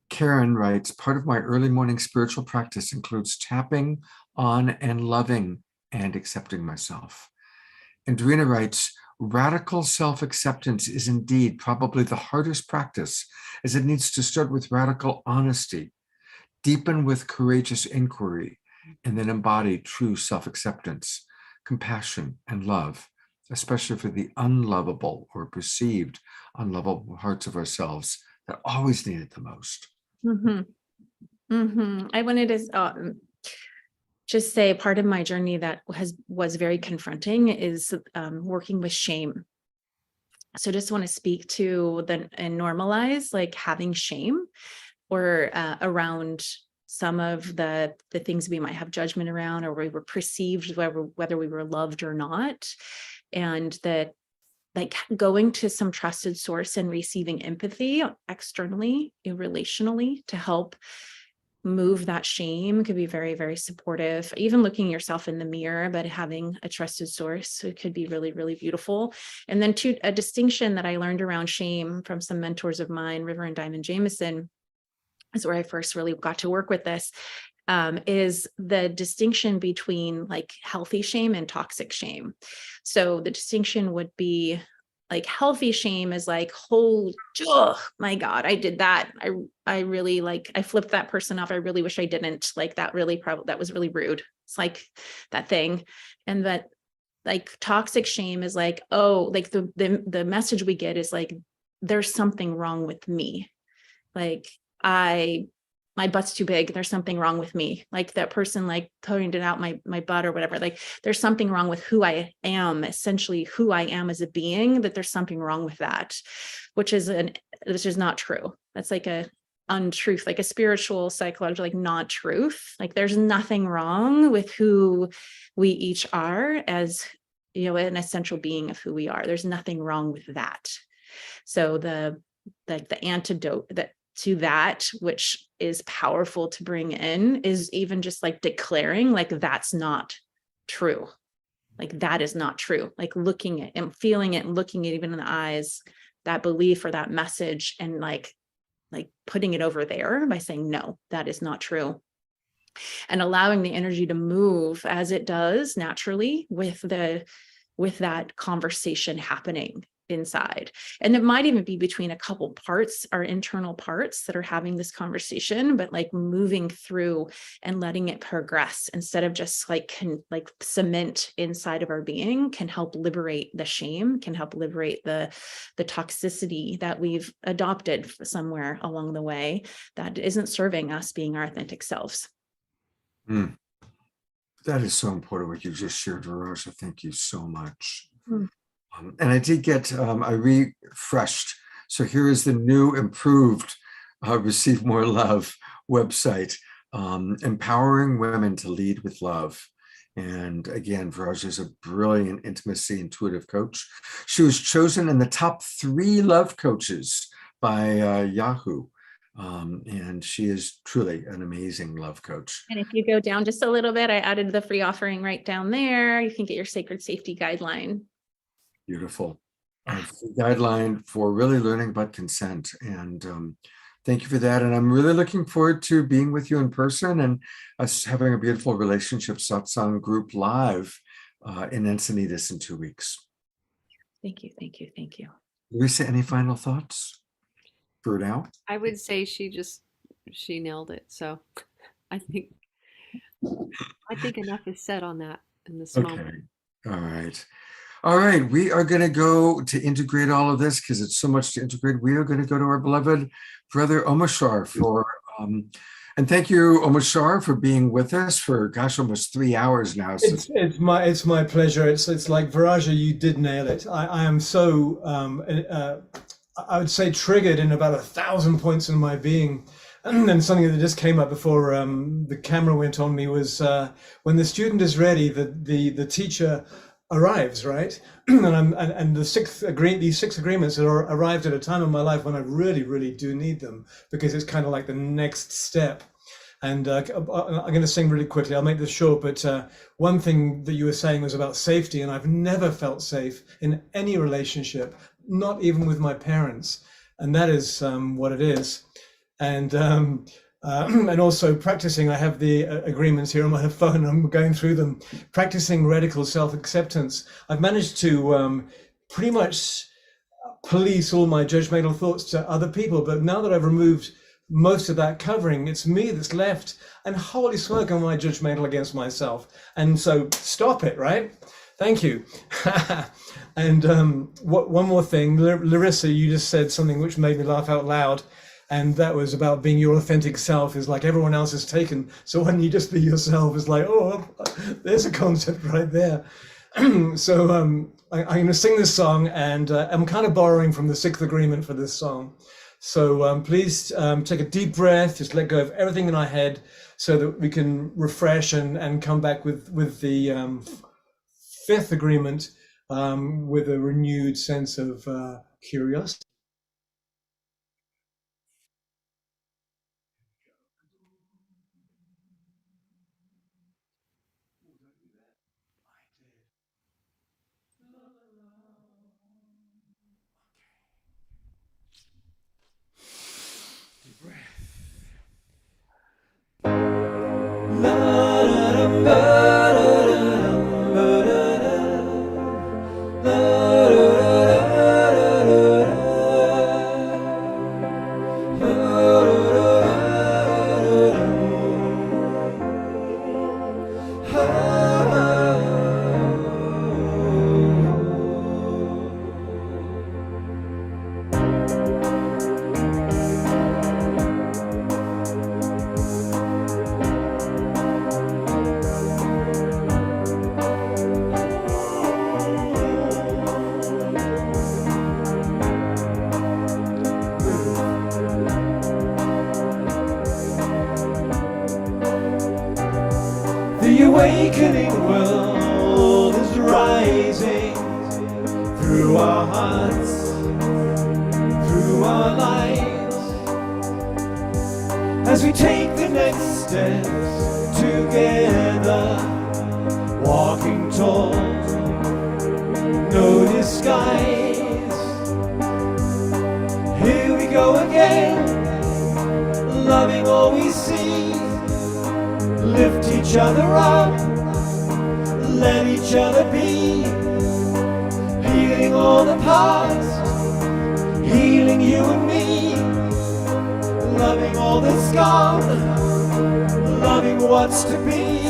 Karen writes, part of my early morning spiritual practice includes tapping on and loving and accepting myself. And Dorina writes, radical self-acceptance is indeed probably the hardest practice, as it needs to start with radical honesty, deepen with courageous inquiry, and then embody true self-acceptance, compassion, and love, especially for the unlovable or perceived unlovable parts of ourselves that always need it the most. I wanted to just say part of my journey that was very confronting is working with shame. So just want to speak to and normalize like having shame or around some of the things we might have judgment around, or we were perceived, whether we were loved or not. And that like going to some trusted source and receiving empathy externally, relationally, to help move that shame could be very, very supportive. Even looking yourself in the mirror, but having a trusted source, it could be really, really beautiful. And then a distinction that I learned around shame from some mentors of mine, River and Diamond Jameson, is where I first really got to work with this, is the distinction between like healthy shame and toxic shame. So the distinction would be like healthy shame is like, oh my God, I did that. I really I flipped that person off. I really wish I didn't. Like that was really rude. It's like that thing. And that like toxic shame is like, oh, like the message we get is like, there's something wrong with me. Like my butt's too big. There's something wrong with me. Like that person, like pointed out my butt or whatever, like there's something wrong with who I am, essentially who I am as a being, that there's something wrong with that, which is not true. That's like a untruth, like a spiritual, psychological, like not truth. Like there's nothing wrong with who we each are as, an essential being of who we are. There's nothing wrong with that. So the antidote to that, which is powerful to bring in, is even just like declaring like that's not true. Like that is not true. Like looking at and feeling it and looking it even in the eyes, that belief or that message, and like putting it over there by saying, no, that is not true. And allowing the energy to move as it does naturally with that conversation happening inside. And it might even be between a couple parts, our internal parts that are having this conversation, but like moving through and letting it progress instead of just like cement inside of our being can help liberate the shame, can help liberate the toxicity that we've adopted somewhere along the way that isn't serving us being our authentic selves. That is so important what you just shared, Veronica. Thank you so much. And I did get, I refreshed. So here is the new, improved Receive More Love website, empowering women to lead with love. And again, Veronica is a brilliant intimacy intuitive coach. She was chosen in the top 3 love coaches by Yahoo. And she is truly an amazing love coach. And if you go down just a little bit, I added the free offering right down there. You can get your sacred safety guideline. Beautiful. A guideline for really learning about consent. And thank you for that. And I'm really looking forward to being with you in person and us having a beautiful relationship satsang group live in Encinitas in 2 weeks. Thank you. Thank you. Thank you. Larisa, any final thoughts for now? I would say she nailed it. So I think enough is said on that in this moment. All right. We are going to go to integrate all of this because it's so much to integrate. We are going to go to our beloved brother Omashar for, and thank you, Omashar, for being with us for, gosh, almost 3 hours now. It's my pleasure. It's like Viraja, you did nail it. I am so, I would say triggered in about 1,000 points in my being. And then something that just came up before the camera went on me was when the student is ready, the teacher arrives, right? and these 6 agreements that are arrived at a time in my life when I really, really do need them, because it's kind of like the next step. And I'm going to sing really quickly. I'll make this short, but one thing that you were saying was about safety, and I've never felt safe in any relationship, not even with my parents. And that is what it is. And also practicing, I have the agreements here on my phone, I'm going through them, practicing radical self-acceptance. I've managed to pretty much police all my judgmental thoughts to other people, but now that I've removed most of that covering, it's me that's left, and holy smoke, am I judgmental against myself. And so stop it, right? Thank you. And one more thing, Larissa, you just said something which made me laugh out loud. And that was about being your authentic self is like everyone else is taken. So when you just be yourself, it's like, oh, there's a concept right there. So I'm going to sing this song, and I'm kind of borrowing from the 6th agreement for this song. So please take a deep breath, just let go of everything in our head so that we can refresh and come back with the 5th agreement with a renewed sense of curiosity. awakening world is rising through our hearts, through our lives, as we take the next steps together, walking tall, no disguise. Here we go again, loving all we see, lift each other up, let each other be, healing all the past, healing you and me, loving all that's gone, loving what's to be,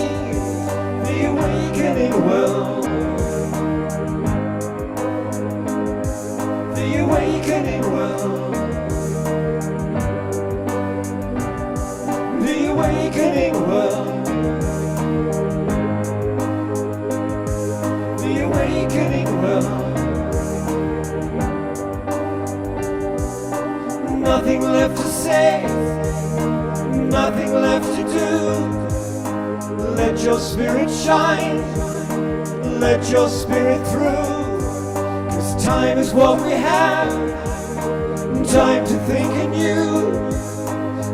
the awakening world, the awakening world, the awakening world, the awakening world. Nothing left to say, nothing left to do. Let your spirit shine, let your spirit through. 'Cause time is what we have, time to think anew.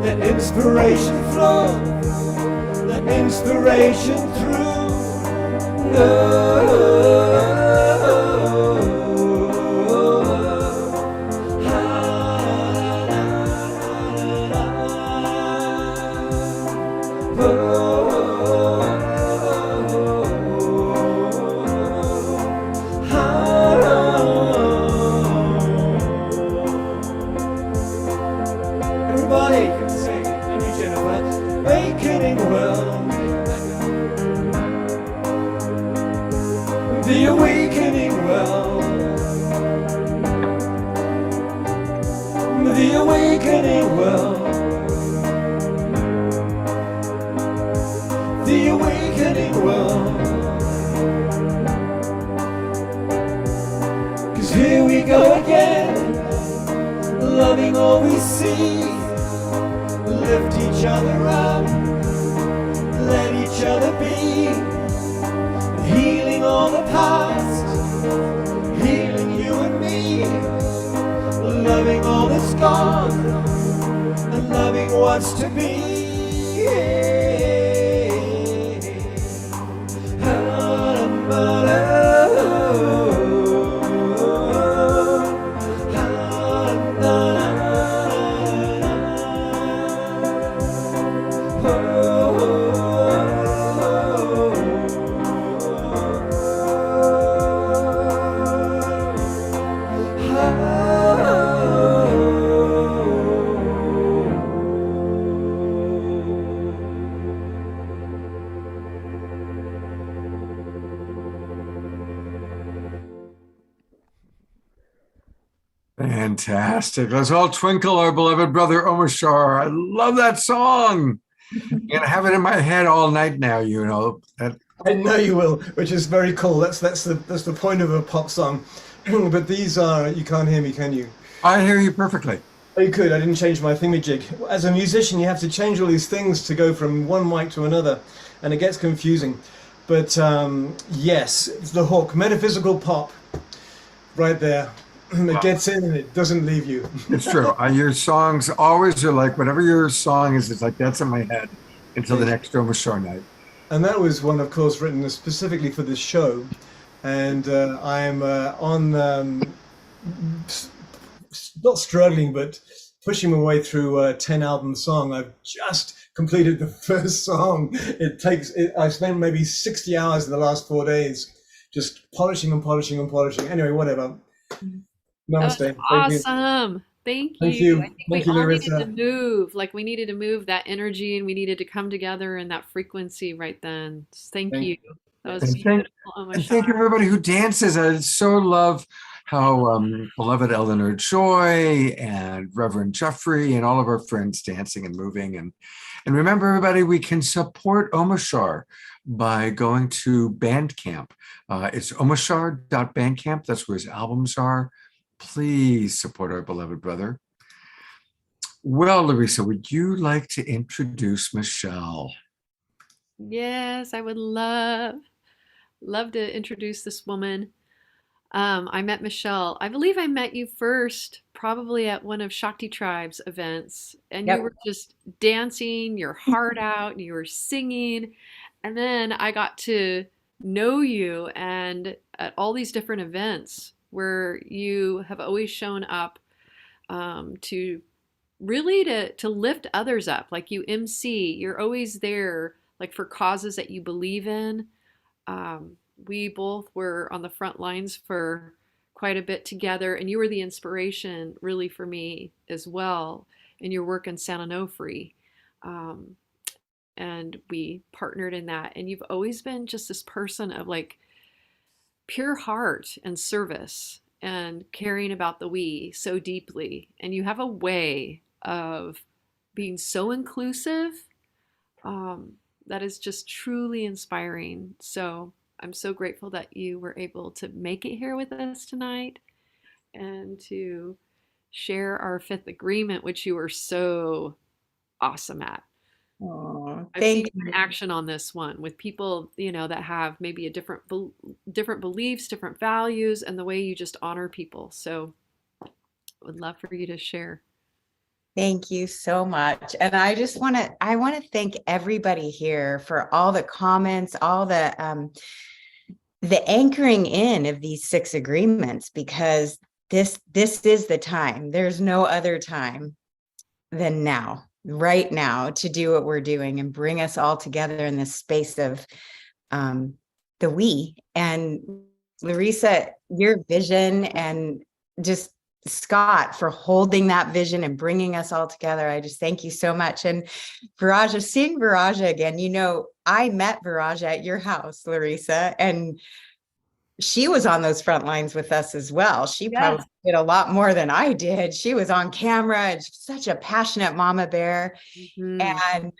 Let inspiration flow, let inspiration through. Everybody can sing, and you, Jennifer. Awakening world, the awakening world, the awakening world, the awakening world. 'Cause here we go again, loving all we see, lift each other up, let each other be, healing all the past, healing you and me, loving all that's gone, and loving what's to be. Fantastic. Let's all twinkle our beloved brother Omashar. I love that song. I'm gonna have it in my head all night now, you know. I know you will, which is very cool. That's the point of a pop song. But these are, you can't hear me, can you? I hear you perfectly. Oh, you could. I didn't change my thingamajig. As a musician, you have to change all these things to go from one mic to another, and it gets confusing. But yes, it's the hook, metaphysical pop, right there. It gets in and it doesn't leave you. It's true. Your songs always are like, whatever your song is, it's like that's in my head until the next Omashar night. And that was one, of course, written specifically for this show. And I'm not struggling, but pushing my way through a 10-album song. I've just completed the first song. I spent maybe 60 hours in the last 4 days just polishing and polishing and polishing. Anyway, whatever. Namaste. Awesome. Thank you. Thank you. I think Thank we you, all needed Larisa. to move. Like we needed to move that energy and we needed to come together in that frequency right then. Thank you. That was beautiful. Oh my And thank you everybody who dances. I so love how beloved Eleanor Joy and Reverend Jeffrey and all of our friends dancing and moving. And remember, everybody, we can support Omashar by going to Bandcamp. It's omashar.bandcamp. That's where his albums are. Please support our beloved brother. Well, Larisa, would you like to introduce Michelle? Yes, I would love to introduce this woman. I met Michelle. I believe I met you first, probably at one of Shakti Tribe's events, and you Yep. were just dancing your heart out, and you were singing. And then I got to know you and at all these different events where you have always shown up to really to lift others up. Like you MC, you're always there, like for causes that you believe in. We both were on the front lines for quite a bit together, and you were the inspiration really for me as well in your work in San Onofre. Um, and we partnered in that. And you've always been just this person of like pure heart and service and caring about the we so deeply. And you have a way of being so inclusive that is just truly inspiring. So I'm so grateful that you were able to make it here with us tonight and to share our fifth agreement, which you were so awesome at. I've seen Thank you in action on this one with people, that have maybe a different beliefs, different values, and the way you just honor people. So would love for you to share. Thank you so much. And I just want to thank everybody here for all the comments, all the anchoring in of these 6 agreements, because this is the time. There's no other time than now, right now, to do what we're doing and bring us all together in this space of the we. And Larisa, your vision, and just Scott for holding that vision and bringing us all together. I just thank you so much. And Viraja, seeing Viraja again, I met Viraja at your house, Larisa, and she was on those front lines with us as well. She probably did a lot more than I did. She was on camera and such a passionate mama bear. And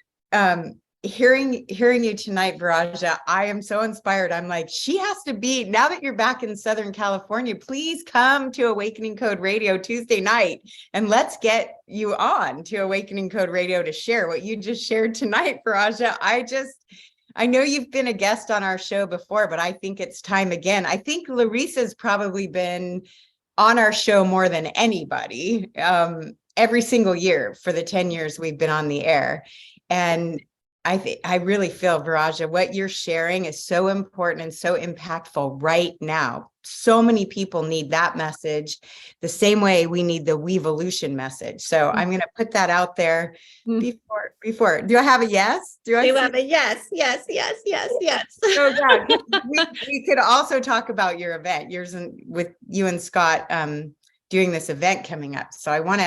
hearing you tonight, Viraja, I am so inspired. I'm like, she has to be, now that you're back in Southern California, please come to Awakening Code Radio Tuesday night, and let's get you on to Awakening Code Radio to share what you just shared tonight, Viraja. I know you've been a guest on our show before, but I think it's time again. I think Larisa's probably been on our show more than anybody, every single year for the 10 years we've been on the air. And I really feel, Viraja, what you're sharing is so important and so impactful right now. So many people need that message the same way we need the WEvolution message. So I'm going to put that out there before. Do I have a yes? Do I have a yes? Yes. Oh God. we could also talk about your event, with you and Scott doing this event coming up. So I want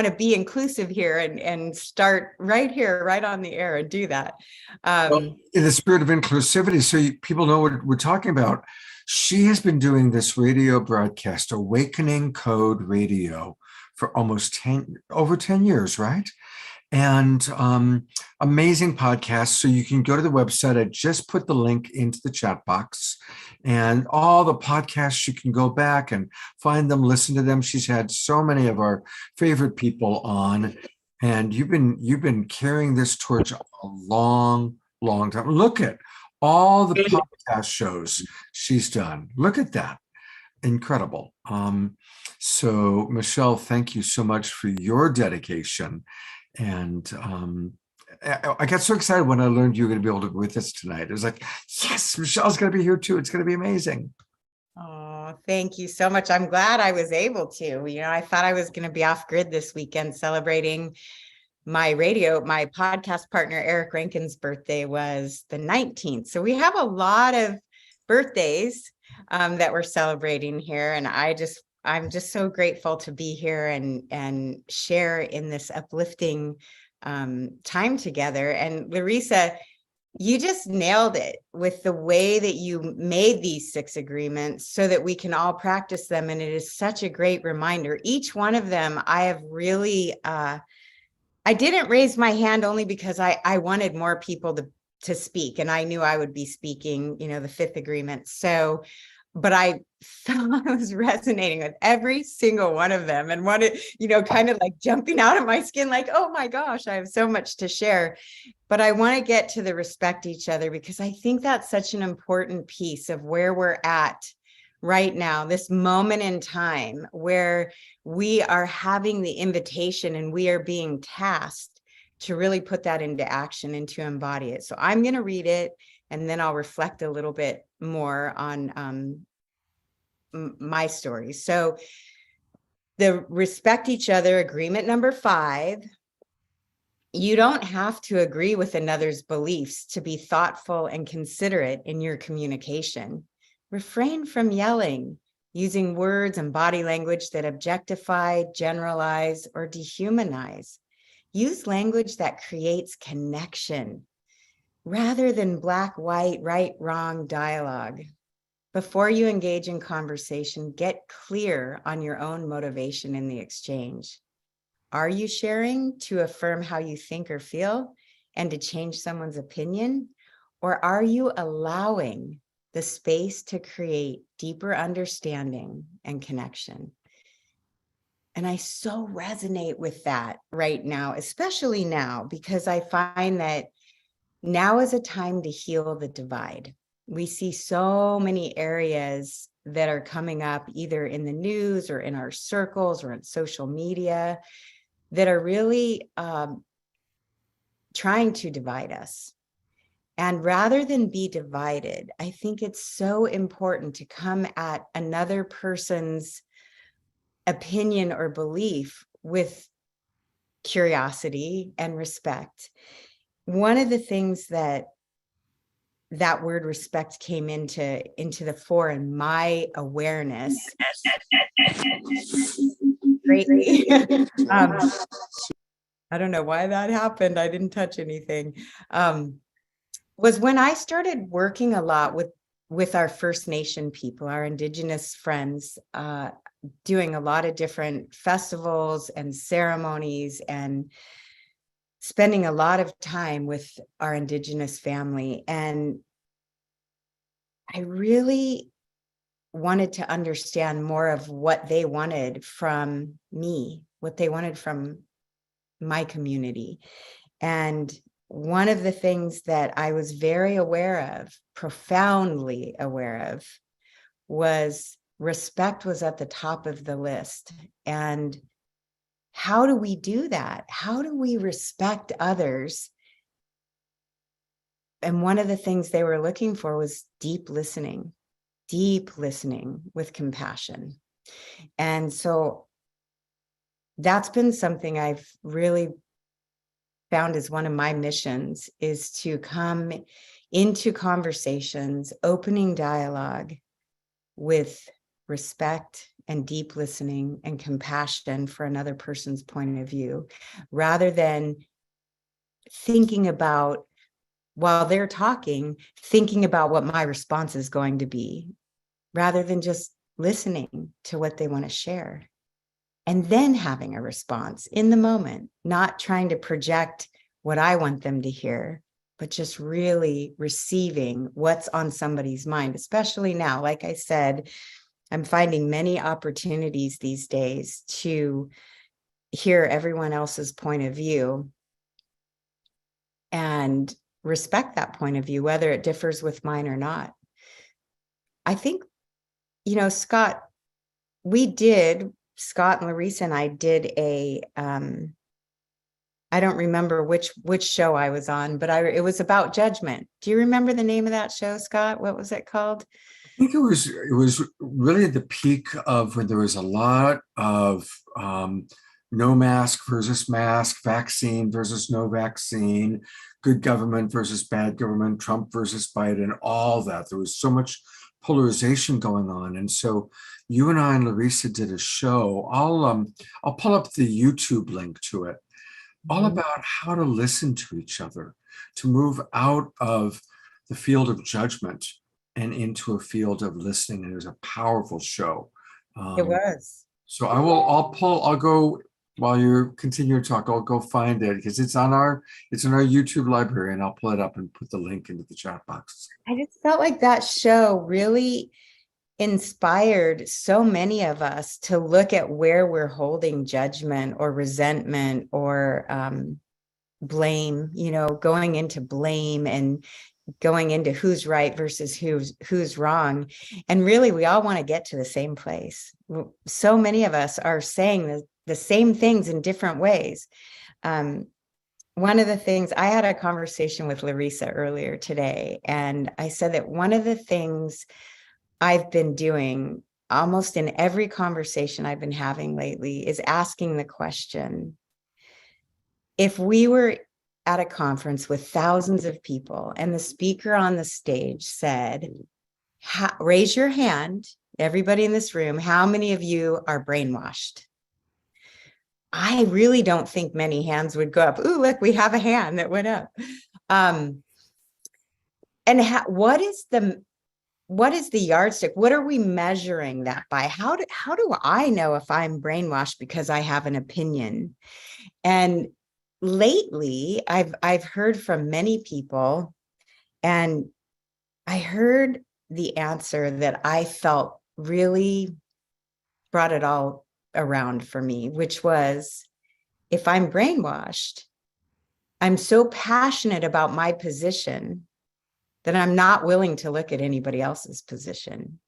to be inclusive here and start right here, right on the air, and do that. Well, in the spirit of inclusivity, so people know what we're talking about. She has been doing this radio broadcast, Awakening Code Radio, for almost over 10 years, right? And amazing podcast. So you can go to the website. I just put the link into the chat box, and all the podcasts, you can go back and find them, listen to them. She's had so many of our favorite people on, and you've been carrying this torch a long time. Look at all the podcast shows she's done. Look at that. Incredible. So Michelle, thank you so much for your dedication. And I got so excited when I learned you were going to be able to be with us tonight. It was like, yes, Michelle's going to be here too. It's going to be amazing. Oh, thank you so much. I'm glad I was able to. I thought I was going to be off grid this weekend celebrating my podcast partner, Eric Rankin's birthday was the 19th. So we have a lot of birthdays that we're celebrating here. And I'm just so grateful to be here and share in this uplifting time together. And Larisa, you just nailed it with the way that you made these 6 agreements so that we can all practice them. And it is such a great reminder. Each one of them, I have really, I didn't raise my hand only because I wanted more people to speak, and I knew I would be speaking, the 5th agreement. So but I felt I was resonating with every single one of them and wanted, kind of like jumping out of my skin, like, oh my gosh, I have so much to share. But I want to get to the respect each other, because I think that's such an important piece of where we're at right now, this moment in time where we are having the invitation and we are being tasked to really put that into action and to embody it. So I'm going to read it, and then I'll reflect a little bit more on my story. So the respect each other agreement number 5. You don't have to agree with another's beliefs to be thoughtful and considerate in your communication. Refrain from yelling, using words and body language that objectify, generalize, or dehumanize. Use language that creates connection rather than black, white, right, wrong dialogue. Before you engage in conversation, get clear on your own motivation in the exchange. Are you sharing to affirm how you think or feel and to change someone's opinion? Or are you allowing the space to create deeper understanding and connection? And I so resonate with that right now, especially now, because I find that now is a time to heal the divide. We see so many areas that are coming up either in the news or in our circles or in social media that are really trying to divide us. And rather than be divided, I think it's so important to come at another person's opinion or belief with curiosity and respect. One of the things that word respect came into the fore in my awareness greatly. I don't know why that happened. I didn't touch anything. Was when I started working a lot with our First Nation people, our Indigenous friends, doing a lot of different festivals and ceremonies and spending a lot of time with our Indigenous family. And I really wanted to understand more of what they wanted from me, what they wanted from my community. And one of the things that I was very aware of, profoundly aware of, was respect was at the top of the list. And how do we do that? How do we respect others? And one of the things they were looking for was deep listening with compassion. And so that's been something I've really found as one of my missions, is to come into conversations, opening dialogue with respect and deep listening and compassion for another person's point of view, rather than thinking about, while they're talking, thinking about what my response is going to be, rather than just listening to what they want to share. And then having a response in the moment, not trying to project what I want them to hear, but just really receiving what's on somebody's mind, especially now. Like I said, I'm finding many opportunities these days to hear everyone else's point of view and respect that point of view, whether it differs with mine or not. I think, Scott and Larisa and I did a, I don't remember which show I was on, but it was about judgment. Do you remember the name of that show, Scott? What was it called? I think it was really the peak of when there was a lot of no mask versus mask, vaccine versus no vaccine, good government versus bad government, Trump versus Biden, all that. There was so much polarization going on. And so you and I and Larisa did a show. I'll pull up the YouTube link to it, all about how to listen to each other, to move out of the field of judgment and into a field of listening. And it was a powerful show. It was. So I'll go, while you continue to talk, I'll go find it, because it's in our YouTube library, and I'll pull it up and put the link into the chat box. I just felt like that show really inspired so many of us to look at where we're holding judgment or resentment or blame, going into blame and going into who's right versus who's wrong. And really, we all want to get to the same place. So many of us are saying the same things in different ways. One of the things, I had a conversation with Larisa earlier today, and I said that one of the things I've been doing almost in every conversation I've been having lately is asking the question, if we were at a conference with thousands of people and the speaker on the stage said, raise your hand, everybody in this room, how many of you are brainwashed? I really don't think many hands would go up. Ooh, look, we have a hand that went up. And what is the yardstick? What are we measuring that by? How do I know if I'm brainwashed because I have an opinion? And lately, I've heard from many people, and I heard the answer that I felt really brought it all around for me, which was, if I'm brainwashed, I'm so passionate about my position that I'm not willing to look at anybody else's position.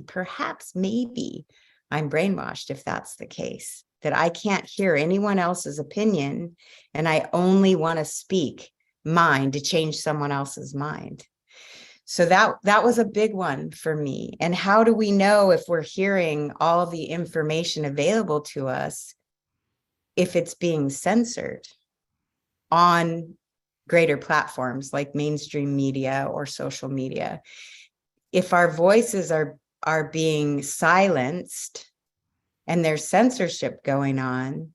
Perhaps maybe I'm brainwashed if that's the case, that I can't hear anyone else's opinion and I only want to speak mine to change someone else's mind. So that was a big one for me. And how do we know if we're hearing all the information available to us if it's being censored on greater platforms like mainstream media or social media? If our voices are being silenced and there's censorship going on,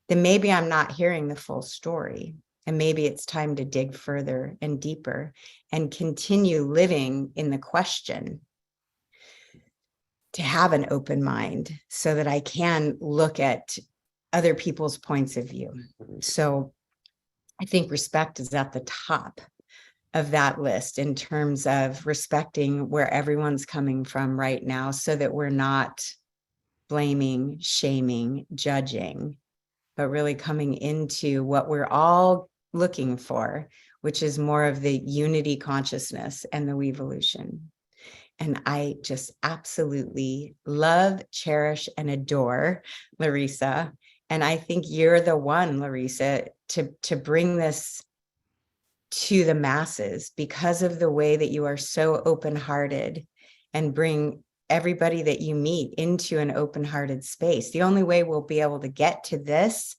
then maybe I'm not hearing the full story. And maybe it's time to dig further and deeper and continue living in the question, to have an open mind so that I can look at other people's points of view. So I think respect is at the top of that list in terms of respecting where everyone's coming from right now, so that we're not blaming, shaming, judging, but really coming into what we're all looking for, which is more of the unity consciousness and the WEvolution. And I just absolutely love, cherish, and adore Larisa. And I think you're the one, Larisa, to bring this to the masses because of the way that you are so open-hearted and bring everybody that you meet into an open-hearted space. The only way we'll be able to get to this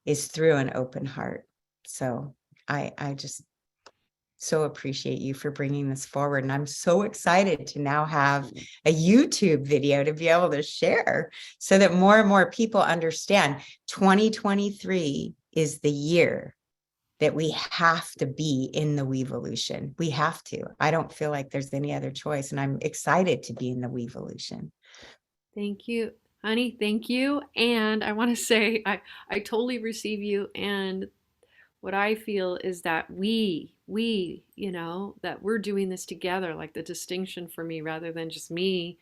is through an open heart. So I just so appreciate you for bringing this forward. And I'm so excited to now have a YouTube video to be able to share so that more and more people understand 2023 is the year that we have to be in the WEvolution. We have to. I don't feel like there's any other choice. And I'm excited to be in the WEvolution. Thank you, honey. Thank you. And I want to say, I totally receive you. And what I feel is that we, that we're doing this together, like the distinction for me, rather than just me,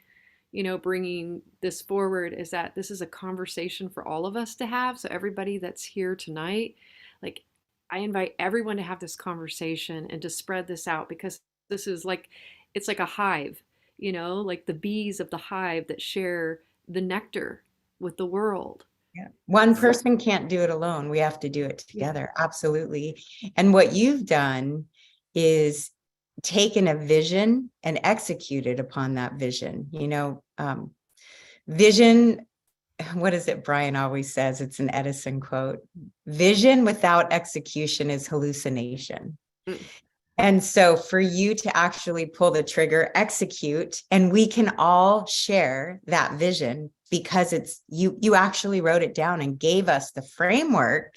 bringing this forward, is that this is a conversation for all of us to have. So everybody that's here tonight, like, I invite everyone to have this conversation and to spread this out, because this is like, it's like a hive, like the bees of the hive that share the nectar with the world. Yeah. One person can't do it alone. We have to do it together. Yeah. Absolutely. And what you've done is taken a vision and executed upon that vision. Vision, what is it Brian always says? It's an Edison quote. Vision without execution is hallucination. And so for you to actually pull the trigger, execute, and we can all share that vision because it's you actually wrote it down and gave us the framework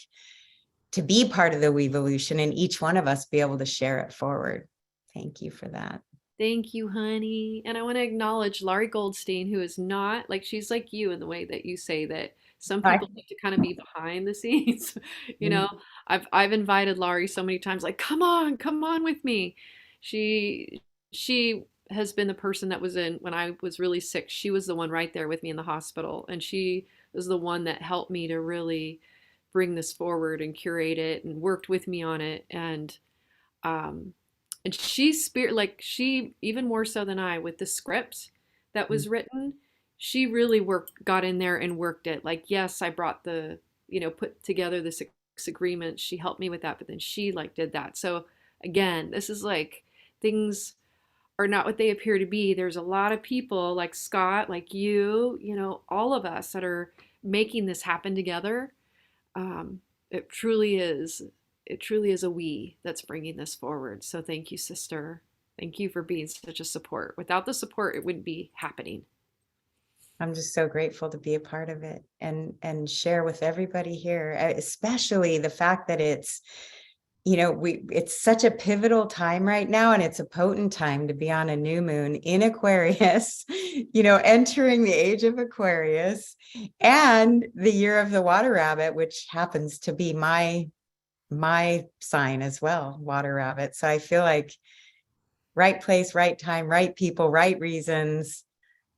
to be part of the WEvolution, and each one of us be able to share it forward. Thank you for that. Thank you, honey. And I want to acknowledge Laurie Goldstein, who is not like, she's like you in the way that you say that some people need to kind of be behind the scenes. I've invited Laurie so many times, like, come on with me. She has been the person that was in when I was really sick. She was the one right there with me in the hospital, and she was the one that helped me to really bring this forward and curate it and worked with me on it. Um and she even more so than I with the script that was written, she really got in there and worked it. Like, yes, I brought put together the 6 agreements. She helped me with that, but then she did that. So again, this is things are not what they appear to be. There's a lot of people like Scott, like all of us that are making this happen together. It truly is a we that's bringing this forward. So thank you, sister. Thank you for being such a support. Without the support, it wouldn't be happening. I'm just so grateful to be a part of it and share with everybody here, especially the fact that it's such a pivotal time right now, and it's a potent time to be on a new moon in Aquarius, entering the age of Aquarius and the year of the water rabbit, which happens to be my sign as well, water rabbit. So I feel like right place, right time, right people, right reasons.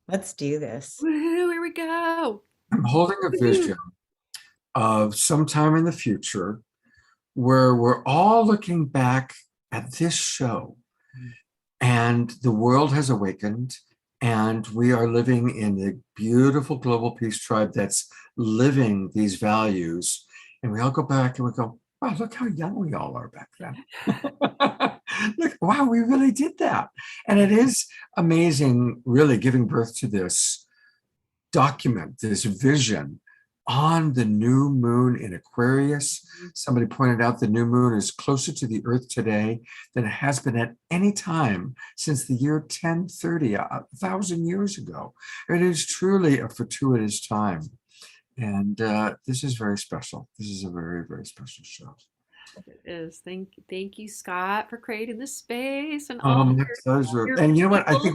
Let's do this. Woohoo, here we go. I'm holding a vision of sometime in the future where we're all looking back at this show and the world has awakened and we are living in the beautiful global peace tribe that's living these values. And we all go back and we go, wow, look how young we all are back then. Look, wow, we really did that. And it is amazing, really giving birth to this document, this vision on the new moon in Aquarius. Somebody pointed out the new moon is closer to the earth today than it has been at any time since the year 1030, 1,000 years ago. It is truly a fortuitous time. And this is very special. This is a very, very special show. It is. Thank you, Scott, for creating this space and Oh, all my pleasure. And you know what? I think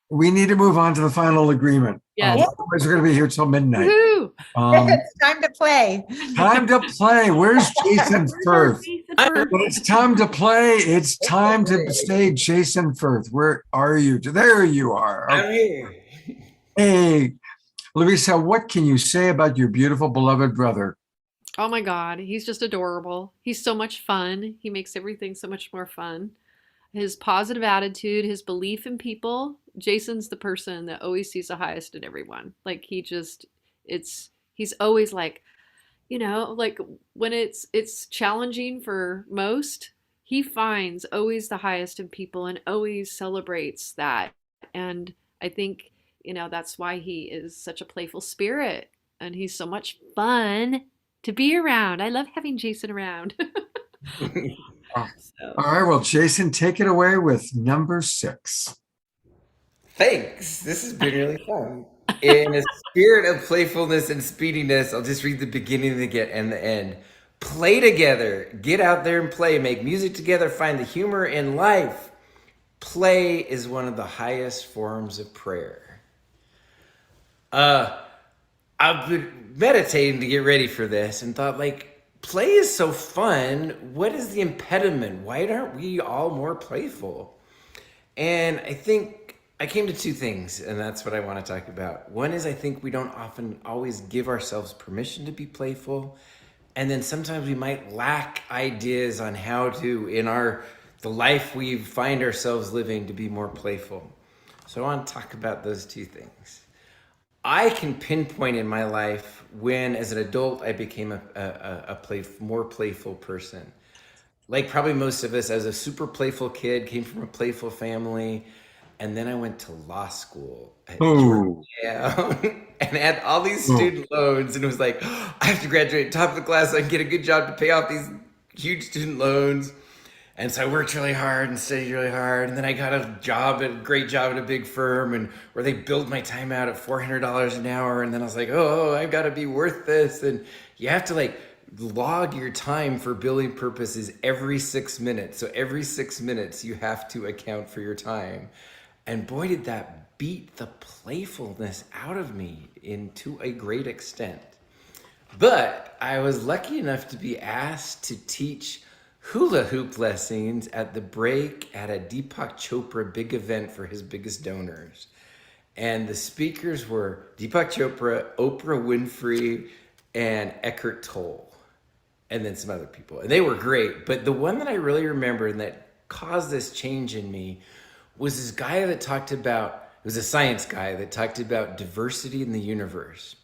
we need to move on to the final agreement. Yes. Otherwise, we're going to be here till midnight. It's time to play. Time to play. Where's Jason Firth? When it's time to play, it's time to stay Jason Firth. Where are you? There you are. I'm here. Hey, Larisa, what can you say about your beautiful, beloved brother? Oh my God, he's just adorable. He's so much fun. He makes everything so much more fun. His positive attitude, his belief in people. Jason's the person that always sees the highest in everyone. He's always when it's challenging for most, he finds always the highest in people and always celebrates that. And I think, that's why he is such a playful spirit and he's so much fun to be around. I love having Jason around. All right, well, Jason, take it away with number 6. Thanks. This has been really fun. In a spirit of playfulness and speediness, I'll just read the beginning and the end. Play together. Get out there and play. Make music together. Find the humor in life. Play is one of the highest forms of prayer. I've been meditating to get ready for this and thought, play is so fun. What is the impediment? Why aren't we all more playful? And I think I came to 2 things, and that's what I want to talk about. One is I think we don't often always give ourselves permission to be playful. And then sometimes we might lack ideas on how to, in the life we find ourselves living, to be more playful. So I want to talk about those 2 things. I can pinpoint in my life when, as an adult, I became a more playful person. Like probably most of us, as a super playful kid, came from a playful family, and then I went to law school at Georgetown and had all these student loans, and it was like, I have to graduate top of the class so I can get a good job to pay off these huge student loans. And so I worked really hard and studied really hard. And then I got a great job at a big firm, and where they billed my time out at $400 an hour. And then I was like, oh, I've got to be worth this. And you have to log your time for billing purposes every 6 minutes. So every 6 minutes you have to account for your time. And boy, did that beat the playfulness out of me to a great extent. But I was lucky enough to be asked to teach hula hoop lessons at the break at a Deepak Chopra big event for his biggest donors. And the speakers were Deepak Chopra, Oprah Winfrey, and Eckhart Tolle, and then some other people. And they were great. But the one that I really remember and that caused this change in me was this guy that talked about, it was a science guy that talked about diversity in the universe.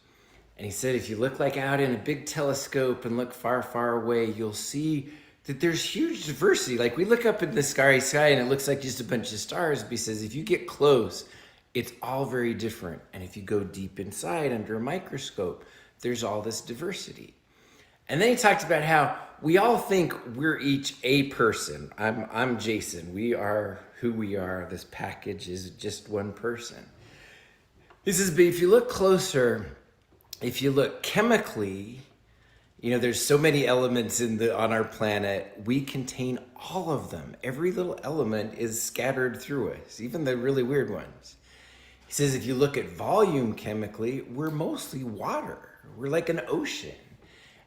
And he said, if you look like out in a big telescope and look far, far away, you'll see that there's huge diversity. Like we look up in the starry sky and it looks like just a bunch of stars. But he says, if you get close, it's all very different. And if you go deep inside under a microscope, there's all this diversity. And then he talked about how we all think we're each a person. I'm Jason. We are who we are. This package is just one person. He says, but if you look closer, if you look chemically, there's so many elements on our planet. We contain all of them. Every little element is scattered through us, even the really weird ones. He says, if you look at volume chemically, we're mostly water. We're like an ocean.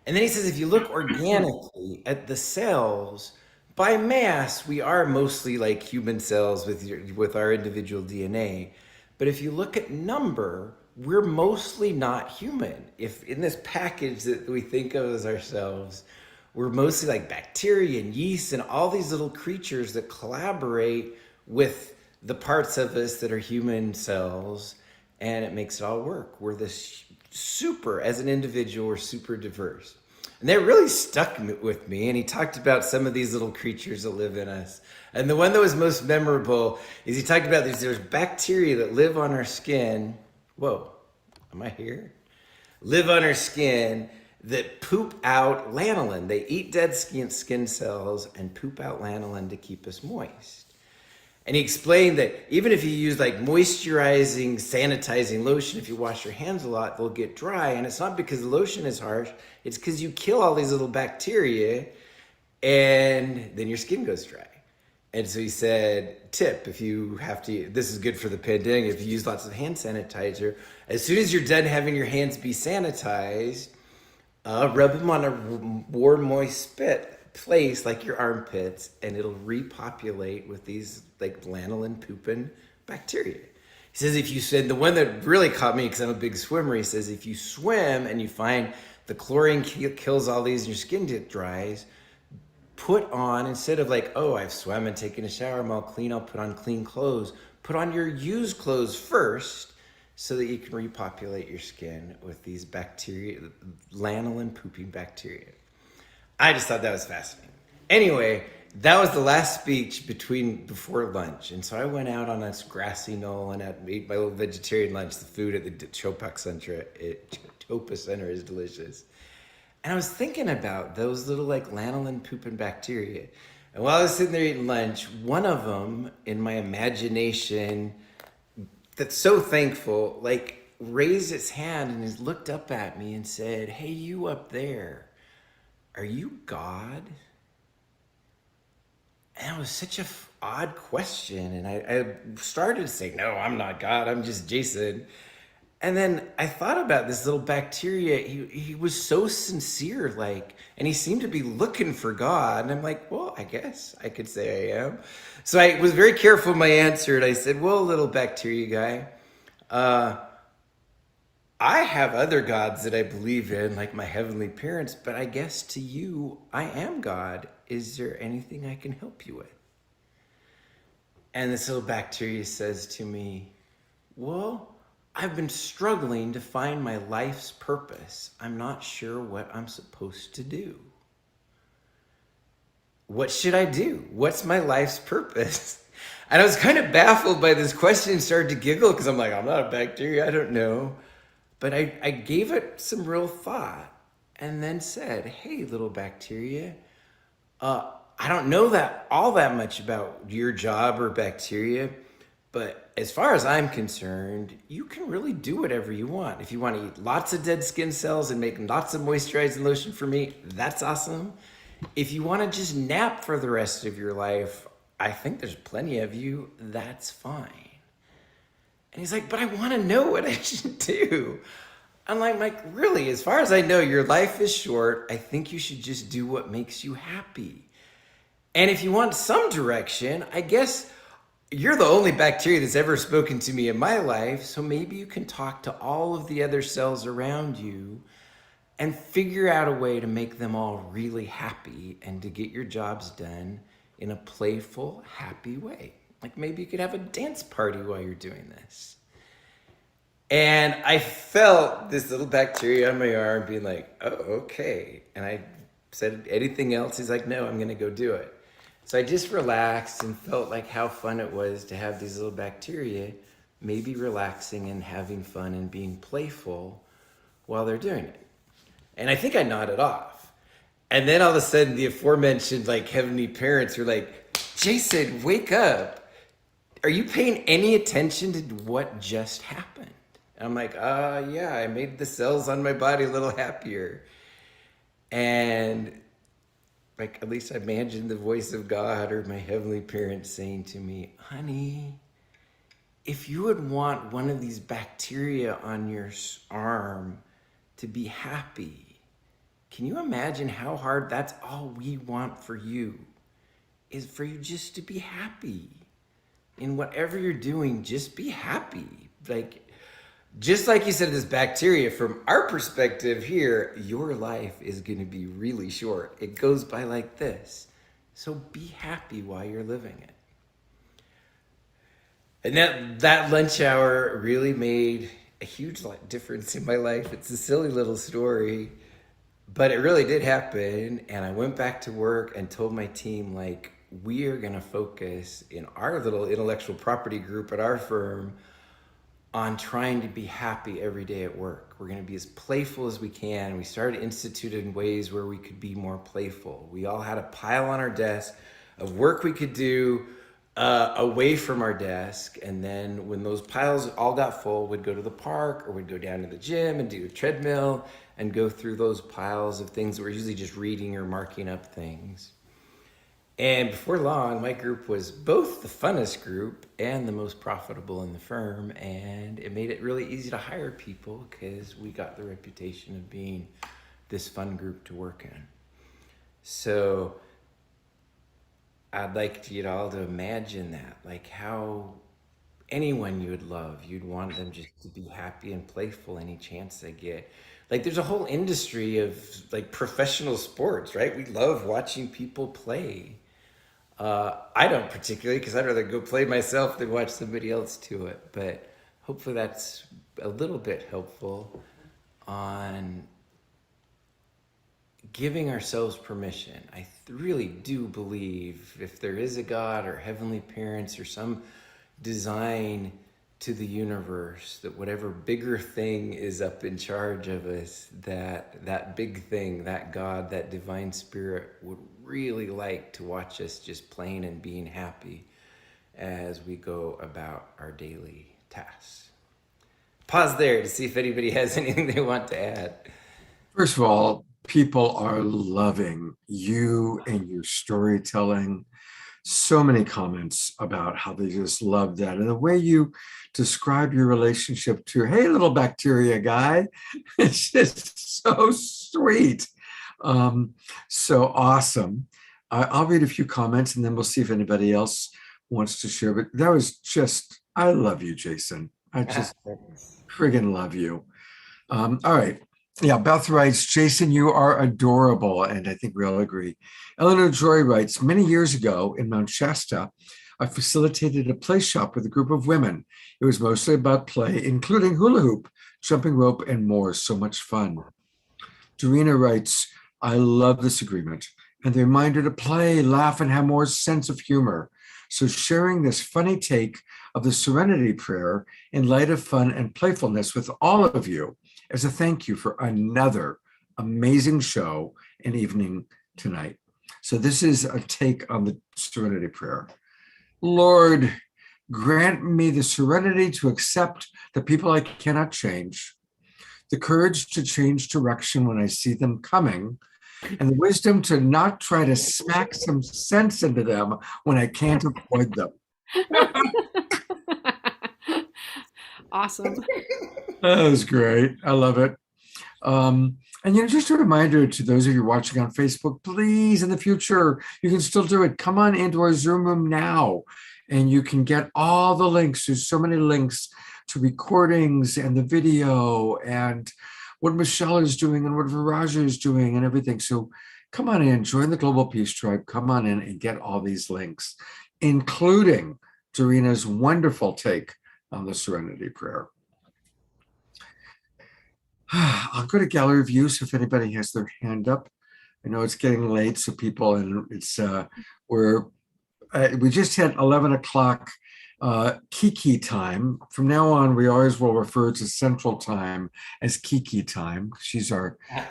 And then he says, if you look organically at the cells, by mass, we are mostly like human cells with our individual DNA. But if you look at number, we're mostly not human. If in this package that we think of as ourselves, we're mostly like bacteria and yeast and all these little creatures that collaborate with the parts of us that are human cells, and it makes it all work. We're this super, as an individual, we're super diverse. And that really stuck with me. And he talked about some of these little creatures that live in us. And the one that was most memorable is he talked about there's bacteria that live on our skin. Whoa, am I here? Live on our skin that poop out lanolin. They eat dead skin cells and poop out lanolin to keep us moist. And he explained that even if you use like moisturizing, sanitizing lotion, if you wash your hands a lot, they'll get dry. And it's not because the lotion is harsh, it's because you kill all these little bacteria and then your skin goes dry. And so he said, tip, if you have to, this is good for the pandemic, if you use lots of hand sanitizer, as soon as you're done having your hands be sanitized, rub them on a warm, moist place like your armpits, and it'll repopulate with these like lanolin pooping bacteria. He says if you said, the one that really caught me because I'm a big swimmer, he says if you swim and you find the chlorine kills all these and your skin dries, put on, instead of like, oh, I've swum and taken a shower, I'm all clean, I'll put on clean clothes. Put on your used clothes first so that you can repopulate your skin with these bacteria, lanolin pooping bacteria. I just thought that was fascinating. Anyway, that was the last speech before lunch. And so I went out on this grassy knoll and ate my little vegetarian lunch. The food at the Chopa Center is delicious. And I was thinking about those little like lanolin pooping bacteria. And while I was sitting there eating lunch, one of them in my imagination that's so thankful, like raised its hand and looked up at me and said, hey, you up there, are you God? And it was such an odd question. And I started to say, no, I'm not God, I'm just Jason. And then I thought about this little bacteria. He was so sincere, like, and he seemed to be looking for God. And I'm like, well, I guess I could say I am. So I was very careful in my answer. And I said, well, little bacteria guy, I have other gods that I believe in, like my heavenly parents, but I guess to you, I am God. Is there anything I can help you with? And this little bacteria says to me, well, I've been struggling to find my life's purpose. I'm not sure what I'm supposed to do. What should I do? What's my life's purpose? And I was kind of baffled by this question and started to giggle because I'm like, I'm not a bacteria, I don't know. But I gave it some real thought and then said, hey, little bacteria, I don't know all that much about your job or bacteria, but as far as I'm concerned, you can really do whatever you want. If you want to eat lots of dead skin cells and make lots of moisturizing lotion for me, that's awesome. If you want to just nap for the rest of your life, I think there's plenty of you, that's fine. And he's like, but I want to know what I should do. I'm like, really, as far as I know, your life is short. I think you should just do what makes you happy. And if you want some direction, I guess you're the only bacteria that's ever spoken to me in my life. So maybe you can talk to all of the other cells around you and figure out a way to make them all really happy and to get your jobs done in a playful, happy way. Like maybe you could have a dance party while you're doing this. And I felt this little bacteria on my arm being like, oh, okay. And I said, anything else? He's like, no, I'm gonna go do it. So I just relaxed and felt like how fun it was to have these little bacteria maybe relaxing and having fun and being playful while they're doing it. And I think I nodded off. And then all of a sudden the aforementioned like heavenly parents were like, Jason, wake up. Are you paying any attention to what just happened? And I'm like, yeah, I made the cells on my body a little happier. And like, at least I imagined the voice of God or my heavenly parents saying to me, honey, if you would want one of these bacteria on your arm to be happy, can you imagine how hard that's all we want for you is for you just to be happy in whatever you're doing, just be happy. Like, just like you said, this bacteria, from our perspective here, your life is going to be really short. It goes by like this. So be happy while you're living it. And that lunch hour really made a huge difference in my life. It's a silly little story, but it really did happen. And I went back to work and told my team, like, we are going to focus in our little intellectual property group at our firm on trying to be happy every day at work. We're going to be as playful as we can. We started instituting ways where we could be more playful. We all had a pile on our desk of work we could do away from our desk. And then when those piles all got full, we'd go to the park or we'd go down to the gym and do a treadmill and go through those piles of things that were usually just reading or marking up things. And before long, my group was both the funnest group and the most profitable in the firm. And it made it really easy to hire people because we got the reputation of being this fun group to work in. So I'd like you all to imagine that, like how anyone you would love, you'd want them just to be happy and playful any chance they get. Like there's a whole industry of like professional sports, right? We love watching people play. I don't particularly, because I'd rather go play myself than watch somebody else do it. But hopefully that's a little bit helpful on giving ourselves permission. I really do believe if there is a God or heavenly parents or some design to the universe, that whatever bigger thing is up in charge of us, that big thing, that God, that divine spirit would really like to watch us just playing and being happy as we go about our daily tasks. Pause there to see if anybody has anything they want to add. First of all, people are loving you and your storytelling. So many comments about how they just love that. And the way you describe your relationship to, hey, little bacteria guy, it's just so sweet. So awesome. I'll read a few comments and then we'll see if anybody else wants to share. But that was just, I love you, Jason. I just friggin' love you. All right. Yeah, Beth writes, Jason, you are adorable. And I think we all agree. Eleanor Joy writes, many years ago in Mount Shasta, I facilitated a play shop with a group of women. It was mostly about play, including hula hoop, jumping rope, and more. So much fun. Dorina writes, I love this agreement and the reminder to play, laugh, and have more sense of humor. So sharing this funny take of the Serenity Prayer in light of fun and playfulness with all of you as a thank you for another amazing show and evening tonight. So this is a take on the Serenity Prayer. Lord, grant me the serenity to accept the people I cannot change, the courage to change direction when I see them coming, and the wisdom to not try to smack some sense into them when I can't avoid them. Awesome. That was great. I love it. And just a reminder to those of you watching on Facebook, please, in the future, you can still do it. Come on into our Zoom room now, and you can get all the links. There's so many links to recordings and the video and what Michelle is doing and what Viraja is doing and everything. So come on in, join the Global Peace Tribe. Come on in and get all these links, including Darina's wonderful take on the Serenity Prayer. I'll go to gallery views if anybody has their hand up. I know it's getting late, so people, and it's we just hit 11 o'clock Kiki time. From now on, we always will refer to Central Time as Kiki time.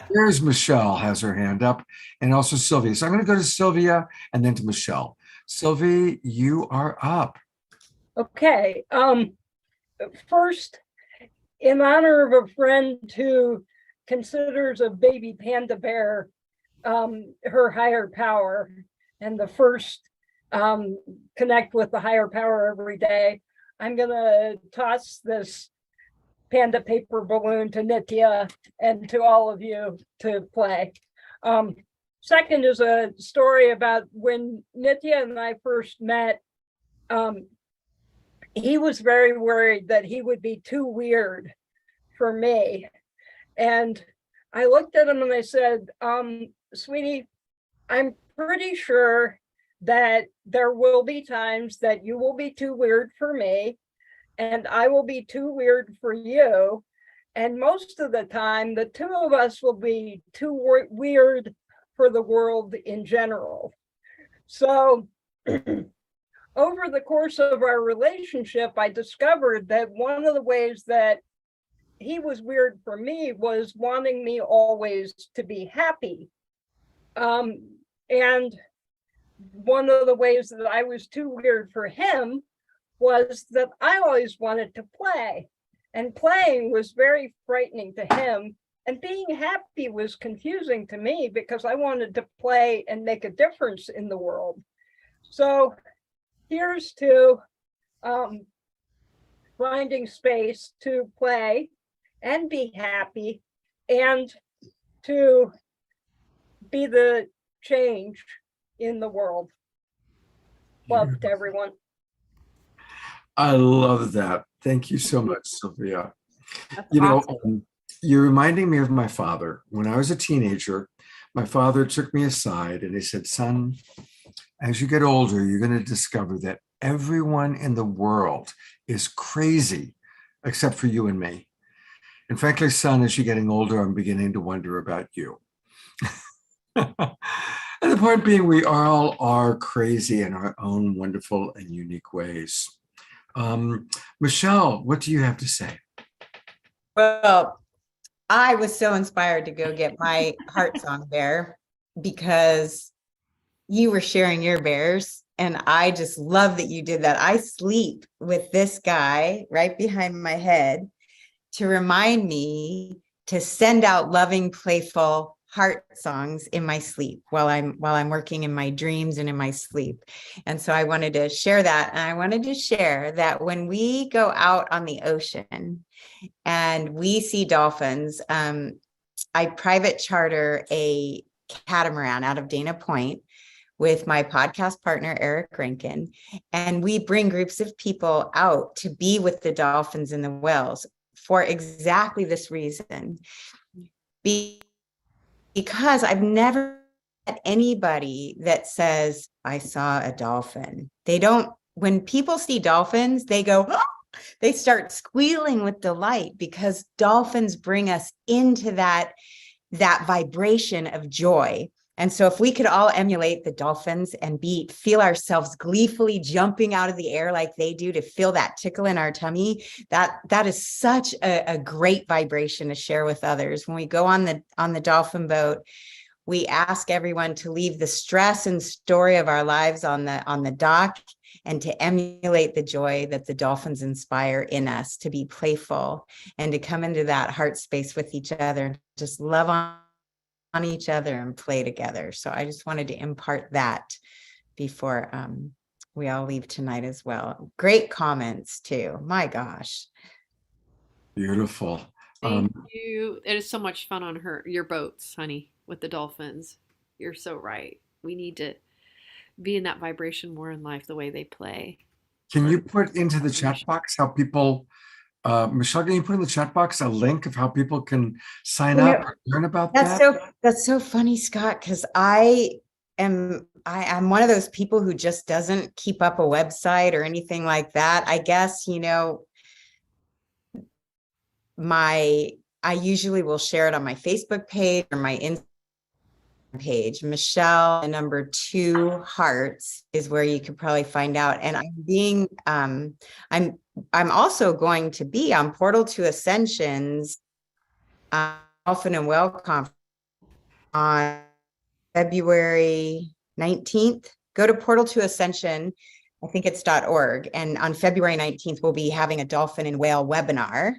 There's Michelle has her hand up, and also Sylvia. So I'm going to go to Sylvia and then to Michelle. Sylvia, you are up. Okay. First, in honor of a friend who considers a baby panda bear her higher power, and the first connect with the higher power every day, I'm gonna toss this panda paper balloon to Nitya and to all of you to play. Second is a story about when Nitya and I first met. He was very worried that he would be too weird for me. And I looked at him and I said, sweetie, I'm pretty sure that there will be times that you will be too weird for me and I will be too weird for you. And most of the time, the two of us will be too weird for the world in general. So over the course of our relationship, I discovered that one of the ways that he was weird for me was wanting me always to be happy. And one of the ways that I was too weird for him was that I always wanted to play. And playing was very frightening to him. And being happy was confusing to me because I wanted to play and make a difference in the world. So here's to finding space to play and be happy and to be the change in the world. Love to everyone. I love that. Thank you so much, Sylvia. That's You know, awesome. you're reminding me of my father. When I was a teenager, my father took me aside and he said, son, as you get older, you're going to discover that everyone in the world is crazy except for you and me. And frankly, son, as you're getting older, I'm beginning to wonder about you. And the point being, we all are crazy in our own wonderful and unique ways. Michelle, what do you have to say? Well, I was so inspired to go get my heart song bear because you were sharing your bears. And I just love that you did that. I sleep with this guy right behind my head to remind me to send out loving, playful heart songs in my sleep while I'm working in my dreams and in my sleep. And so I wanted to share that. And I wanted to share that when we go out on the ocean and we see dolphins, I private charter a catamaran out of Dana Point with my podcast partner, Eric Rankin. And we bring groups of people out to be with the dolphins and the whales for exactly this reason. Because I've never met anybody that says, I saw a dolphin. They don't, when people see dolphins, they go, oh! They start squealing with delight because dolphins bring us into that vibration of joy. And so if we could all emulate the dolphins and feel ourselves gleefully jumping out of the air like they do, to feel that tickle in our tummy, that is such a great vibration to share with others. When we go on the dolphin boat, we ask everyone to leave the stress and story of our lives on the dock and to emulate the joy that the dolphins inspire in us, to be playful and to come into that heart space with each other and just love on each other and play together. So I just wanted to impart that before we all leave tonight as well. Great comments too. My gosh. Beautiful. Thank you. It is so much fun on your boats, honey, with the dolphins. You're so right. We need to be in that vibration more in life, the way they play. Can you put into the chat box how people, Michelle, can you put in the chat box a link of how people can sign You know, up or learn about that? That's so funny, Scott, because I'm one of those people who just doesn't keep up a website or anything like that. I guess, you know, I usually will share it on my Facebook page or my Instagram page. Michelle, the number 2 hearts is where you could probably find out. And I'm also going to be on Portal to Ascensions Dolphin and Whale Conference on February 19th. Go to Portal to Ascension. I think it's .org. And on February 19th, we'll be having a dolphin and whale webinar.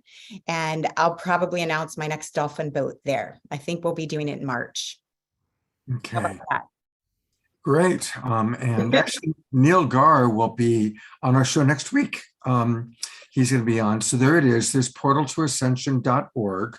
And I'll probably announce my next dolphin boat there. I think we'll be doing it in March. Okay. Great. And actually, Neil Gar will be on our show next week. He's going to be on. So there it is. There's portaltoascension.org.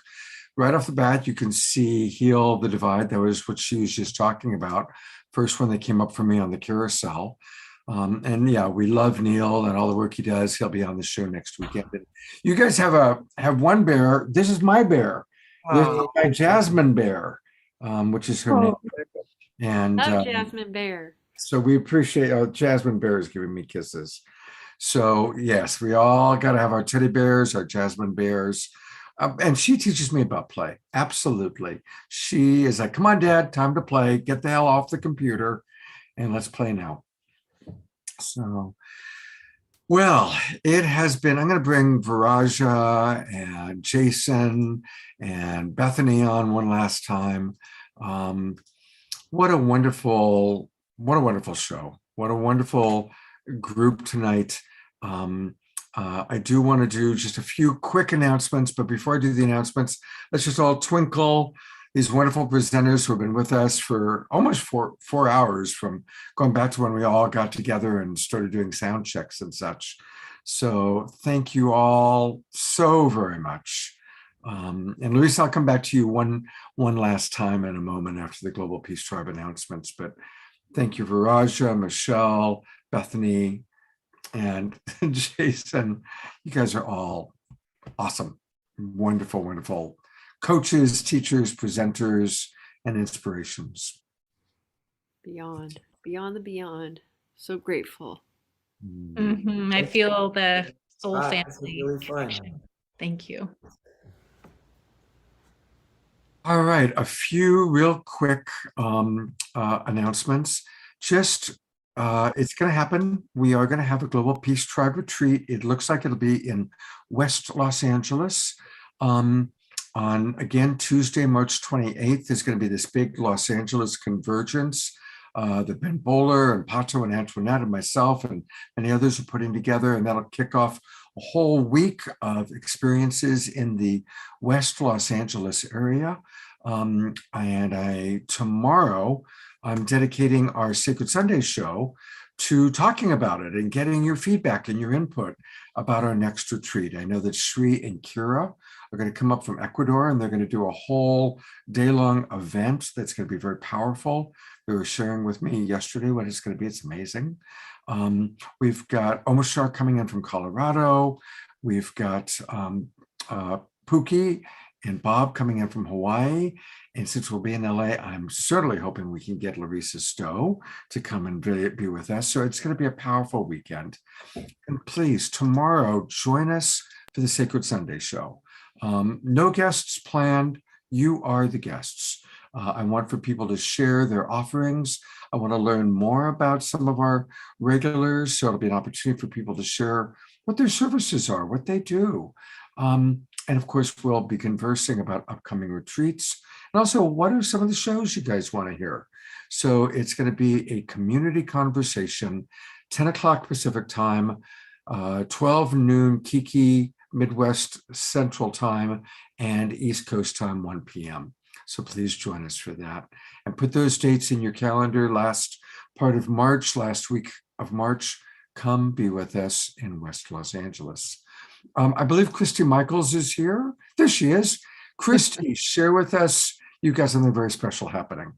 Right off the bat, you can see Heal the Divide. That was what she was just talking about. First one that came up for me on the carousel. And yeah, we love Neil and all the work he does. He'll be on the show next weekend. And you guys have one bear. This is my bear. This is my Jasmine bear, which is her name. And Love Jasmine Bear. so we appreciate Jasmine Bear is giving me kisses. So yes, we all got to have our teddy bears, our Jasmine bears. And she teaches me about play. Absolutely. She is like, come on, Dad, time to play. Get the hell off the computer and let's play now. So, well, it has been, I'm going to bring Viraja and Jason and Bethany on one last time. What a wonderful show. What a wonderful group tonight. I do want to do just a few quick announcements, but before I do the announcements, let's just all twinkle these wonderful presenters who have been with us for almost four hours, from going back to when we all got together and started doing sound checks and such. So thank you all so very much. And Larisa, I'll come back to you one last time in a moment after the Global Peace Tribe announcements, but thank you, Viraja, Michelle, Bethany, and Jason. You guys are all awesome, wonderful, wonderful coaches, teachers, presenters, and inspirations. Beyond the beyond. So grateful. I feel the soul Wow, family this was really fun. connection. Thank you. All right, a few real quick announcements. Just it's going to happen. We are going to have a Global Peace Tribe retreat. It looks like it'll be in West Los Angeles. On, again, Tuesday, March 28th, there's going to be this big Los Angeles convergence that Ben Bowler and Pato and Antoinette and myself and many others are putting together, and that'll kick off a whole week of experiences in the West Los Angeles area. Tomorrow, I'm dedicating our Sacred Sunday show to talking about it and getting your feedback and your input about our next retreat. I know that Shri and Kira are going to come up from Ecuador, and they're going to do a whole day-long event that's going to be very powerful. They were sharing with me yesterday what it's going to be. It's amazing. We've got Omashar coming in from Colorado. We've got Pookie and Bob coming in from Hawaii. And since we'll be in LA, I'm certainly hoping we can get Larisa Stowe to come and be with us. So it's going to be a powerful weekend. And please, tomorrow, join us for the Sacred Sunday show. No guests planned. You are the guests. I want for people to share their offerings. I want to learn more about some of our regulars. So it'll be an opportunity for people to share what their services are, what they do. And of course, we'll be conversing about upcoming retreats. And also, what are some of the shows you guys want to hear? So it's going to be a community conversation, 10 o'clock Pacific time, 12 noon Kiki Midwest Central Time, and East Coast Time, 1 p.m. So please join us for that. And put those dates in your calendar. Last week of March, come be with us in West Los Angeles. I believe Christy Michaels is here. There she is. Christy, share with us. You got something very special happening.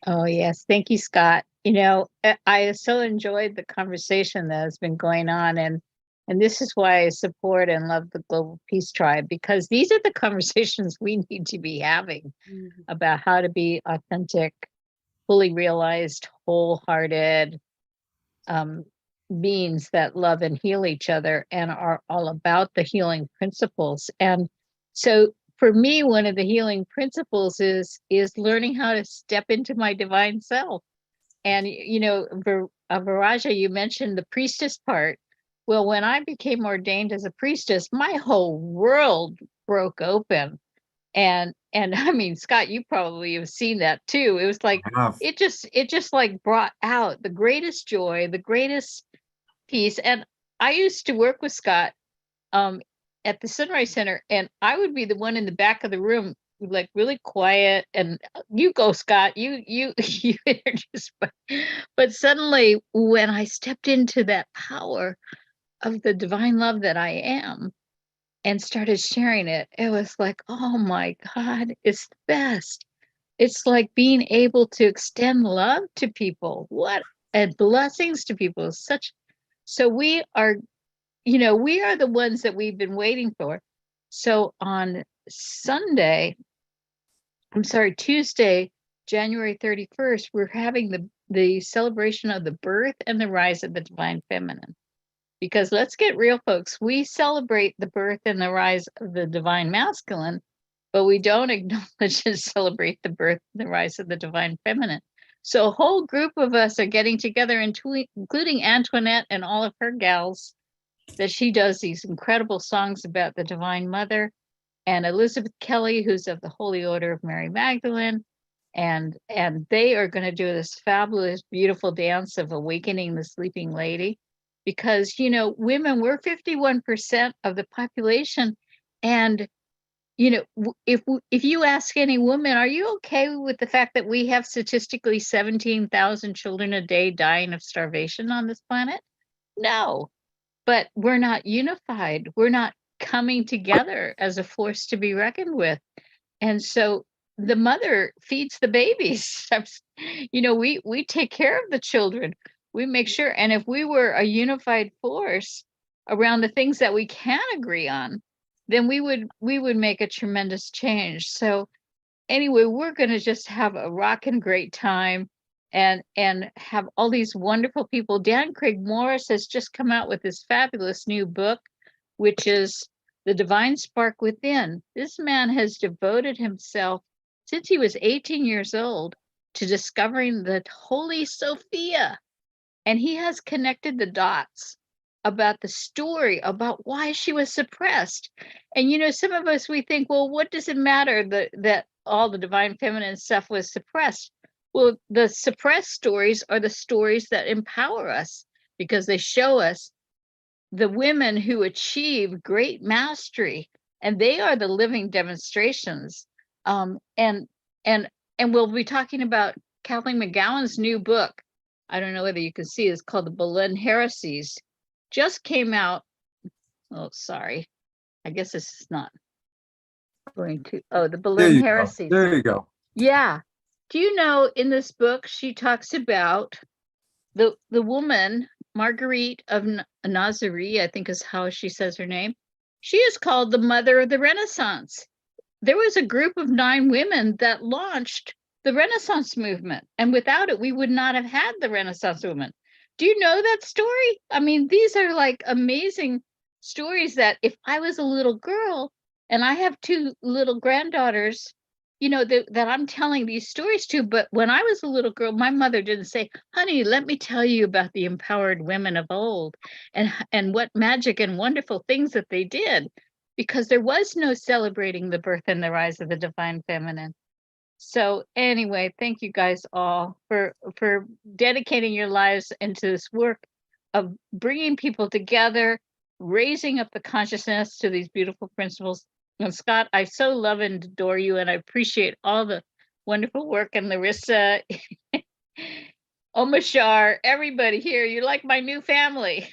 Oh, yes. Thank you, Scott. I so enjoyed the conversation that has been going on. And this is why I support and love the Global Peace Tribe, because these are the conversations we need to be having about how to be authentic, fully realized, wholehearted beings that love and heal each other and are all about the healing principles. And so for me, one of the healing principles is learning how to step into my divine self. And Viraja, you mentioned the priestess part. Well, when I became ordained as a priestess, my whole world broke open. And I mean, Scott, you probably have seen that too. It was like it just like brought out the greatest joy, the greatest peace. And I used to work with Scott at the Sunrise Center, and I would be the one in the back of the room, like really quiet. And you go, Scott, you you introduce. But suddenly, when I stepped into that power of the divine love that I am, and started sharing it, it was like, oh my God, it's the best. It's like being able to extend love to people. What and blessings to people. So we are the ones that we've been waiting for. So on Tuesday, January 31st, we're having the celebration of the birth and the rise of the divine feminine. Because let's get real, folks, we celebrate the birth and the rise of the divine masculine, but we don't acknowledge and celebrate the birth and the rise of the divine feminine. So a whole group of us are getting together, including Antoinette and all of her gals, that she does these incredible songs about the Divine Mother, and Elizabeth Kelly, who's of the Holy Order of Mary Magdalene. And they are going to do this fabulous, beautiful dance of awakening the sleeping lady. Because, women, we're 51% of the population. And, if you ask any woman, are you okay with the fact that we have statistically 17,000 children a day dying of starvation on this planet? No, but we're not unified. We're not coming together as a force to be reckoned with. And so the mother feeds the babies. We take care of the children. We make sure. And if we were a unified force around the things that we can agree on, then we would make a tremendous change. So anyway, we're going to just have a rockin' great time and have all these wonderful people. Dan Craig Morris has just come out with this fabulous new book, which is The Divine Spark Within. This man has devoted himself since he was 18 years old to discovering the Holy Sophia. And he has connected the dots about the story, about why she was suppressed. And, some of us, we think, well, what does it matter that all the divine feminine stuff was suppressed? Well, the suppressed stories are the stories that empower us, because they show us the women who achieve great mastery, and they are the living demonstrations. And we'll be talking about Kathleen McGowan's new book. I don't know whether you can see, it's called The Boleyn Heresies. Just came out. Oh, sorry. I guess this is not going to. Oh, The Boleyn Heresies. There you go. Yeah. Do you know, in this book, she talks about the woman, Marguerite of Nazaré, I think is how she says her name. She is called the mother of the Renaissance. There was a group of 9 women that launched the Renaissance movement. And without it, we would not have had the Renaissance movement. Do you know that story? I mean, these are like amazing stories that if I was a little girl, and I have 2 little granddaughters, that I'm telling these stories to, but when I was a little girl, my mother didn't say, honey, let me tell you about the empowered women of old and what magic and wonderful things that they did, because there was no celebrating the birth and the rise of the divine feminine. So anyway, thank you guys all for dedicating your lives into this work of bringing people together, raising up the consciousness to these beautiful principles. And Scott, I so love and adore you, and I appreciate all the wonderful work. And Larisa, Omashar, everybody here, you're like my new family.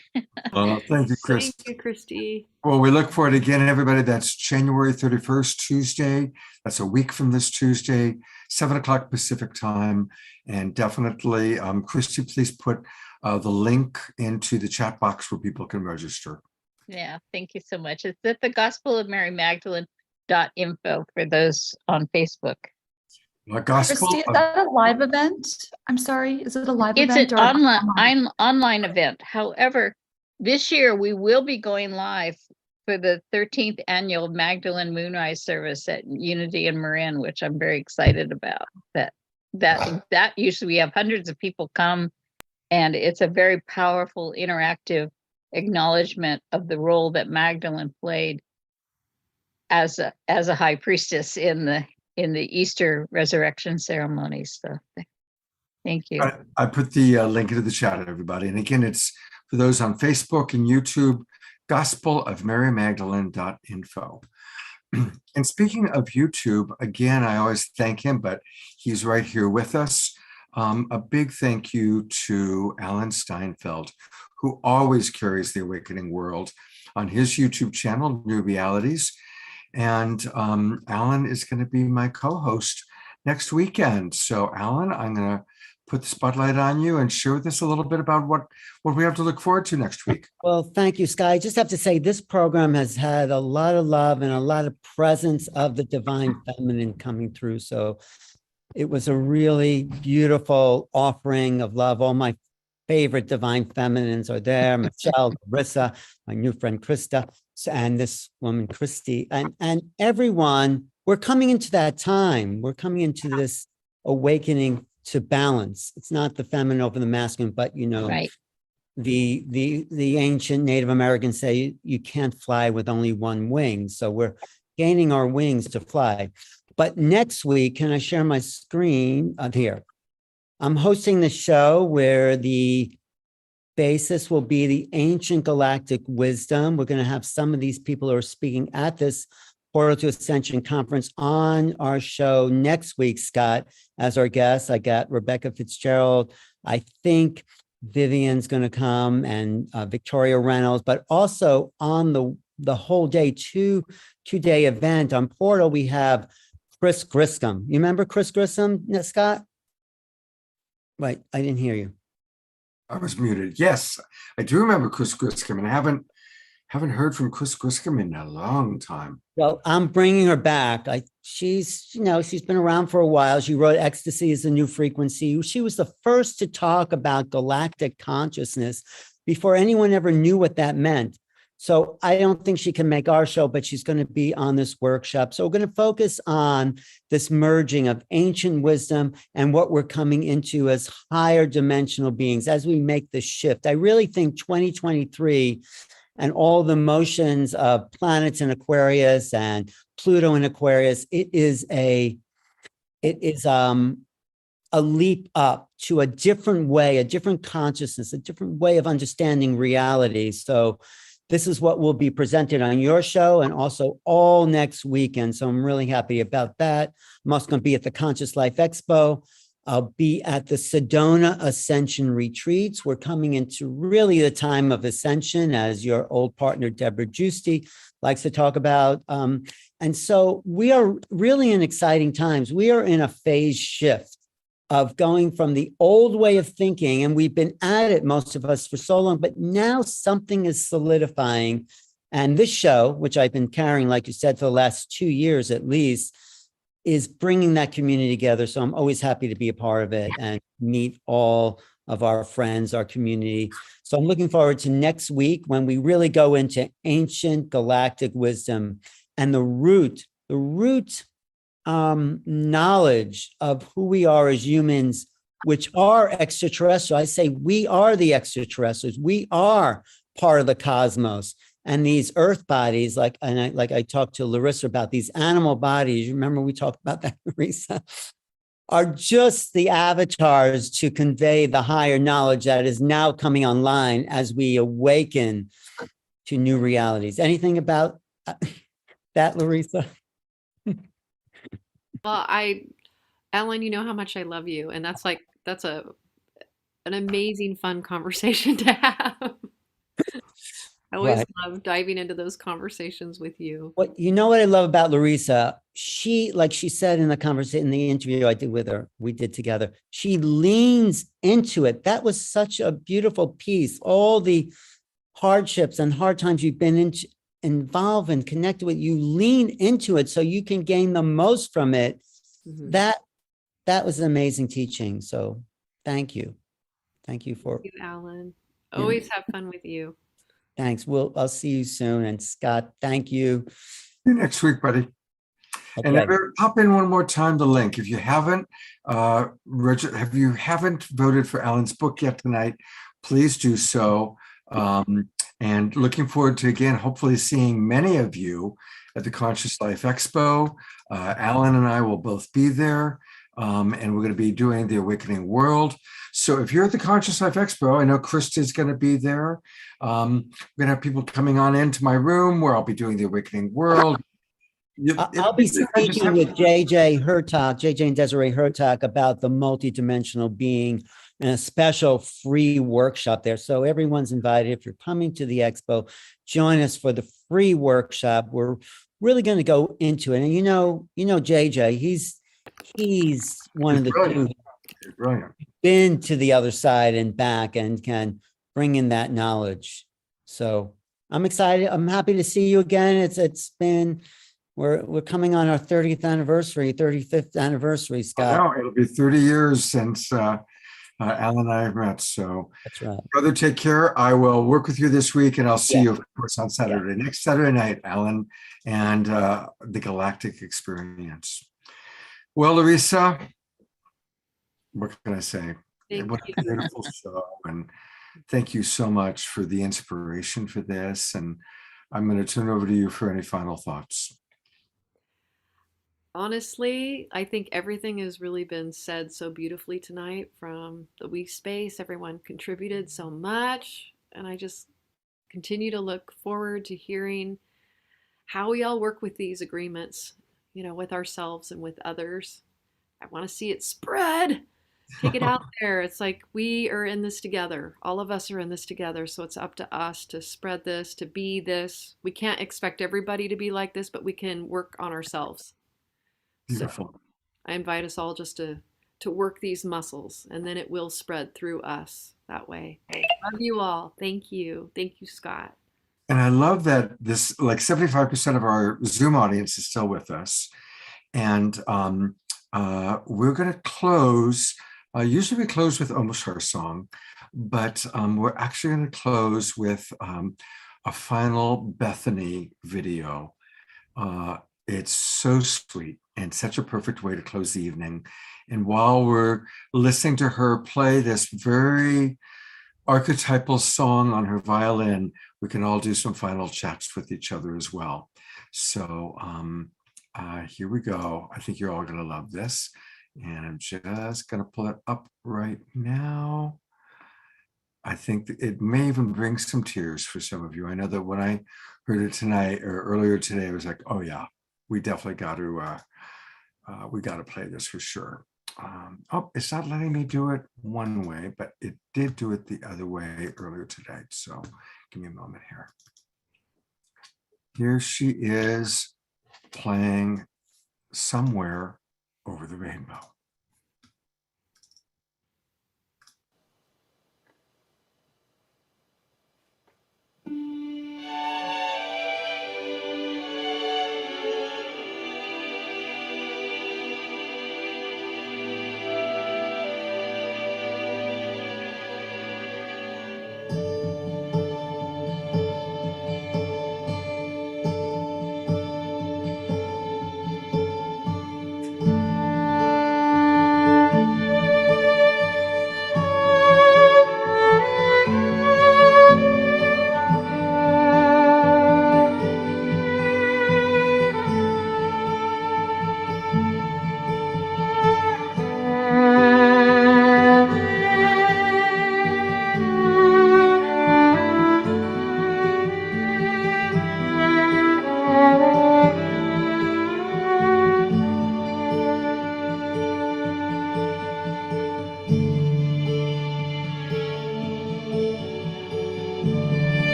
Thank you, Chris. Thank you, Christy. Well, we look forward again, everybody. That's January 31st, Tuesday. That's a week from this Tuesday, 7 o'clock Pacific time. And definitely, Christy, please put the link into the chat box where people can register. Yeah, thank you so much. It's at the Gospel of Mary Magdalene.info for those on Facebook. Gospel Christy, is of- that a live event? I'm sorry, is it a live It's event an or online event. However, this year we will be going live for the 13th annual Magdalene Moonrise service at Unity in Marin, which I'm very excited about. That usually we have hundreds of people come, and it's a very powerful, interactive acknowledgement of the role that Magdalene played as a high priestess in the Easter resurrection ceremonies. So thank you. I put the link into the chat, everybody. And again, it's for those on Facebook and YouTube, gospelofmarymagdalene.info. And speaking of YouTube, again, I always thank him, but he's right here with us. A big thank you to Alan Steinfeld, who always carries the Awakening World on his YouTube channel, New Realities. And Alan is going to be my co-host next weekend. So Alan, I'm going to put the spotlight on you and share with us a little bit about what we have to look forward to next week. Well, thank you, Sky. I just have to say this program has had a lot of love and a lot of presence of the divine feminine coming through. So it was a really beautiful offering of love. All my favorite divine feminines are there. Michelle, Larisa, my new friend Krista, and this woman Christy, and everyone. We're coming into that time. We're coming into this awakening to balance. It's not the feminine over the masculine, but right. The ancient Native Americans say you can't fly with only one wing. So we're gaining our wings to fly. But next week, can I share my screen here? I'm hosting the show where the basis will be the ancient galactic wisdom. We're going to have some of these people who are speaking at this Portal to Ascension conference on our show next week, Scott, as our guest. I got Rebecca Fitzgerald. I think Vivian's going to come, and Victoria Reynolds, but also on the whole day, two-day event on Portal, we have Chris Griscom. You remember Chris Griscom, Scott? Wait, I didn't hear you. I was muted. Yes, I do remember Chris Griscom, and I haven't heard from Chris Griscom in a long time. Well, I'm bringing her back. She's been around for a while. She wrote Ecstasy is the New Frequency. She was the first to talk about galactic consciousness before anyone ever knew what that meant. So I don't think she can make our show, but she's going to be on this workshop. So we're going to focus on this merging of ancient wisdom and what we're coming into as higher dimensional beings as we make the shift. I really think 2023 and all the motions of planets in Aquarius and Pluto in Aquarius, it is a leap up to a different way, a different consciousness, a different way of understanding reality. So this is what will be presented on your show and also all next weekend. So I'm really happy about that. I'm also going to be at the Conscious Life Expo. I'll be at the Sedona Ascension Retreats. We're coming into really the time of ascension, as your old partner, Deborah Giusti, likes to talk about. And so we are really in exciting times. We are in a phase shift of going from the old way of thinking, and we've been at it, most of us, for so long, but now something is solidifying. And this show, which I've been carrying, like you said, for the last 2 years at least, is bringing that community together. So I'm always happy to be a part of it and meet all of our friends, our community. So I'm looking forward to next week when we really go into ancient galactic wisdom and the root knowledge of who we are as humans, which are extraterrestrial. I say we are the extraterrestrials. We are part of the cosmos. And these earth bodies, like I talked to Larisa about these animal bodies, remember we talked about that, Larisa, are just the avatars to convey the higher knowledge that is now coming online as we awaken to new realities. Anything about that, Larisa? Well, Alan, you know how much I love you. And that's an amazing, fun conversation to have. I always Right. love diving into those conversations with you. What I love about Larisa, she, like she said in the conversation, in the interview I did with her, we did together, she leans into it. That was such a beautiful piece. All the hardships and hard times you've been involved and connected with, you lean into it so you can gain the most from it. Mhm. That was an amazing teaching. So thank you. Thank you for, Thank you, Alan. Yeah. Always have fun with you. thanks. I'll see you soon. And Scott, thank you. See you next week, buddy. And Okay. pop in one more time the link. If you haven't, haven't voted for Alan's book yet tonight, please do so. And looking forward to, again, hopefully seeing many of you at the Conscious Life Expo. Alan and I will both be there. And we're going to be doing the Awakening World. So if you're at the Conscious Life Expo, I know Krista's going to be there. We're going to have people coming on into my room where I'll be doing the Awakening World. I'll be speaking with JJ and Desiree Hertak about the multidimensional being and a special free workshop there. So everyone's invited. If you're coming to the expo, join us for the free workshop. We're really going to go into it. And JJ, he's one of the brilliant. two Brilliant. been to the other side and back and can bring in that knowledge. So I'm excited. I'm happy to see you again. It's been, we're coming on our 35th anniversary, Scott. I know, it'll be 30 years since Alan and I have met. So that's right. Brother, take care. I will work with you this week, and I'll see you, of course, on Saturday. Yeah. Next Saturday night, Alan, and the Galactic Experience. Well, Larisa, what can I say? What a beautiful show. And thank you so much for the inspiration for this. And I'm going to turn it over to you for any final thoughts. Honestly, I think everything has really been said so beautifully tonight from the We Space. Everyone contributed so much. And I just continue to look forward to hearing how we all work with these agreements, with ourselves and with others. I want to see it spread. Take it out there. It's like we are in this together. All of us are in this together. So it's up to us to spread this, to be this. We can't expect everybody to be like this, but we can work on ourselves. Beautiful. So I invite us all just to work these muscles, and then it will spread through us that way. Love you all. Thank you. Thank you, Scott. And I love that this, like 75% of our Zoom audience is still with us. And we're going to close. Usually we close with almost our song, but we're actually going to close with a final Bethany video. It's so sweet and such a perfect way to close the evening. And while we're listening to her play this very archetypal song on her violin, we can all do some final chats with each other as well. So here we go. I think you're all going to love this. And I'm just going to pull it up right now. I think that it may even bring some tears for some of you. I know that when I heard it tonight or earlier today, I was like, oh yeah, we definitely got to play this for sure. Oh, it's not letting me do it one way, but it did do it the other way earlier today. So give me a moment here. Here she is playing Somewhere Over the Rainbow.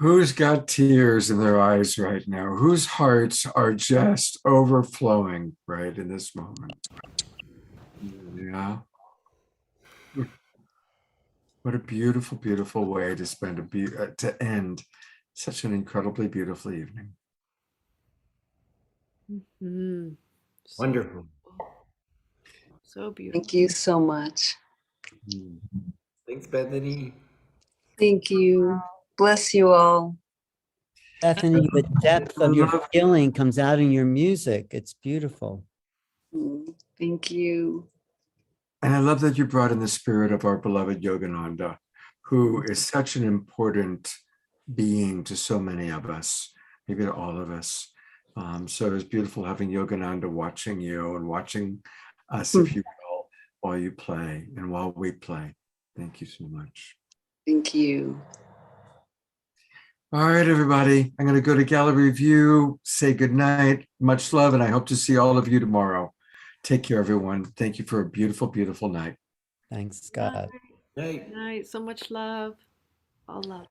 Who's got tears in their eyes right now? Whose hearts are just overflowing right in this moment? Yeah. What a beautiful, beautiful way to spend to end such an incredibly beautiful evening. Mhm. So Wonderful. So beautiful. Thank you so much. Thanks, Bethany. Thank you. Bless you all. Bethany, the depth of your feeling comes out in your music. It's beautiful. Thank you. And I love that you brought in the spirit of our beloved Yogananda, who is such an important being to so many of us, maybe to all of us. So it was beautiful having Yogananda watching you and watching us, if you will, while you play and while we play. Thank you so much. Thank you. All right, everybody. I'm going to go to gallery view, say goodnight, much love, and I hope to see all of you tomorrow. Take care, everyone. Thank you for a beautiful, beautiful night. Thanks, Scott. Good night. So much love. All love.